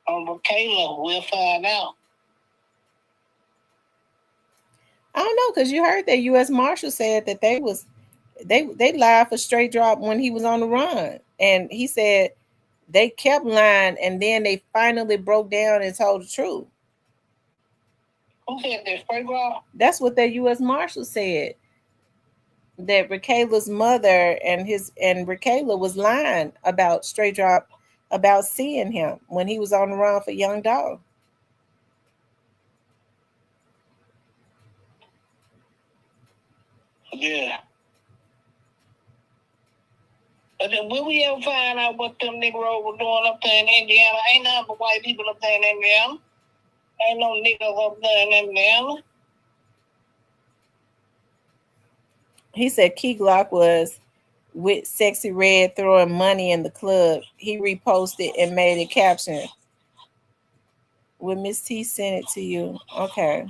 Michaela, we'll find out. I don't know, because you heard that U.S. Marshal said that they lied for Straight Dropp when he was on the run, and he said they kept lying, and then they finally broke down and told the truth. Who said that? Straight Dropp? That's what that U.S. Marshal said. That Raquela's mother and Raquela was lying about Straight Dropp, about seeing him when he was on the run for young Dolph. Yeah. And then will we ever find out what them Negroes were doing up there in Indiana? Ain't nothing but white people up there in Indiana. Ain't no niggas up there in Indiana. He said Key Glock was with Sexy Red throwing money in the club. He reposted and made a caption. When Miss T sent it to you. Okay.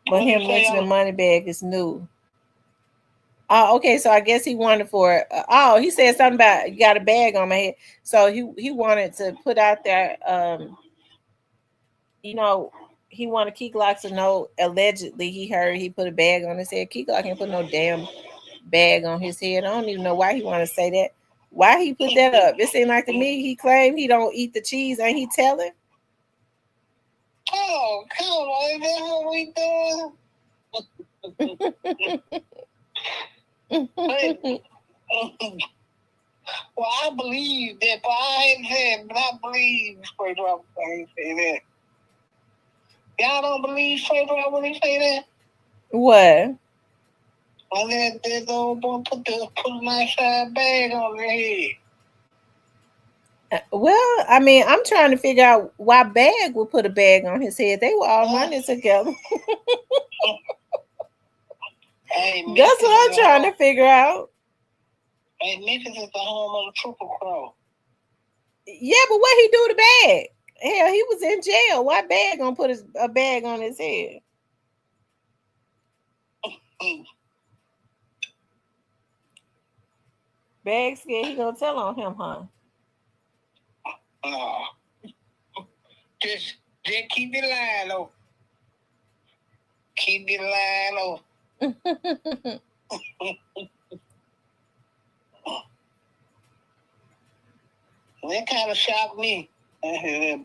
But him mentioning money bag is new. Oh, okay. So I guess he wanted for he said something about you got a bag on my head. So he wanted to put out there you know, he wanted Key Glock to know allegedly he heard he put a bag on his head. Key Glock can't put no damn bag on his head. I don't even know why he want to say that. Why he put that up? It seemed like to me he claimed he don't eat the cheese. Ain't he telling? Oh, come on, is that what we doing? Well, I believe that, but I ain't said, but I believe Straight Drop when he say that. Y'all don't believe Straight Drop when he say that? What? Well, they don't put a nice size bag on their head. Well, I mean, I'm trying to figure out why Bag would put a bag on his head. They were all running together. Hey, that's what I'm trying to figure out. Hey, Memphis is the home of the Triple Crow. Yeah, but what he do to Bag? Hell, he was in jail. Why Bag gonna put a bag on his head? Bag scared he gonna tell on him, huh? No. Just keep the line though. Keep the line though. That kind of shocked me. I'm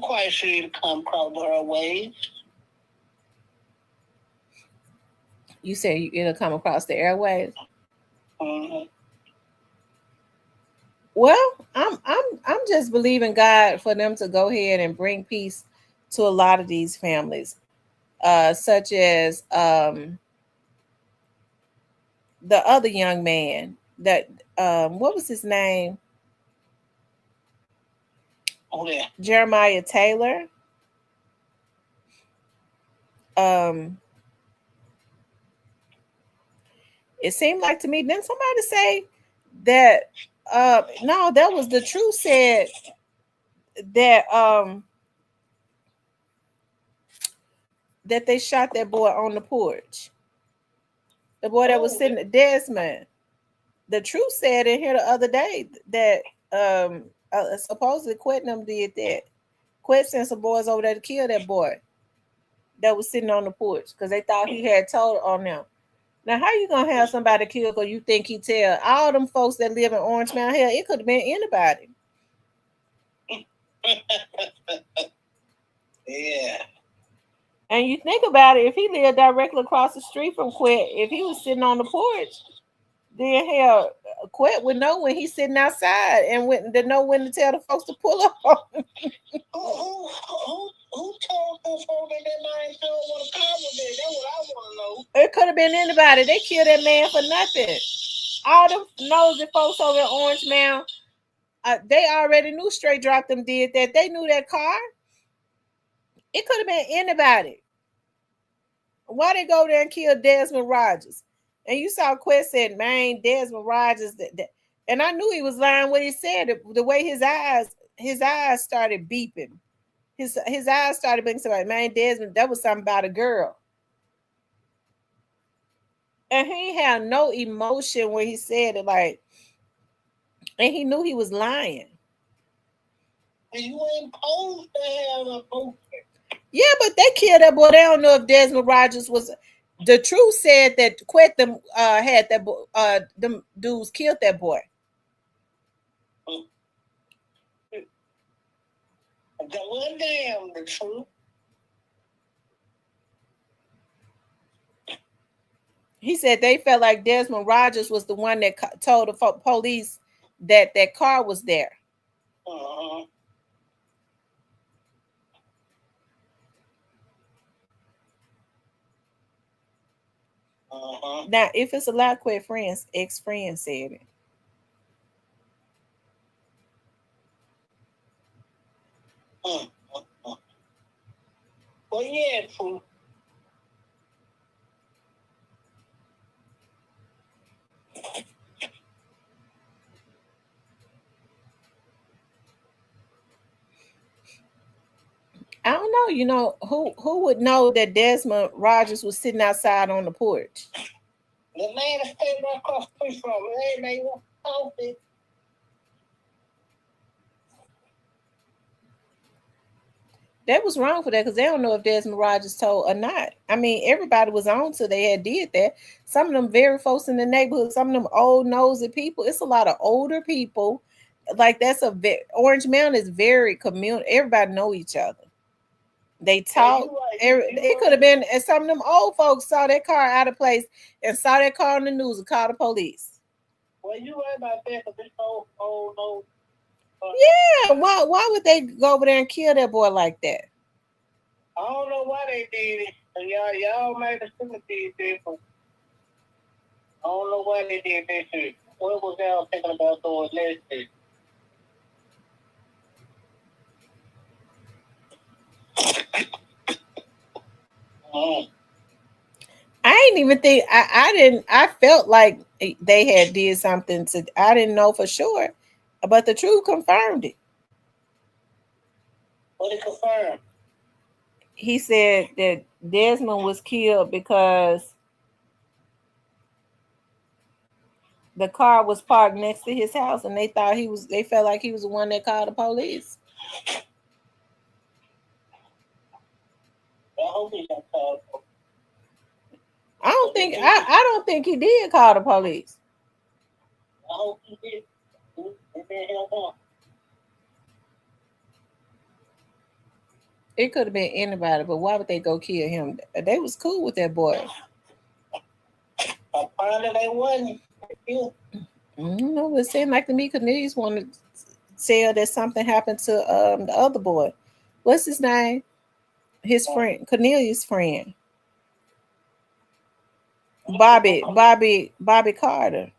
quite sure it'll come across her waves. You say it'll come across the airwaves? Mm-hmm. Well, I'm just believing God for them to go ahead and bring peace to a lot of these families, such as the other young man that what was his name? Oh yeah, Jeremiah Taylor. It seemed like to me. Didn't somebody say that? No, that was the truth. Said that that they shot that boy on the porch. The boy that was sitting at Desmond. The truth said in here the other day that supposedly Quetnam did that. Quet sent some boys over there to kill that boy that was sitting on the porch because they thought he had told on them. Now, how you gonna have somebody killed because you think he tell? All them folks that live in Orange Mountain, hell, it could have been anybody. Yeah. And you think about it, if he lived directly across the street from Quet, if he was sitting on the porch, then hell, Quet would know when he's sitting outside and wouldn't to know when to tell the folks to pull up on him. Who told those folks that man still want to come with it? That's what I want to know. It could have been anybody. They killed that man for nothing. All them nosy folks over in Orange Mound, they already knew Straight Drop them did that. They knew that car. It could have been anybody. Why they go there and kill Desmond Rogers? And you saw Quest said, man, Desmond Rogers. And I knew he was lying what he said. The way his eyes started beeping. His eyes started being somebody, man, Desmond, that was something about a girl. And he had no emotion when he said it, like, and he knew he was lying. You ain't supposed to have a emotion. Yeah, but they killed that boy. They don't know if Desmond Rogers was. The truth said that Quet them had that them dudes killed that boy. That was damn the truth. He said they felt like Desmond Rogers was the one that told the police that that car was there. Uh-huh. Uh-huh. Now, if it's a lot, Quet friends, ex-friend said it. Well, yeah, true. I don't know. You know, who would know that Desmond Rogers was sitting outside on the porch? The man that stayed right across the street from me, hey man, you want to That was wrong for that because they don't know if Desmond Rogers told or not. I mean, everybody was on till they had did that. Some of them very folks in the neighborhood, some of them old nosy people. It's a lot of older people. Like that's Orange Mountain is very communal. Everybody know each other. They talk. It could have been, and some of them old folks saw that car out of place and saw that car on the news and called the police. Well, you right about that because this old no. Yeah, why would they go over there and kill that boy like that? I don't know why they did it. Y'all made the sympathy people. I don't know why they did that shit. What was y'all thinking about doing next shit? I ain't even think I felt like they had did something to. I didn't know for sure, but the truth confirmed it. What it confirmed? He said that Desmond was killed because the car was parked next to his house, and they felt like he was the one that called the police. I hope he got called. I don't think he did call the police. I hope he did. It could have been anybody, but why would they go kill him? They was cool with that boy. Apparently they wasn't. No, it seemed like to me Cornelius wanted to tell that something happened to the other boy. What's his name? His friend, Cornelius' friend. Bobby Carter.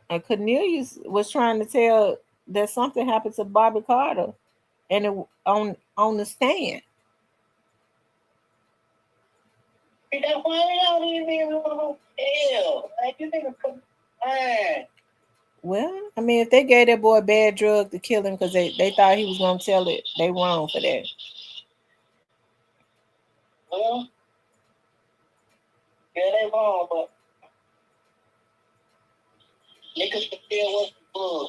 And Cornelius was trying to tell that something happened to Bobby Carter, and it on the stand. That's why y'all didn't even want to tell. Like you think it's Well, I mean, if they gave that boy a bad drug to kill him because they thought he was gonna tell it, they wrong for that. Well, yeah, they wrong, but niggas can tell what's good.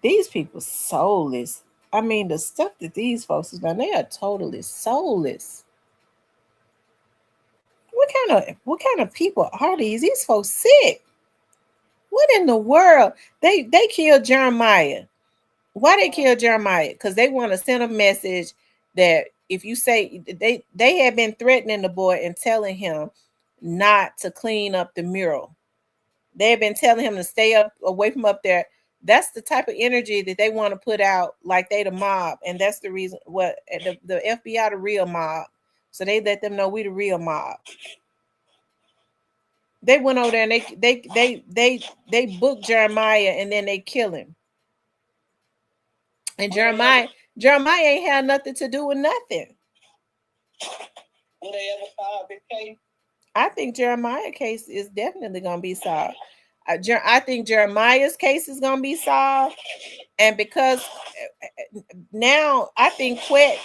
These people soulless. I mean, the stuff that these folks is done, they are totally soulless. What kind of people are these? These folks sick. What in the world? They killed Jeremiah. Why they killed Jeremiah? Because they want to send a message that if you say they had been threatening the boy and telling him not to clean up the mural. They had been telling him to stay up away from up there. That's the type of energy that they want to put out, like they the mob, and that's the reason what the FBI the real mob. So they let them know we the real mob. They went over there and they booked Jeremiah and then they kill him. And Jeremiah ain't had nothing to do with nothing. Will they ever solve this case? I think Jeremiah's case is definitely gonna be solved. I think Jeremiah's case is gonna be solved, and because now I think Quet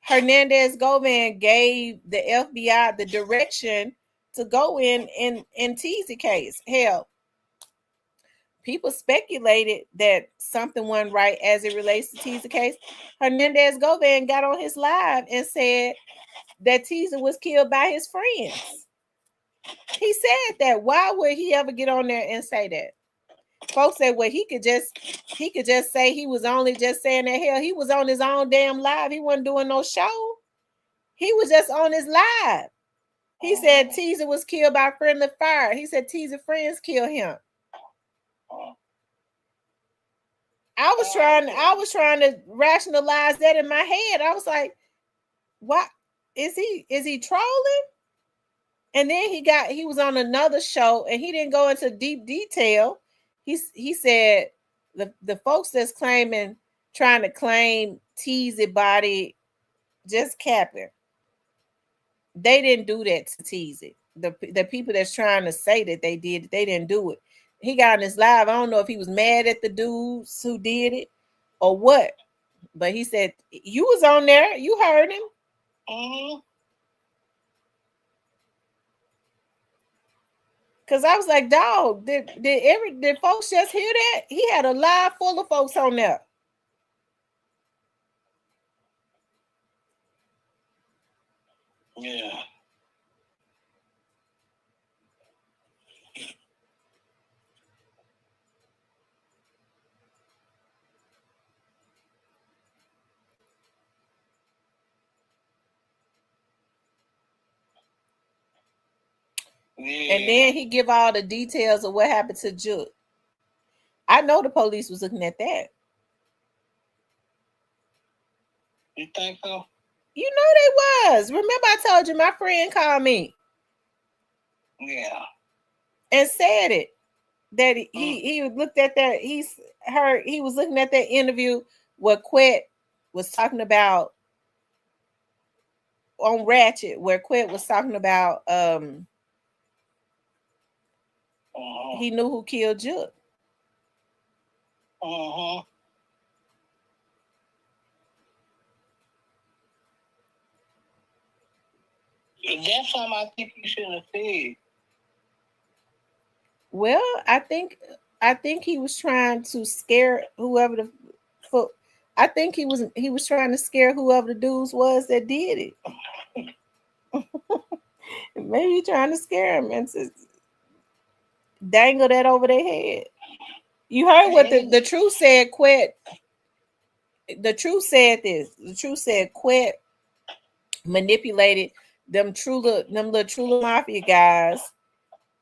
Hernandez Govan gave the FBI the direction to go in Teasy case. Hell, people speculated that something wasn't right as it relates to Teasy case. Hernandez Govan got on his live and said that Teasy was killed by his friends. He said that. Why would he ever get on there and say that? Folks said, well, he could just say he was only just saying that. Hell, he was on his own damn live. He wasn't doing no show. He was just on his live. He said Teaser was killed by friendly fire. He said Teaser friends killed him. I was trying to rationalize that in my head. I was like, what is he trolling? And then he was on another show and he didn't go into deep detail. He said the folks that's trying to claim Teasy body just capping. They didn't do that to Teasy. The people that's trying to say that they did, they didn't do it. He got on his live. I don't know if he was mad at the dudes who did it, or what. But he said you was on there. You heard him. Mm-hmm. Cause I was like, dog, did folks just hear that? He had a live full of folks on there. Yeah. And then he give all the details of what happened to Juke. I know the police was looking at that. You think so? You know they was. Remember I told you my friend called me. Yeah. And said it. That he looked at that. He was looking at that interview where Quet was talking about on Ratchet, where Quet was talking about he knew who killed Juke. That's something I think you shouldn't have said. Well, I think he was trying to scare whoever the fuck. I think he was trying to scare whoever the dudes was that did it. Maybe trying to scare him and to dangle that over their head. You heard what the truth said, Quet. The truth said this. The truth said Quet manipulated them little Trula Mafia guys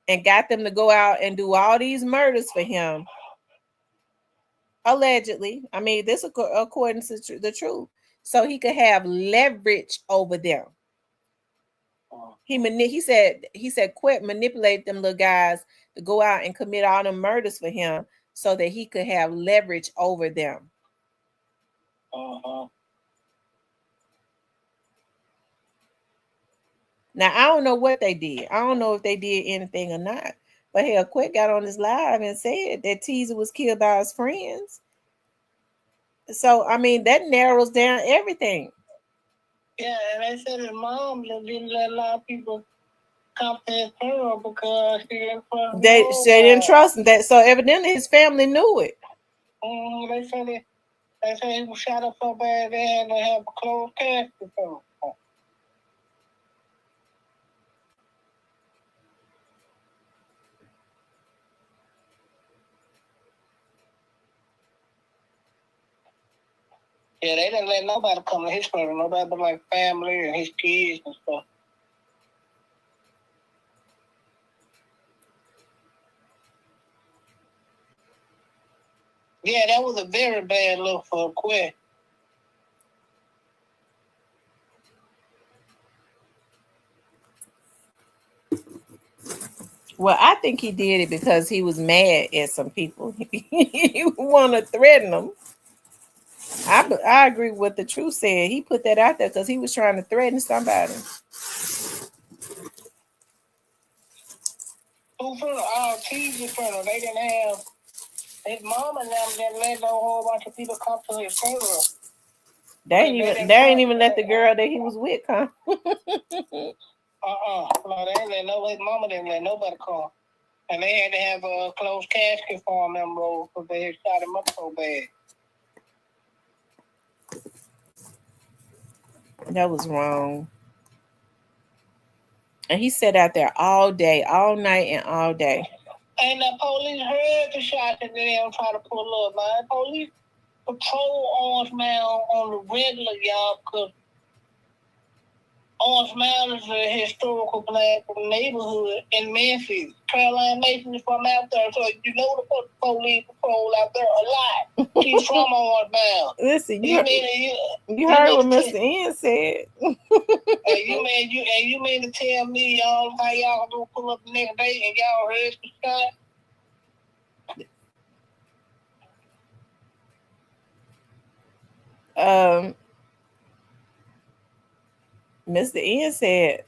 and got them to go out and do all these murders for him. Allegedly. I mean, this according to the truth. So he could have leverage over them. He said Quet manipulated them little guys to go out and commit all them murders for him so that he could have leverage over them. Now I don't know what they did. I don't know if they did anything or not. But hell, Quet got on his live and said that Teaser was killed by his friends. So I mean that narrows down everything. Yeah, and they said his mom didn't let a lot of people come to his funeral because she didn't trust him. They didn't trust him. That so evidently his family knew it. They said he was shot up so bad they had to have a closed casket for him. Yeah, they didn't let nobody come to his funeral. Nobody but like family and his kids and stuff. Yeah, that was a very bad look for Quet. Well, I think he did it because he was mad at some people. He want to threaten them. I agree with what the truth said. He put that out there because he was trying to threaten somebody. Who for our TV funeral? They didn't have his mom and them didn't let no whole bunch of people come to his funeral. They ain't even let the girl that he was with come. No, they didn't let his mama didn't let nobody come. And they had to have a closed casket for him, them rolls, because they had shot him up so bad. That was wrong. And he sat out there all day, all night, and all day. And the police heard the shots and they don't try to pull up, man. Police patrol Orange Mound on the regular, y'all, because Orange Mound is a historical black neighborhood in Memphis. Caroline Mason is from out there, so you know the police patrol out there a lot. She's from Orange Mound. Listen, you heard what Mr. N said. You mean to tell me y'all how y'all gonna pull up the next day and y'all heard some shot? Mr.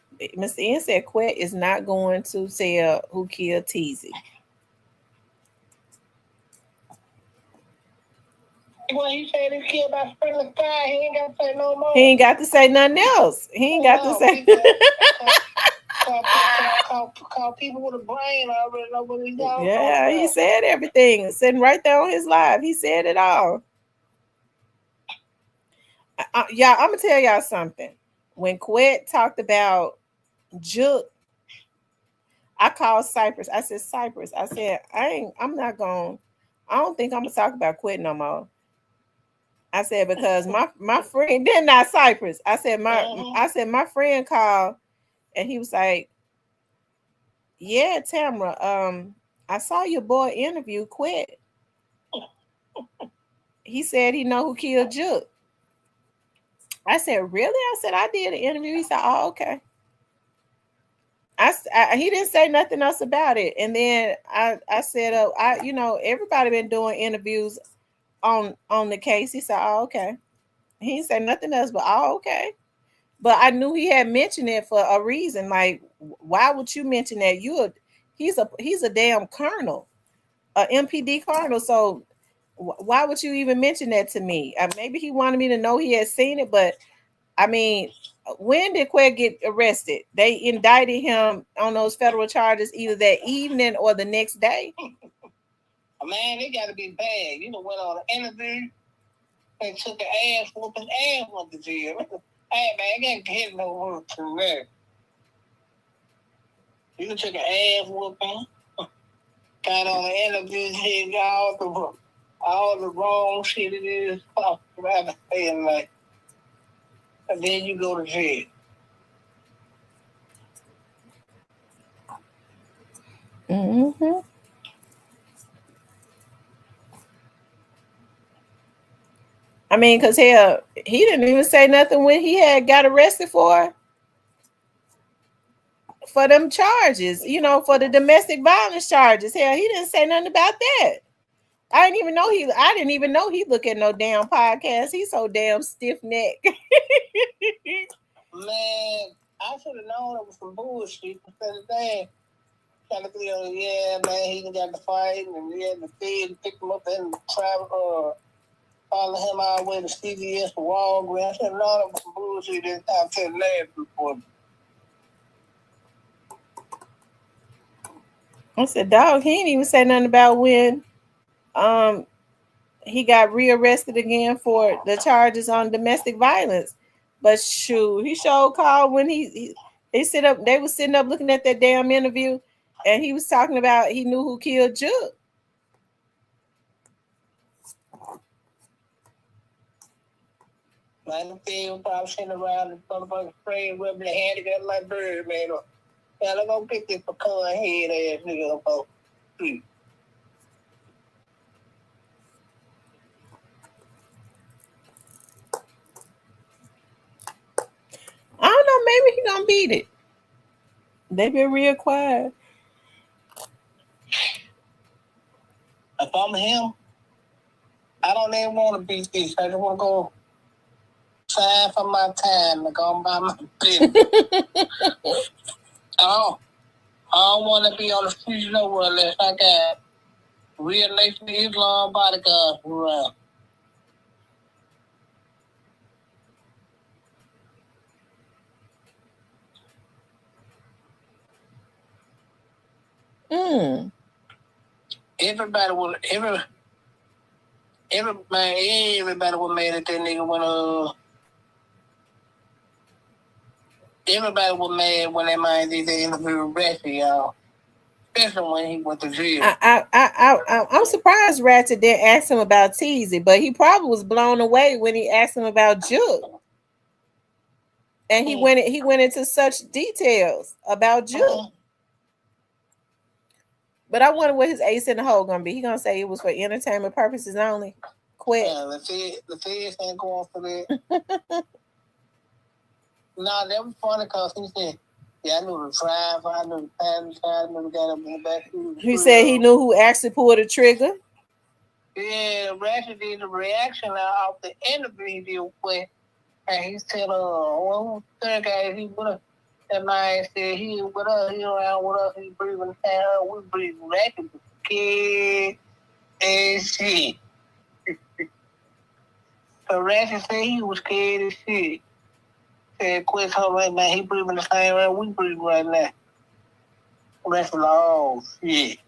N said Quet is not going to tell who killed Teasy. Well, he said he killed by Spring Sky. He ain't got to say no more. He ain't got to say nothing else. He ain't got to say. Call people with a brain already know what he's talking Yeah, about. he said everything. Sitting right there on his live. He said it all. Y'all, I'm gonna tell y'all something. When Quet talked about Juke, I called Cypress. I said, Cypress, I said, I don't think I'm gonna talk about Quet no more. I said, because my friend, then not Cypress. I said my friend called and he was like, yeah, Tamara, I saw your boy interview Quet. He said he know who killed Juke. I said, really? I said, I did an interview. He said, oh, okay. He didn't say nothing else about it. And then I said, everybody been doing interviews on the case. He said, oh, okay. He didn't say nothing else, but oh, okay. But I knew he had mentioned it for a reason. Like, why would you mention that? He's a damn colonel, a MPD colonel. So why would you even mention that to me? Maybe he wanted me to know he had seen it, but I mean, when did Quet get arrested? They indicted him on those federal charges either that evening or the next day. Man, they got to be bad. You know, went on an interview. They took an ass whooping and went to jail. Hey, man, I can't get no work from that. You took an ass whooping. Got on an interview. He got all the wrong shit it is. Like, and then you go to jail. Mm-hmm. I mean, because hell, he didn't even say nothing when he had got arrested for them charges, for the domestic violence charges. Hell, he didn't say nothing about that. I didn't even know he look at no damn podcast. He's so damn stiff neck. Man, I should have known it was some bullshit instead of that. Trying to be yeah, man, he got the fight and the Fed picked him up and travel follow him all the way to CVS for Walgreens. I said, no, that was some bullshit this time to the lab report. I said, dog, he ain't even say nothing about when he got rearrested again for the charges on domestic violence. But shoot, he sure called when they was sitting up looking at that damn interview, and he was talking about he knew who killed Juke. Man, the thing probably sitting around and motherfucking spraying rubbing their hand together like bird, man. Yeah, they're gonna pick this pecan head ass nigga up on the street. I don't know, maybe he gonna beat it. They been real quiet. If I'm him, I don't even want to beat this. I just want to go sign for my time to go by my business. I don't want to be on the streets nowhere unless I got real Nation Islam bodyguards around. Everybody would mad at that nigga when everybody was mad when that man did the interview with Ratchet, y'all. Especially when he went to jail. I'm surprised Ratchet didn't ask him about Teasy, but he probably was blown away when he asked him about Juke. And he went into such details about Juke. But I wonder what his ace in the hole gonna be. He gonna say it was for entertainment purposes only. Quit. Yeah, the feds ain't going for that. Nah, that was funny because he said, yeah, I knew the driver, I knew the passenger, I knew the guy up in the back. He said he knew who actually pulled the trigger. Yeah, Ratchet did the reaction off the interview he did with, and he said, well, third guy, he with us. That man said he with us, he around with us, he breathing down, we breathing Ratchet, kid, and shit. So Ratchet said he was scared as shit. Said Quest her right now. He breathing the same way we breathe right now. Ratchet like, oh shit.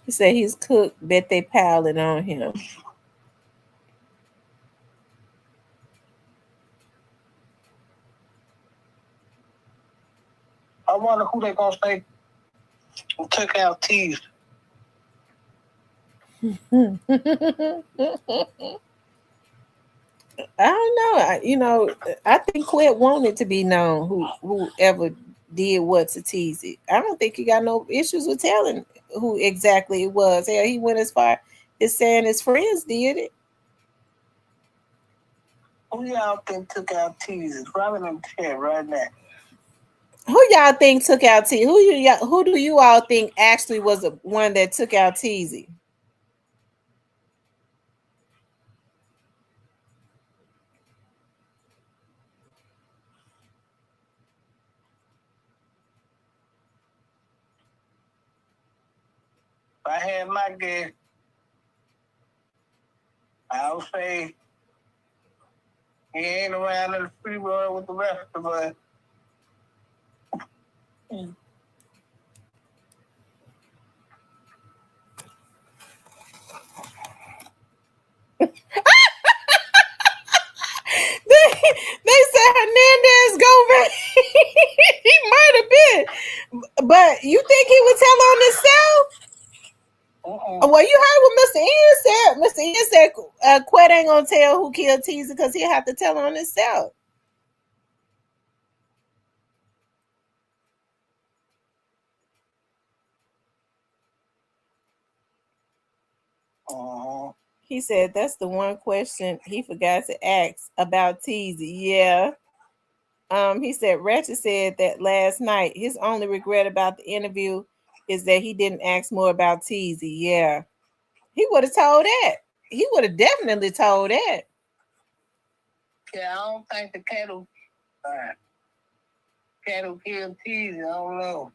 He said he's cooked. Bet they piling on him. I wonder who they gonna say took out teeth. I don't know. I think Quet wanted to be known whoever did what to tease it. I don't think he got no issues with telling who exactly it was. Hell, he went as far as saying his friends did it. Who y'all think took out teeth? Probably them chat right now. Who y'all think took out T? Who do you all think actually was the one that took out Teasy? If I had my guess, I would say he ain't around in the free world with the rest of us. They said Hernandez go back. He might have been, but you think he would tell on himself? Well, you heard what Mr. Ian said. Mr. Ian said Quet ain't gonna tell who killed Teaser because he'll have to tell on himself. He said that's the one question he forgot to ask about Teasy. Yeah. He said Ratchet said that last night. His only regret about the interview is that he didn't ask more about Teasy. Yeah. He would have told that. He would have definitely told that. Yeah, I don't think the cattle killed Teasy. I don't know.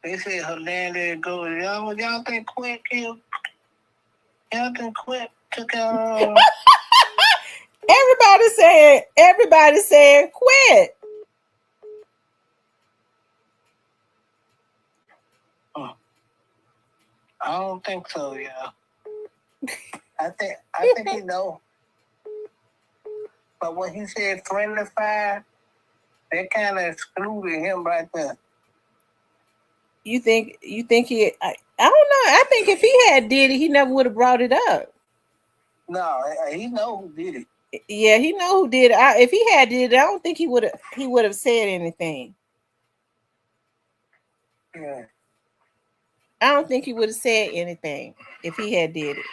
They said Hernandez goes. Y'all think Quet killed? Y'all think Quet took out? Everybody saying Quet. I don't think so, yeah. I think he know. But when he said friendly fire, that kind of excluded him right there. You think he? I don't know. I think if he had did it, he never would have brought it up. No, he know who did it. Yeah, he know who did it. If he had did it, I don't think he would have said anything. Yeah. I don't think he would have said anything if he had did it.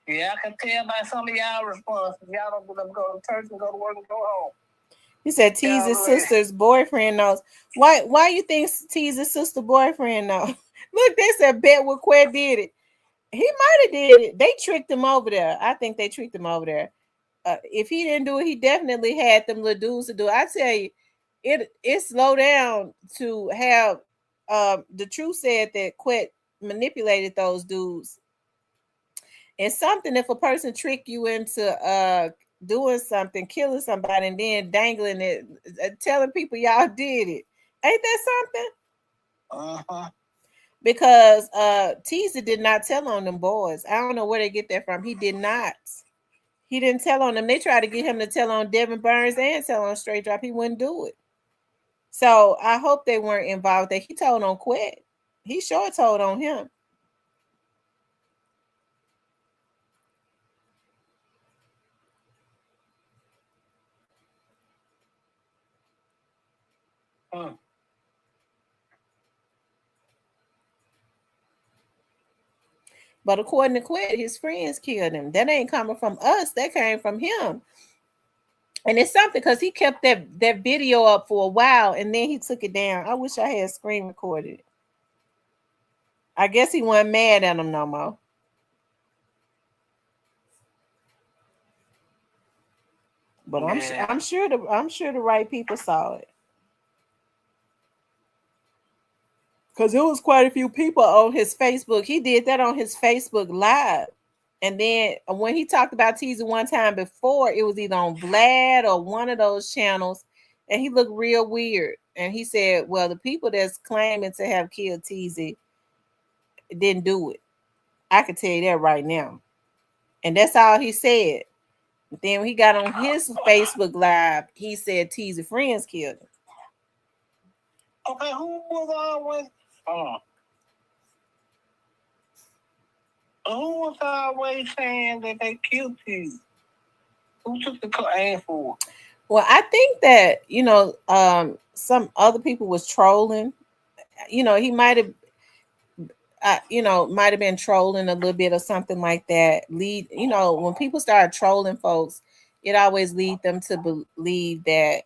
Yeah, I can tell by some of y'all responses. Y'all don't let them go to church and go to work and go home. He said Teaser's sister's boyfriend knows. Why you think Teaser's sister boyfriend knows? Look, they said bet what Quet did it. He might have did it. They tricked him over there. I think they tricked him over there. If he didn't do it, he definitely had them little dudes to do it. I tell you, it slowed down to have the truth said that Quet manipulated those dudes. And something, if a person trick you into doing something, killing somebody, and then dangling it, telling people y'all did it, ain't that something? Because Teaser did not tell on them boys. I don't know where they get that from. He did not. He didn't tell on them. They tried to get him to tell on Devin Burns and tell on Straight Drop. He wouldn't do it. So I hope they weren't involved. That he told on Quet. He sure told on him. But according to Quet, his friends killed him. That ain't coming from us. That came from him. And it's something because he kept that video up for a while and then he took it down. I wish I had screen recorded it. I guess he wasn't mad at him no more. But I'm sure the right people saw it. Because it was quite a few people on his Facebook. He did that on his Facebook Live. And then when he talked about Teaser one time before, it was either on Vlad or one of those channels. And he looked real weird. And he said, well, the people that's claiming to have killed Teaser didn't do it. I can tell you that right now. And that's all he said. But then when he got on his Facebook Live, he said Teaser friends killed him. Okay, who was always... Who was always saying that they killed Teaser? Who took the claim for? Well, I think that, some other people was trolling. He might have, might have been trolling a little bit or something like that. When people start trolling folks, it always leads them to believe that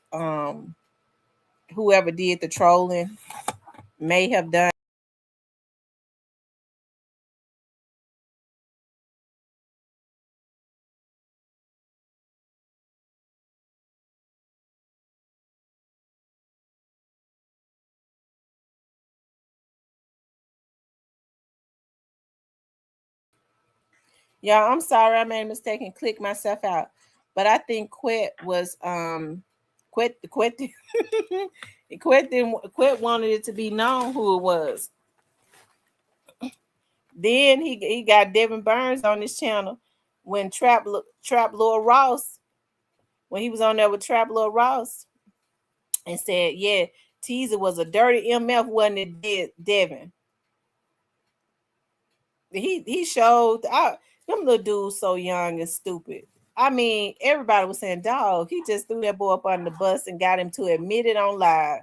whoever did the trolling may have done. Yeah, I'm sorry, I made a mistake and clicked myself out. But I think Quet was Quet Quet wanted it to be known who it was. Then he got Devin Burns on his channel when Trap Lord Ross, when he was on there with Trap Lord Ross, and said, yeah, Teaser was a dirty MF, wasn't it, Devin? He showed them little dudes so young and stupid. I mean, everybody was saying, dog, he just threw that boy up on the bus and got him to admit it on live.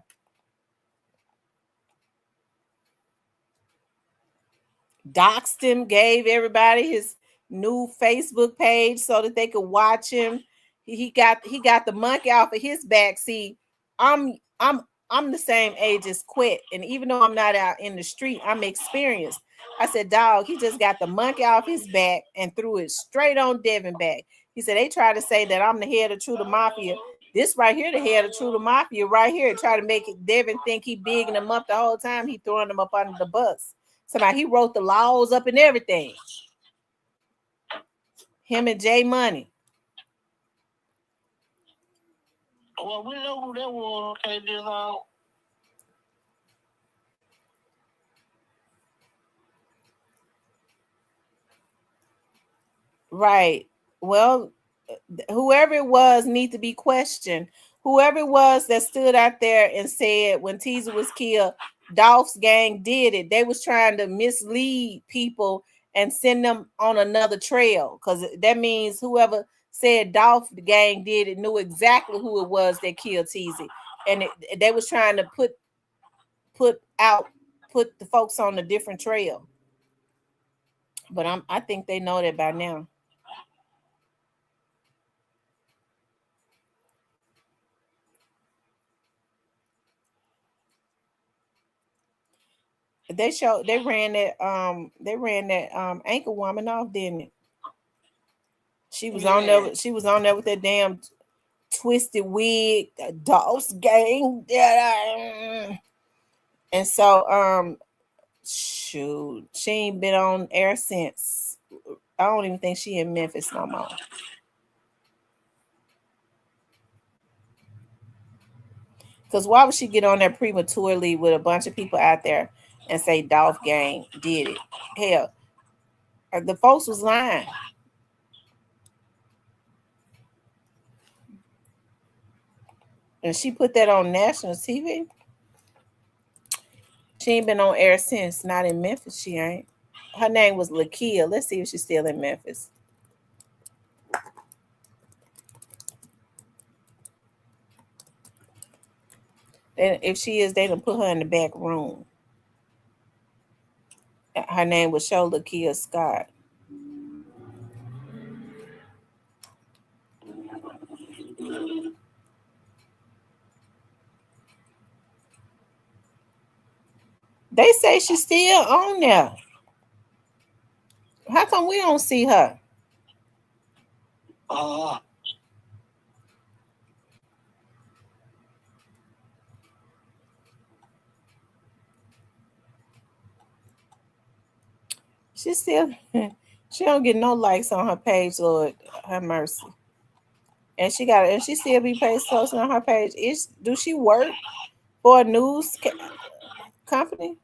Doxed him, gave everybody his new Facebook page so that they could watch him. He got the monkey off of his back. See, I'm the same age as Quet, and even though I'm not out in the street, I'm experienced. I said, dog, he just got the monkey off his back and threw it straight on Devin back. He said, they try to say that I'm the head of True the Mafia. This right here, the head of True the Mafia right here, try to make it Devin think he bigging him up the whole time. He throwing him up under the bus. Somebody, he wrote the laws up and everything. Him and J Money. Well, we know who that was. Okay, this all. Right. Well, whoever it was need to be questioned. Whoever it was that stood out there and said when Teaser was killed, Dolph's gang did it. They was trying to mislead people and send them on another trail, because that means whoever said Dolph the gang did it knew exactly who it was that killed Teaser, and they was trying to put the folks on a different trail. But I think they know that by now. They ran that anchor woman off, didn't it? She was on there with that damn twisted wig, Dolph's gang. And so shoot, she ain't been on air since. I don't even think she in Memphis no more. Because why would she get on there prematurely with a bunch of people out there and say Dolph gang did it? Hell, the folks was lying. And she put that on national TV. She ain't been on air since. Not in Memphis, she ain't. Her name was Lakia. Let's see if she's still in Memphis. And if she is, they done put her in the back room. Her name was Lakia Scott. They say she's still on there. How come we don't see her? She still, she don't get no likes on her page, Lord have mercy. And she still be posting on her page. Do she work for a news company?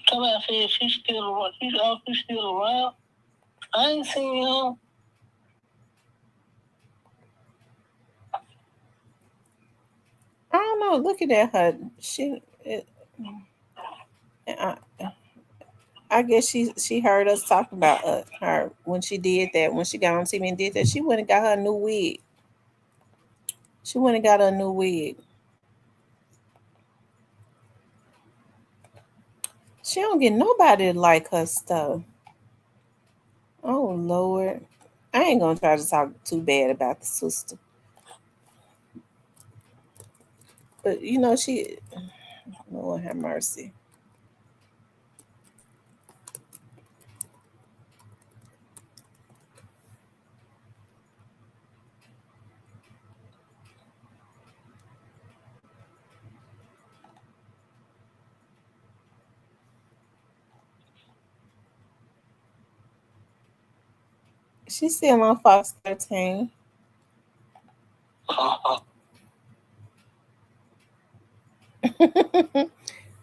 Somebody said she's still around. She's still around. I ain't seen her. I don't know. Looking at her, I guess she heard us talking about her when she did that. When she got on TV and did that, she went and got her a new wig. She went and got her a new wig. She don't get nobody to like her stuff. Oh Lord, I ain't gonna try to talk too bad about the sister, but you know she. Lord have mercy. She's still on Fox 13.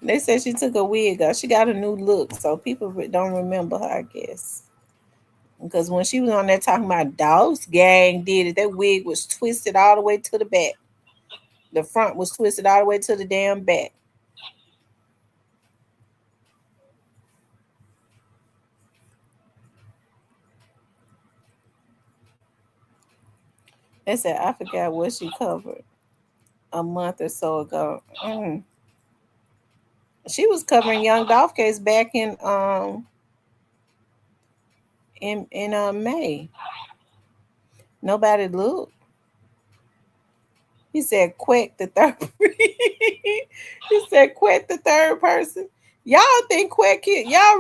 They said she took a wig off. She got a new look, so people don't remember her, I guess. Because when she was on there talking about Dolph's gang did it, that wig was twisted all the way to the back. The front was twisted all the way to the damn back. They said, I forgot what she covered a month or so ago. She was covering Young Dolph case back in May. Nobody looked. He said, "Quack the third." He said, "Quack the third person." Y'all think Quack kid? Y'all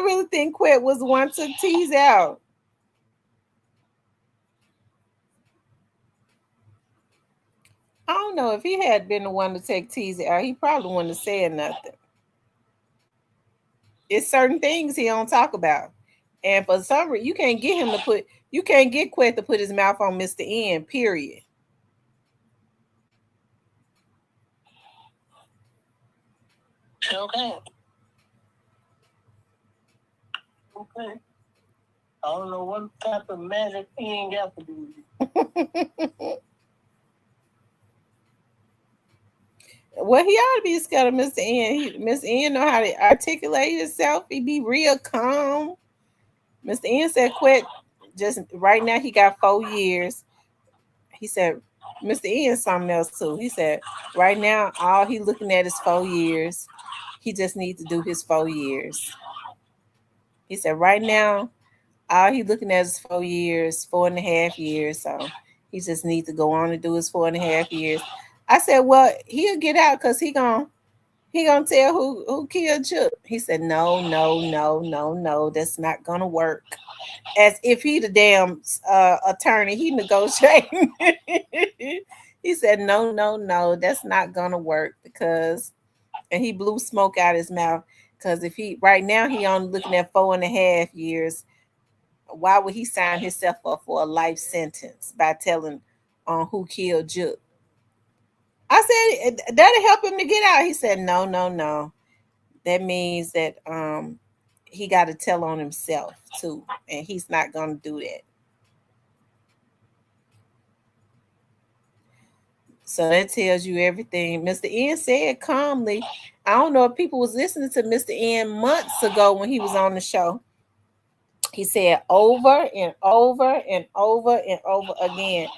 really think Quack was the one took T's out? I don't know if he had been the one to take T's out. He probably wouldn't have said nothing. It's certain things he don't talk about, and for some reason, you can't get Quack to put his mouth on Mr. N. Period. Okay. Okay. I don't know what type of magic he ain't got to do. Well, he ought to be scared of Mr. N. Mr. N know how to articulate himself. He be real calm. Mr. N said, "Quit." Just right now, he got 4 years. He said, Mr. N something else too. He said, right now, all he looking at is 4 years. He just needs to do his 4 years. He said, right now, all he looking at is 4 years, 4.5 years. So he just needs to go on and do his 4.5 years. I said, well, he'll get out because he gonna tell who killed Chuck. He said, no, that's not gonna work. As if he the damn attorney, he negotiating. He said, no, that's not gonna work because, and he blew smoke out his mouth because if he right now he only looking at 4.5 years. Why would he sign himself up for a life sentence by telling on who killed Chuck? I said that'll help him to get out. He said, no. That means that he got to tell on himself too, and he's not gonna do that. So that tells you everything. Mr. N said calmly. I don't know if people was listening to Mr. N months ago when he was on the show. He said over and over and over and over again.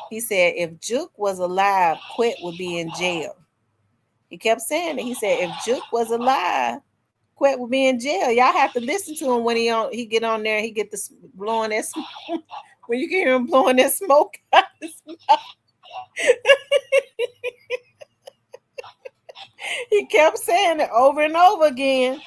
He said if Juke was alive, Quet would be in jail. He kept saying it. He said if Juke was alive, Quet would be in jail. Y'all have to listen to him when he get on there. He get the blowing that When you can hear him blowing that smoke out his mouth. He kept saying it over and over again.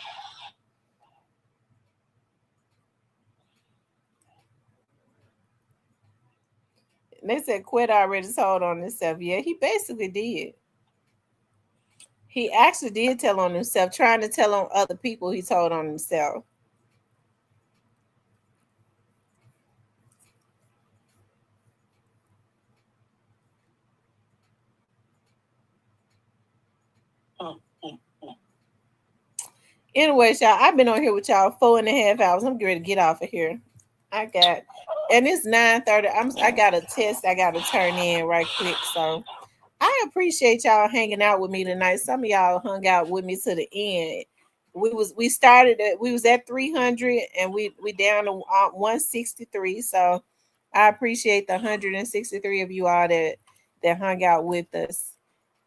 They said Quit already told on himself. Yeah, he basically did. He actually did tell on himself, trying to tell on other people he told on himself. Anyways, y'all, I've been on here with y'all 4.5 hours. I'm getting ready to get off of here. And it's 9:30. I got a test I got to turn in right quick. So I appreciate y'all hanging out with me tonight. Some of y'all hung out with me to the end. We was at 300 and we down to 163. So I appreciate the 163 of you all that hung out with us.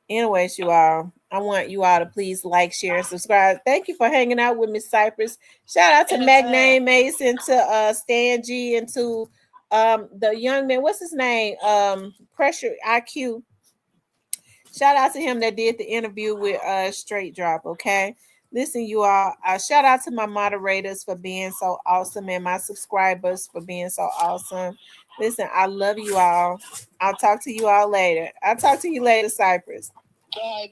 Anyways, you all, I want you all to please like, share, and subscribe. Thank you for hanging out with Miss Cypress. Shout out to Magnane Mason, to Stan G, and to the young man. What's his name? Pressure IQ. Shout out to him that did the interview with Straight Drop. Okay, listen, you all. Shout out to my moderators for being so awesome and my subscribers for being so awesome. Listen, I love you all. I'll talk to you all later. I'll talk to you later, Cypress.